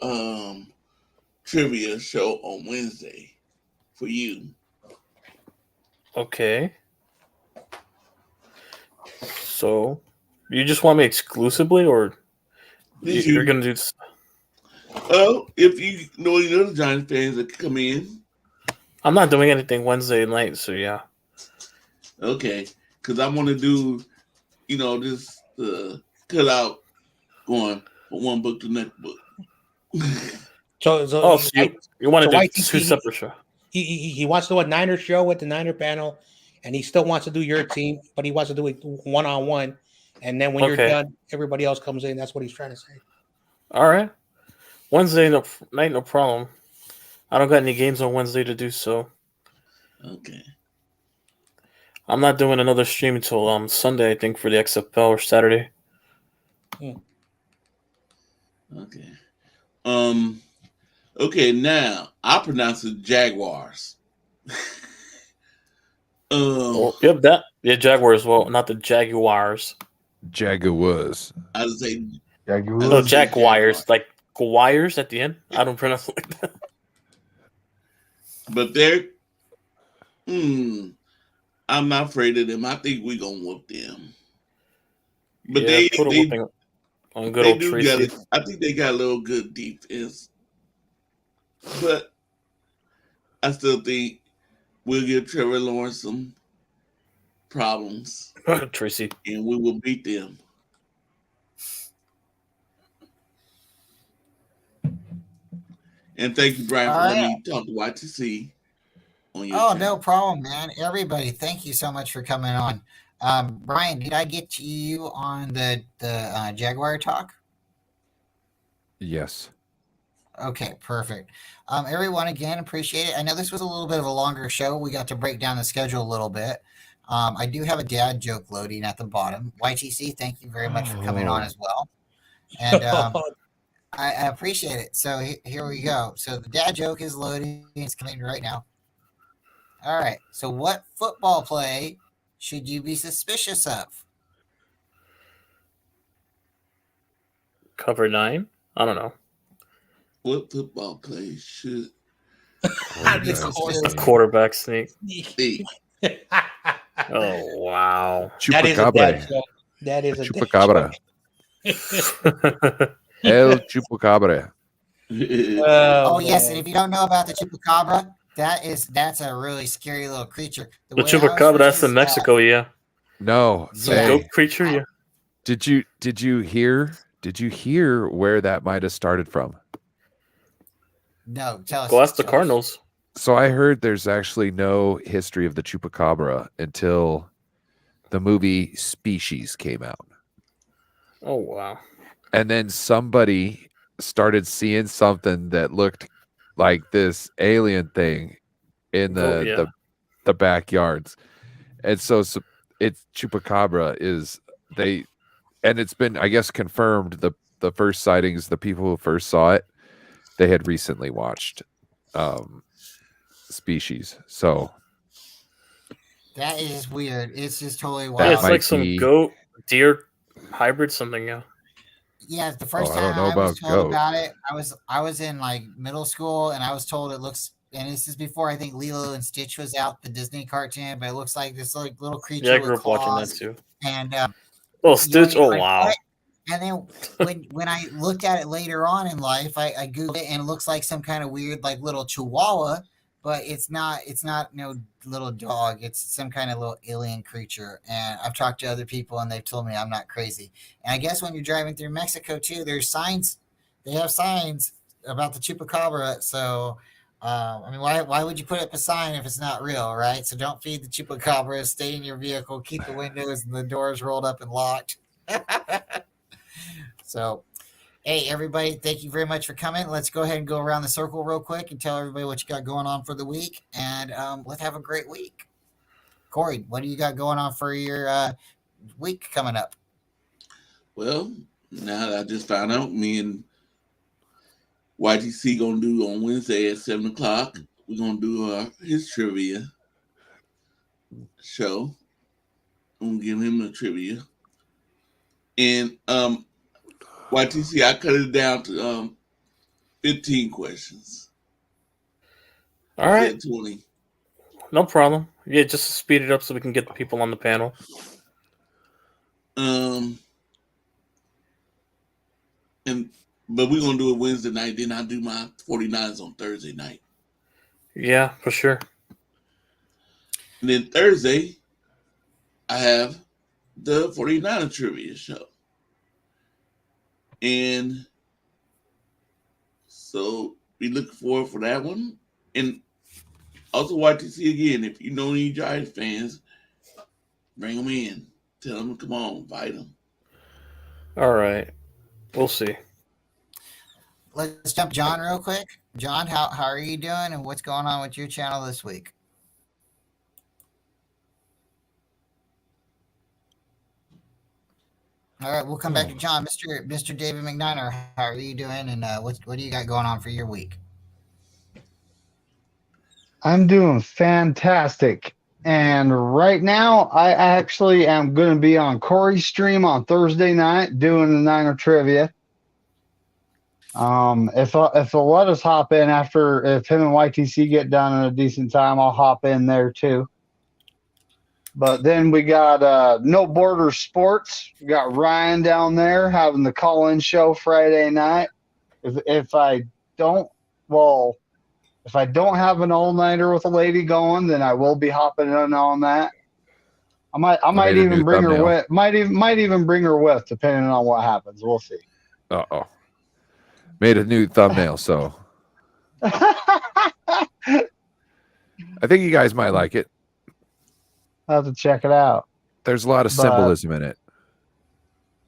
trivia show on Wednesday for you. Okay. So, you just want me exclusively, or you're going to do... Oh, if you know any other Giants fans that can come in. I'm not doing anything Wednesday night, so yeah. Okay, because I want to do, just cut out going from one book to the next book. So you want to do two separate shows? He wants to do a Niner show with the Niner panel, and he still wants to do your team, but he wants to do it one-on-one. And then when you're done, everybody else comes in. That's what he's trying to say. All right. Wednesday night, no problem. I don't got any games on Wednesday to do so. Okay. I'm not doing another stream until Sunday, I think, for the XFL, or Saturday. Okay. Okay, now I pronounce it Jaguars. Yep, that. Yeah, Jaguars. Well, not the Jaguars. Jaguars. I would say Jaguars. No, Jaguars. Like Guires at the end. I don't pronounce it like that. But I'm not afraid of them. I think we're gonna whoop them. But yeah, put a whooping on good old Tracy. I think they got a little good defense. But I still think we'll give Trevor Lawrence some problems. Tracy. And we will beat them. And thank you, Bryant, for letting me talk to YTC on your channel. No problem, man. Everybody, thank you so much for coming on. Brian, did I get to you on the Jaguar talk? Yes. Okay, perfect. Everyone, again, appreciate it. I know this was a little bit of a longer show. We got to break down the schedule a little bit. I do have a dad joke loading at the bottom. YTC, thank you very much for coming on Oh. as well. And I appreciate it. So here we go. So the dad joke is loading. It's coming right now. All right. So what football play should you be suspicious of? Cover 9? I don't know. What football play should This Quarterback course- A quarterback sneak. be? Oh, wow. That is a dad Chupacabra. joke. That is a dad Chupacabra. joke. El Chupacabra. Oh yes, and man. if you don't know about the chupacabra, that's a really scary little creature. The way I was chupacabra, that's in raised, Mexico, yeah. No. Some Yeah. Hey, goat creature, yeah. did you hear where that might have started from? No, tell us. Go ask the tell us. Cardinals. So I heard there's actually no history of the chupacabra until the movie Species came out. Oh, wow. And then somebody started seeing something that looked like this alien thing in Oh, yeah. the backyards. And so it's chupacabra is and it's been, I guess, confirmed the first sightings, the people who first saw it, they had recently watched Species. So That is weird. It's just totally Yeah, wild. it's might like some be- goat deer hybrid something, yeah. Yeah, the first I don't time know I was about told goat. about it, I was in like middle school, and I was told it looks. And this is before I think Lilo and Stitch was out, the Disney cartoon, but it looks like this like little creature Yeah, I with grew up watching that claws. too. And Oh, you know, Stitch? you're Oh, like, wow. "What?" And then when I looked at it later on in life, I googled it, and it looks like some kind of weird like little chihuahua, but it's not no little dog. It's some kind of little alien creature. And I've talked to other people, and they've told me I'm not crazy. And I guess when you're driving through Mexico too, there's signs. They have signs about the chupacabra. So I mean, why would you put up a sign if it's not real, right? So don't feed the chupacabra. Stay in your vehicle. Keep the windows and the doors rolled up and locked. So, hey, everybody, thank you very much for coming. Let's go ahead and go around the circle real quick and tell everybody what you got going on for the week. And let's have a great week. Korey, what do you got going on for your week coming up? Well, now that I just found out, me and YTC gonna do on Wednesday at 7:00. We're gonna do his trivia show. I'm gonna give him the trivia. And YTC, I cut it down to 15 questions. All right. Instead of 20. No problem. Yeah, just to speed it up so we can get the people on the panel. But we're gonna do it Wednesday night. Then I do my 49ers on Thursday night. Yeah, for sure. And then Thursday, I have the 49er trivia show. And so we look forward for that one. And also YTC again, if you know any Giants fans, bring them in. Tell them to come on, invite them. All right. We'll see. Let's jump John real quick. John, how are you doing, and what's going on with your channel this week? All right, we'll come back to John. Mr. David McNiner, how are you doing, and what do you got going on for your week? I'm doing fantastic. And right now, I actually am going to be on Korey's stream on Thursday night doing the Niner trivia. If they'll let us hop in after, if him and YTC get done in a decent time, I'll hop in there too. But then we got No Border Sports. We got Ryan down there having the call-in show Friday night. If I don't have an all-nighter with a lady going, then I will be hopping in on that. I might made a even new bring her thumbnail. with. Might even bring her with, depending on what happens. We'll see. Uh-oh. Made a new thumbnail, so I think you guys might like it. I'll have to check it out. There's a lot of But- symbolism in it.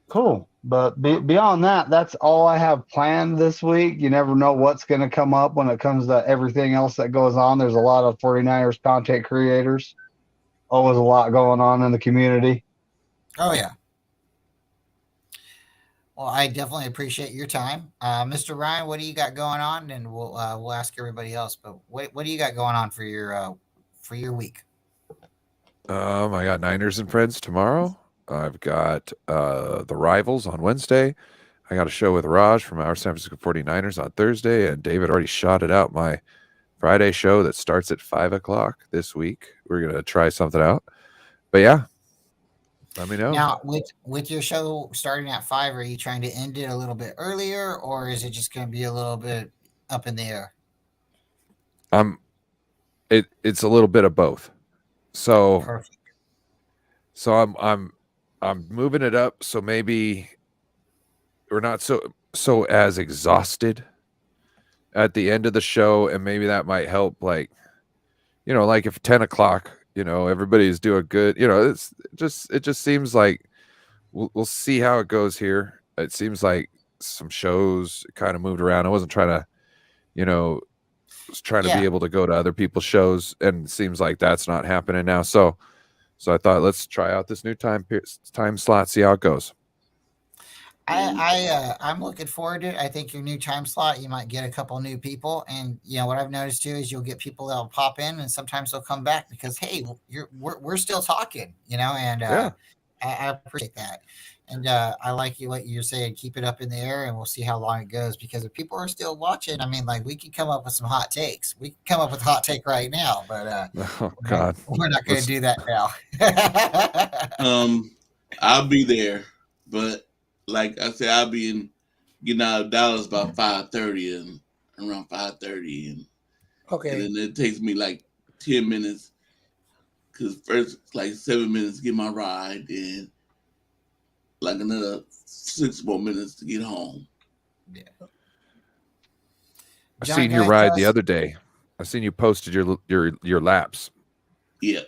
Cool. But beyond that, that's all I have planned this week. You never know what's going to come up when it comes to everything else that goes on. There's a lot of 49ers content creators. Always a lot going on in the community. Oh yeah. Well, I definitely appreciate your time, Mr. Ryan. What do you got going on? And we'll ask everybody else. But what do you got going on for your week? I got Niners and Friends tomorrow. I've got the Rivals on Wednesday. I got a show with Raj from our San Francisco 49ers on Thursday, and David already shotted out my Friday show that starts at 5 o'clock this week. We're going to try something out. But yeah, let me know. Now, with your show starting at 5, are you trying to end it a little bit earlier, or is it just going to be a little bit up in the air? It's a little bit of both. So Perfect. So I'm moving it up so maybe we're not so as exhausted at the end of the show, and maybe that might help, like, like if 10 o'clock, everybody's doing good, it just seems like we'll see how it goes here. It seems like some shows kind of moved around. I wasn't trying to, was trying to be able to go to other people's shows, and it seems like that's not happening now. So I thought, let's try out this new time slot, see how it goes. I'm looking forward to it. I think your new time slot, you might get a couple new people, and what I've noticed too is you'll get people that'll pop in, and sometimes they'll come back because hey, we're still talking, and I appreciate that, and I like what you're saying. Keep it up in the air, and we'll see how long it goes. Because if people are still watching, I mean, like we can come up with some hot takes. We can come up with a hot take right now, but oh God, we're not going to do that now. I'll be there, but like I said, I'll be getting out of Dallas about 5:30 and around 5:30, and Okay. and then it takes me like 10 minutes because first it's like 7 minutes to get my ride, and like another 6 more minutes to get home. Yeah. I John, seen go your ahead, ride tell the us. other day. I seen you posted your laps. Yeah.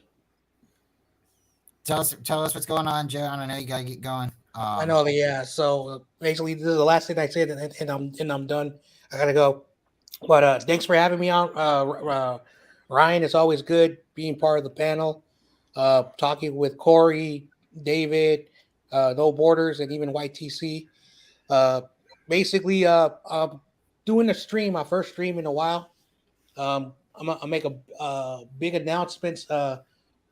Tell us what's going on, John. I know you gotta get going. I know, yeah. So basically, this is the last thing I said, and I'm done. I gotta go. But thanks for having me on, Ryan. It's always good being part of the panel, talking with Korey, David, No Borders, and even YTC. Basically, I'm doing a stream, my first stream in a while. I'm gonna make a big announcements.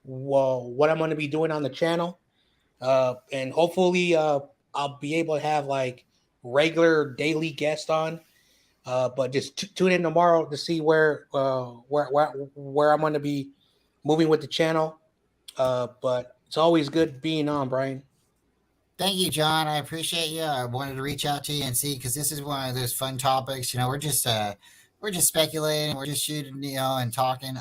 What I'm going to be doing on the channel. And hopefully I'll be able to have like regular daily guests on. But just tune in tomorrow to see where I'm going to be moving with the channel. But it's always good being on, Brian. Thank you, John. I appreciate you. I wanted to reach out to you and see because this is one of those fun topics. We're just speculating, we're just shooting, and talking.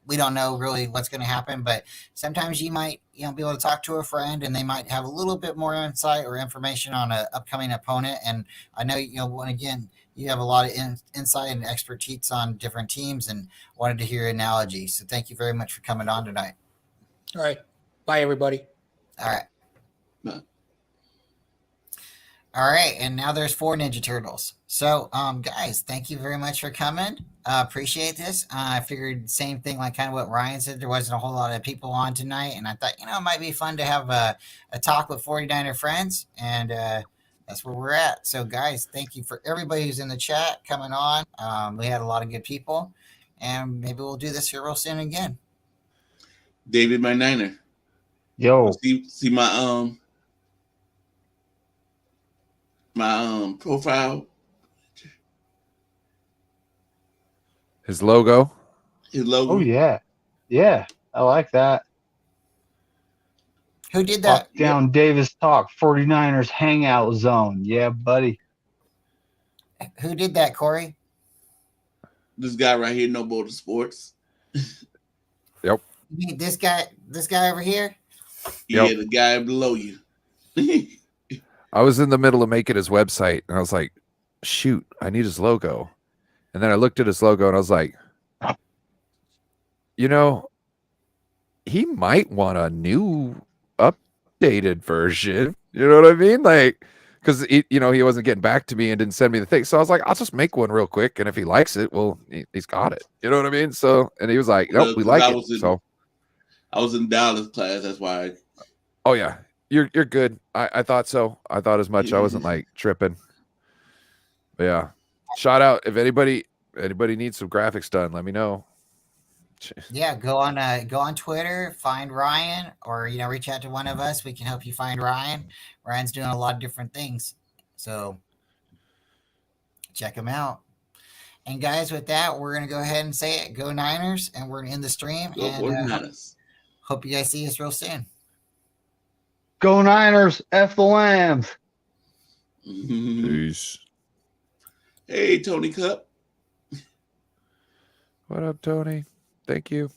We don't know really what's going to happen, but sometimes you might, be able to talk to a friend and they might have a little bit more insight or information on an upcoming opponent. And I know, when again, you have a lot of insight and expertise on different teams, and wanted to hear your analogy. So thank you very much for coming on tonight. All right. Bye, everybody. All right. Bye. All right, and now there's 4 Ninja Turtles. So, guys, thank you very much for coming. Appreciate this. I figured same thing, like kind of what Ryan said. There wasn't a whole lot of people on tonight, and I thought, it might be fun to have a talk with 49er friends, and that's where we're at. So, guys, thank you for everybody who's in the chat coming on. We had a lot of good people, and maybe we'll do this here real soon again. David McNiner. Yo. See my profile. His logo. His logo. Oh yeah. Yeah. I like that. Who did that? Walk down Davis Talk 49ers hangout zone. Yeah, buddy. Who did that, Korey? This guy right here, No Border Sports. Yep. You mean this guy over here? Yeah, Yep. the guy below you. I was in the middle of making his website, and I was like, shoot, I need his logo. And then I looked at his logo, and I was like, he might want a new, updated version. You know what I mean? Like, because he wasn't getting back to me and didn't send me the thing. So I was like, I'll just make one real quick, and if he likes it, well, he's got it. You know what I mean? So, and he was like, nope, we like it. So I was in Dallas class. That's why. Oh yeah, you're good. I thought so. I thought as much. I wasn't like tripping. But yeah, shout out if anybody needs some graphics done, let me know. Yeah, go on Twitter, find Ryan, or reach out to one of us. We can help you find Ryan. Ryan's doing a lot of different things, so check him out. And guys, with that, we're gonna go ahead and say it. Go Niners, and we're gonna end the stream. Go And 49ers. hope you guys see us real soon. Go Niners, F the Lambs. Peace. Hey, Tony Cup. What up, Tony? Thank you.